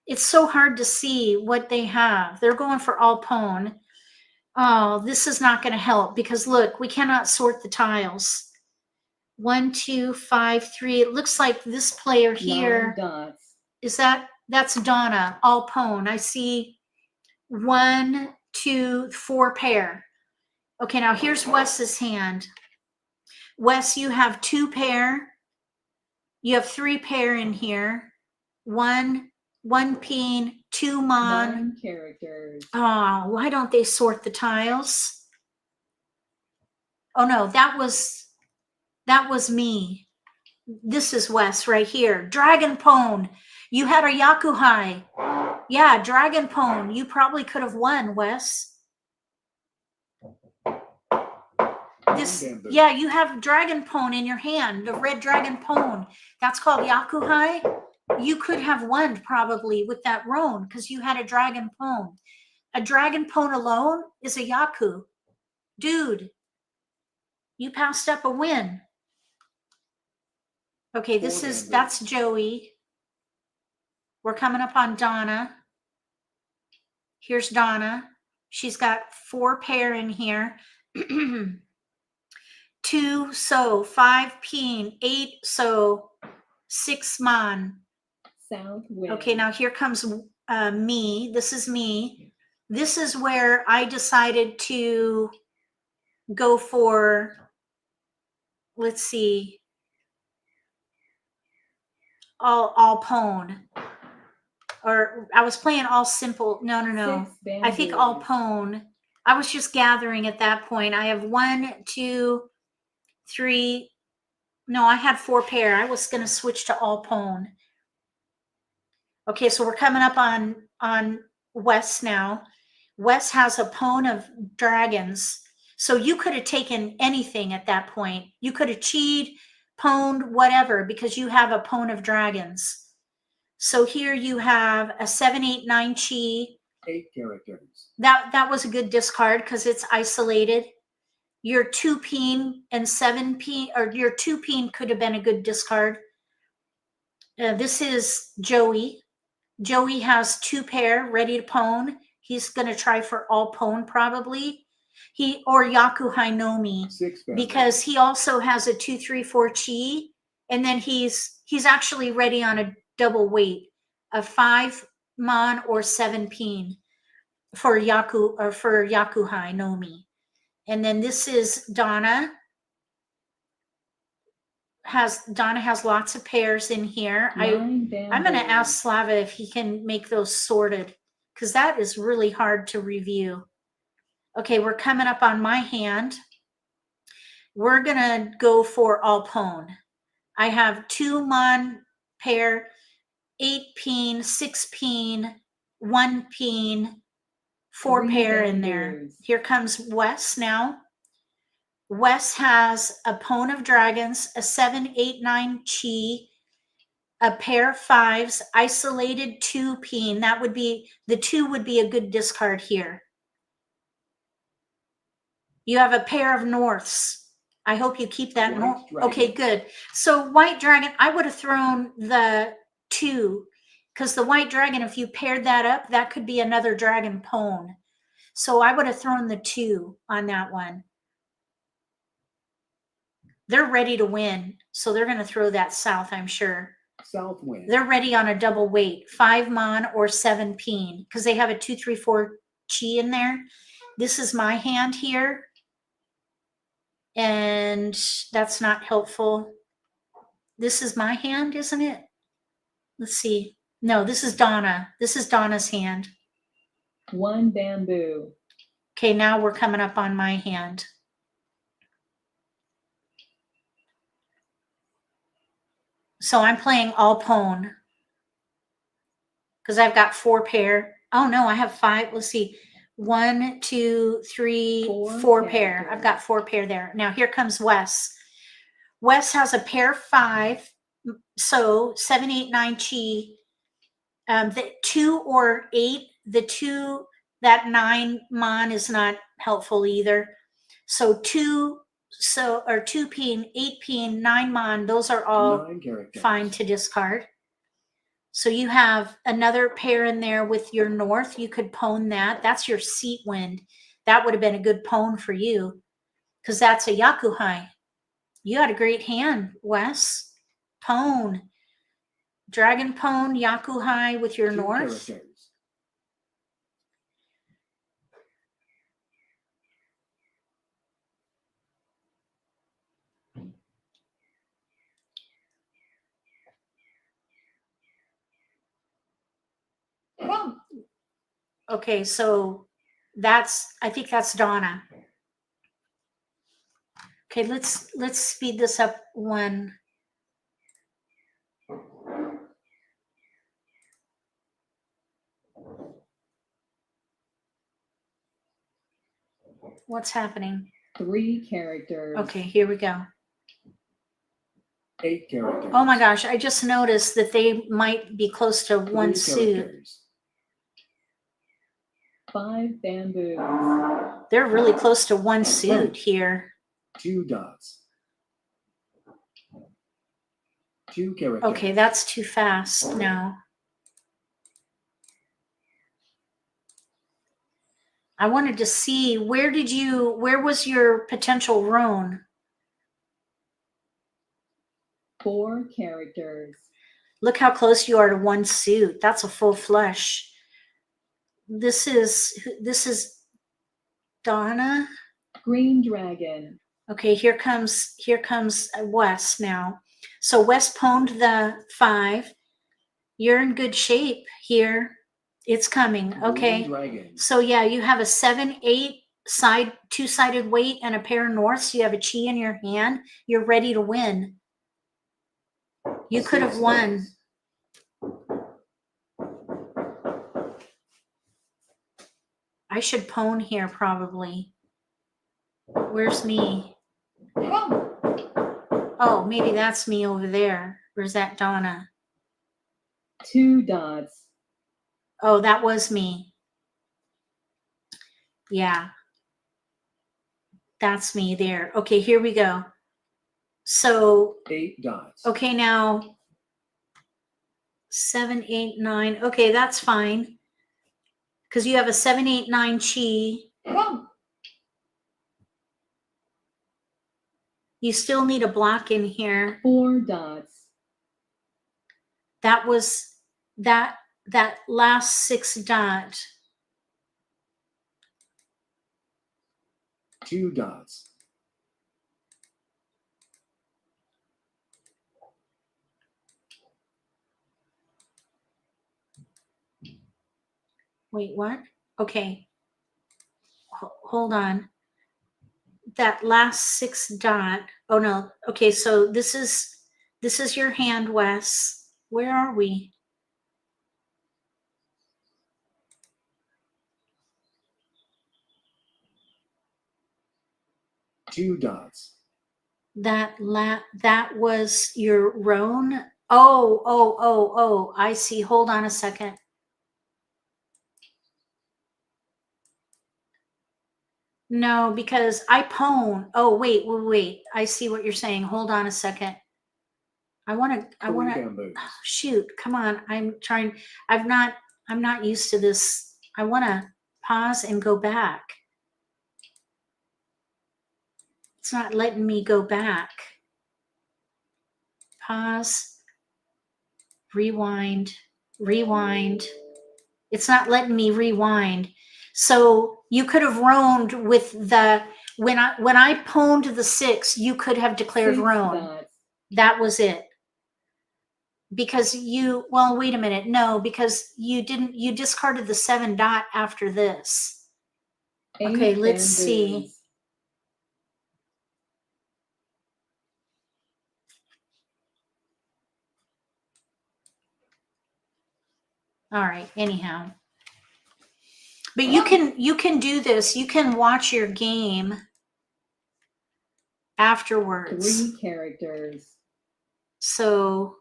It's so hard to see what they have. They're going for all pwn. Oh, this is not going to help because look, we cannot sort the tiles. 1, 2, 5, 3. It looks like this player 9 here dots. is that's Donna, all pwn. I see 1, 2, 4 pair. Okay, now here's Wes's hand. Wes, you have 2 pair. You have 3 pair in here. 1 peen, 2 mon. 9 characters. Oh, why don't they sort the tiles? Oh no, that was me. This is Wes right here. Dragon pwn. You had a yaku high. Yeah, dragon pwn. You probably could have won, Wes. This, Bamboo. yeah, you have dragon pwn in your hand, the red dragon pwn. That's called yaku high. You could have won probably with that roan because you had a dragon pwn. A dragon pwn alone is a yaku. Dude, you passed up a win. Okay, that's Joey. We're coming up on Donna. Here's Donna. She's got 4 pair in here. 2 so, 5 peen, 8 so, 6 mon. South wind. Okay, now here comes me. This is me. This is where I decided to go for, let's see, all pwn. Or I was playing all simple. No. 6 I think all bamboos. pwn. I was just gathering at that point. I have 1, 2, 3. No, I had 4 pair. I was going to switch to all pwn. Okay, so we're coming up on Wes now. Wes has a pwn of dragons. So you could have taken anything at that point. You could have cheated, pwned, whatever, because you have a pwn of dragons. So here you have a 7, 8, 9 chi. 8 characters. That was a good discard because it's isolated. Your 2 peen and 7 peen, or your 2 peen could have been a good discard. This is Joey. Joey has 2 pair ready to pwn. He's going to try for all pwn probably. Or Yaku Hainomi 6 bamboos. because he also has a 2, 3, 4 chi, and then he's actually ready on a double weight of 5 mon or 7 peen for Yaku Hainomi. And then this is Donna. Donna has lots of pairs in here. 9 I'm going to bamboos. ask Slava if he can make those sorted because that is really hard to review. Okay, we're coming up on my hand. We're going to go for all pwn. I have 2 mon pair, 8 peen, 6 peen, 1 peen, 4 3 pair in there. bamboos. Here comes Wes now. Wes has a pwn of dragons, a 7, 8, 9 chi, a pair of 5s, isolated 2 peen. That would be, the 2 would be a good discard here. You have a pair of norths. I hope you keep that. White dragon. Okay, good. So white dragon, I would have thrown the 2 because the white dragon, if you paired that up, that could be another dragon pwn. So I would have thrown the 2 on that one. They're ready to win. So they're going to throw that south, I'm sure. South wind. They're ready on a double weight, 5 mon or 7 peen, because they have a 2, 3, 4 chi in there. This is my hand here. And that's not helpful. This is my hand, isn't it? Let's see. No, this is Donna. This is Donna's hand. 1 bamboo. Okay, now we're coming up on my hand. So I'm playing all pwn because I've got 4 pair. Oh no, I have 5. Let's see. 1, 2, 3, Four 4 pair. I've got characters. 4 pair there. Now here comes Wes. Wes has a pair 5. So 7, 8, 9 chi. The 2 or 8, the 2, that 9 mon is not helpful either. So 2, or 2 pin, 8 pin, 9 mon, those are all 9 characters. fine to discard. So you have another pair in there with your north. You could pwn that. That's your seat wind. That would have been a good pwn for you because that's a yaku high. You had a great hand, Wes. Pwn. Dragon pwn, yaku high with your 2 north. characters. Okay, so I think that's Donna. Okay, let's speed this up one. What's happening? 3 characters. Okay, here we go. 8 characters. Oh my gosh, I just noticed that they might be close to 3 one suit. characters. 5 bamboos. They're really close to one suit here. 2 dots. 2 characters. Okay, that's too fast now. I wanted to see where was your potential roan? 4 characters. Look how close you are to one suit. That's a full flush. This is Donna. Green dragon. Okay, here comes Wes now. So Wes pwned the 5. You're in good shape here. It's coming. Green Okay. dragon. So yeah, you have a 7, 8 side, 2-sided weight and a pair of norths. You have a chi in your hand. You're ready to win. You could have 6 won. dots. I should pwn here probably. Where's me? Oh, maybe that's me over there. Or is that Donna? 2 dots. Oh, that was me. Yeah. That's me there. Okay, here we go. So, 8 dots. okay, now 7, 8, 9. Okay, that's fine. Because you have a 7, 8, 9 chi. You still need a block in here. 4 dots. That was that last 6 dot. 2 dots. Wait, what? Okay. Hold on. That last 6 dot. Oh no. Okay, so this is your hand, Wes. Where are we? Two dots. That was your roan. Oh, I see. Hold on a second. No, because I pwn. Oh, wait. I see what you're saying. Hold on a second. I want to, Bamboos. shoot, come on. I'm not used to this. I want to pause and go back. It's not letting me go back. Pause, rewind. It's not letting me rewind. So you could have roamed with the, when I pwned the 6, you could have declared 6 roan. dots. That was it. Because well, wait a minute. No, because you discarded the 7 dot after this. 8 Okay, let's see. bamboos. All right, anyhow. But you can do this. You can watch your game afterwards. 3 characters. So,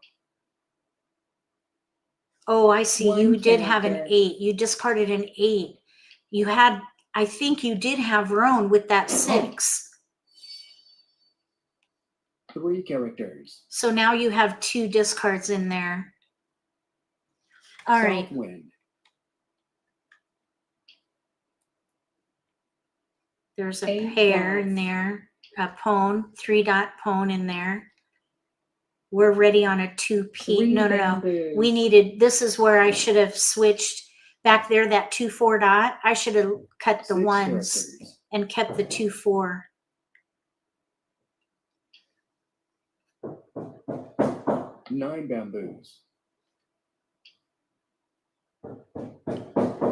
oh, I see. You 1 did have an character. 8. You discarded an 8. You had, I think you did have Roan with that 6. 3 characters. So now you have 2 discards in there. All right. South wind. There's a 8 pair in dots. there. A pone, 3-dot pone in there. We're ready on a 2P. 3 No. bamboos. We needed, this is where I should have switched back there, that 2-4 dot. I should have cut the 6 ones characters. and kept the 2-4. Nine bamboos.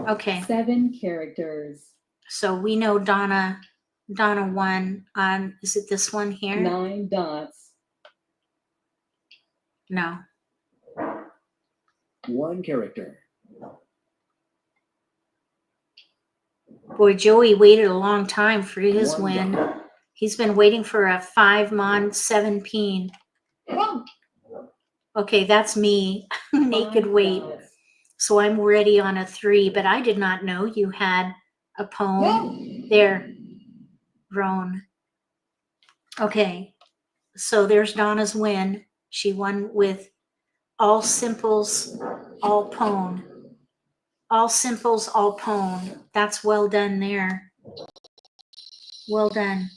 Okay. 7 characters. So we know Donna won on, is it this one here? 9 dots. No. 1 character. Boy, Joey waited a long time for his 1 win. dot. He's been waiting for a 5 mon 7 peen. Okay, that's me. Naked 5 weight. dots. So I'm ready on a 3, but I did not know you had a pone. There, Roan. Okay, so there's Donna's win. She won with all simples, all pone. All simples, all pone. That's well done there. Well done.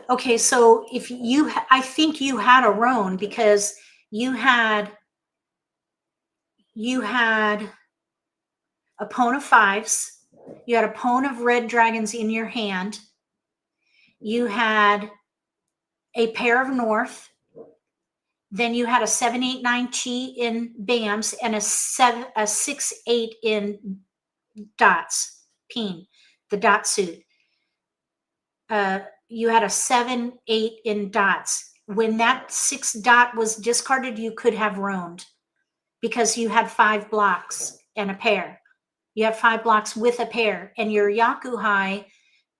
Okay, so if you, I think you had a Roan because you had a pone of 5s. You had a pone of red dragons in your hand. You had a pair of north. Then you had a 7-8-9 chi in BAMs and a 6-8 in dots, peen, the dot suit. You had a 7-8 in dots. When that 6 dot was discarded, you could have roamed because you had 5 blocks and a pair. You have 5 blocks with a pair, and your yaku high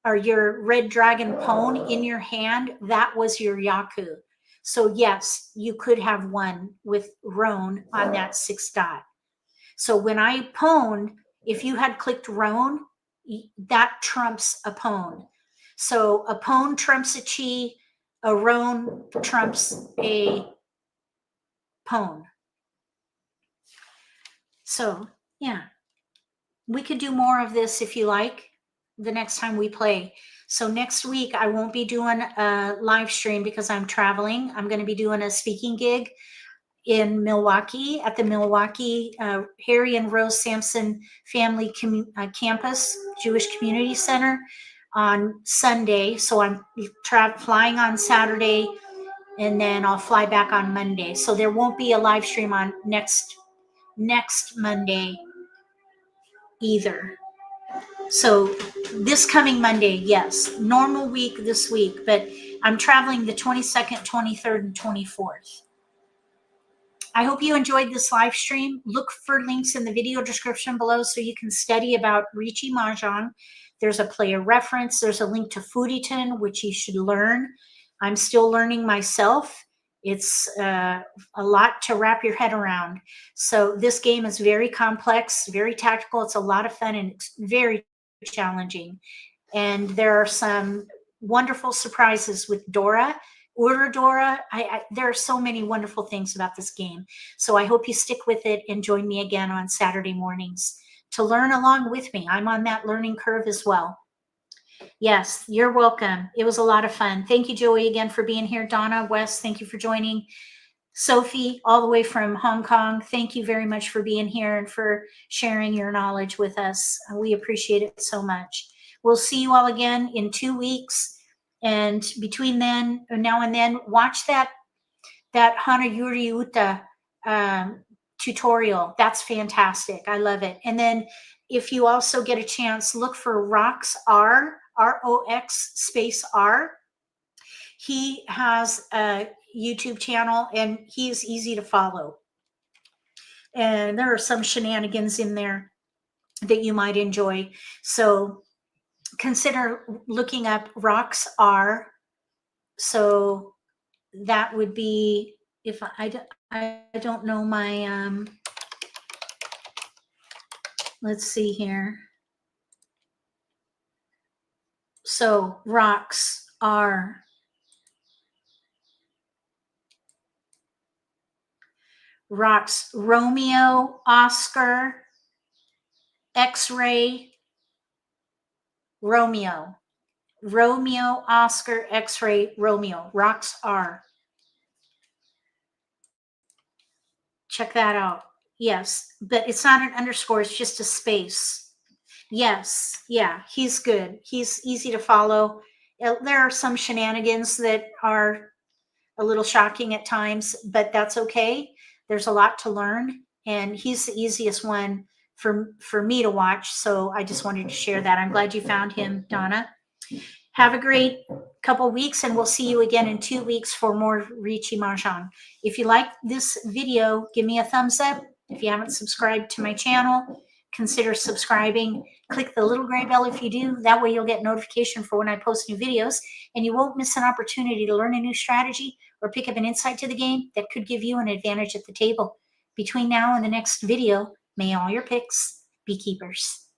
or your red dragon pone in your hand, that was your yaku. So yes, you could have won with Roan on that 6 dot. So when I pwned, if you had clicked Roan, that trumps a pone. So a pone trumps a chi, a Roan trumps a pone. So yeah, we could do more of this if you like the next time we play. So next week I won't be doing a live stream because I'm traveling. I'm going to be doing a speaking gig in Milwaukee at the Milwaukee Harry and Rose Sampson Family Campus Jewish Community Center on Sunday. So I'm flying on Saturday and then I'll fly back on Monday. So there won't be a live stream on next Monday either. So this coming Monday, yes, normal week this week, but I'm traveling the 22nd, 23rd, and 24th. I hope you enjoyed this live stream. Look for links in the video description below so you can study about Riichi Mahjong. There's a player reference. There's a link to FURITEN, which you should learn. I'm still learning myself. It's a lot to wrap your head around. So this game is very complex, very tactical. It's a lot of fun and it's very challenging. And there are some wonderful surprises with Dora. Dora, there are so many wonderful things about this game. So I hope you stick with it and join me again on Saturday mornings to learn along with me. I'm on that learning curve as well. Yes, you're welcome. It was a lot of fun. Thank you, Joey, again for being here. Donna, Wes, thank you for joining. Sophie, all the way from Hong Kong, thank you very much for being here and for sharing your knowledge with us. We appreciate it so much. We'll see you all again in 2 weeks. And between then, now and then, watch that Hana Yuri Uta tutorial. That's fantastic. I love it. And then if you also get a chance, look for Rox R, R-O-X space R. He has a YouTube channel and he is easy to follow. And there are some shenanigans in there. that you might enjoy. So consider looking up rocks are. So that would be, if I don't know my, let's see here. So rocks are rocks, Romeo, Oscar, X-ray, Romeo. Romeo, Oscar, X-ray, Romeo. Rocks are. Check that out. Yes, but it's not an underscore. It's just a space. Yes. Yeah, he's good. He's easy to follow. There are some shenanigans that are a little shocking at times, but that's okay. There's a lot to learn, and he's the easiest one for me to watch. So I just wanted to share that. I'm glad you found him, Donna. Have a great couple weeks, and we'll see you again in 2 weeks for more Riichi Mahjong. If you like this video, give me a thumbs up. If you haven't subscribed to my channel, consider subscribing. Click the little gray bell if you do. That way you'll get notification for when I post new videos, and you won't miss an opportunity to learn a new strategy or pick up an insight to the game that could give you an advantage at the table. Between now and the next video, may all your picks be keepers.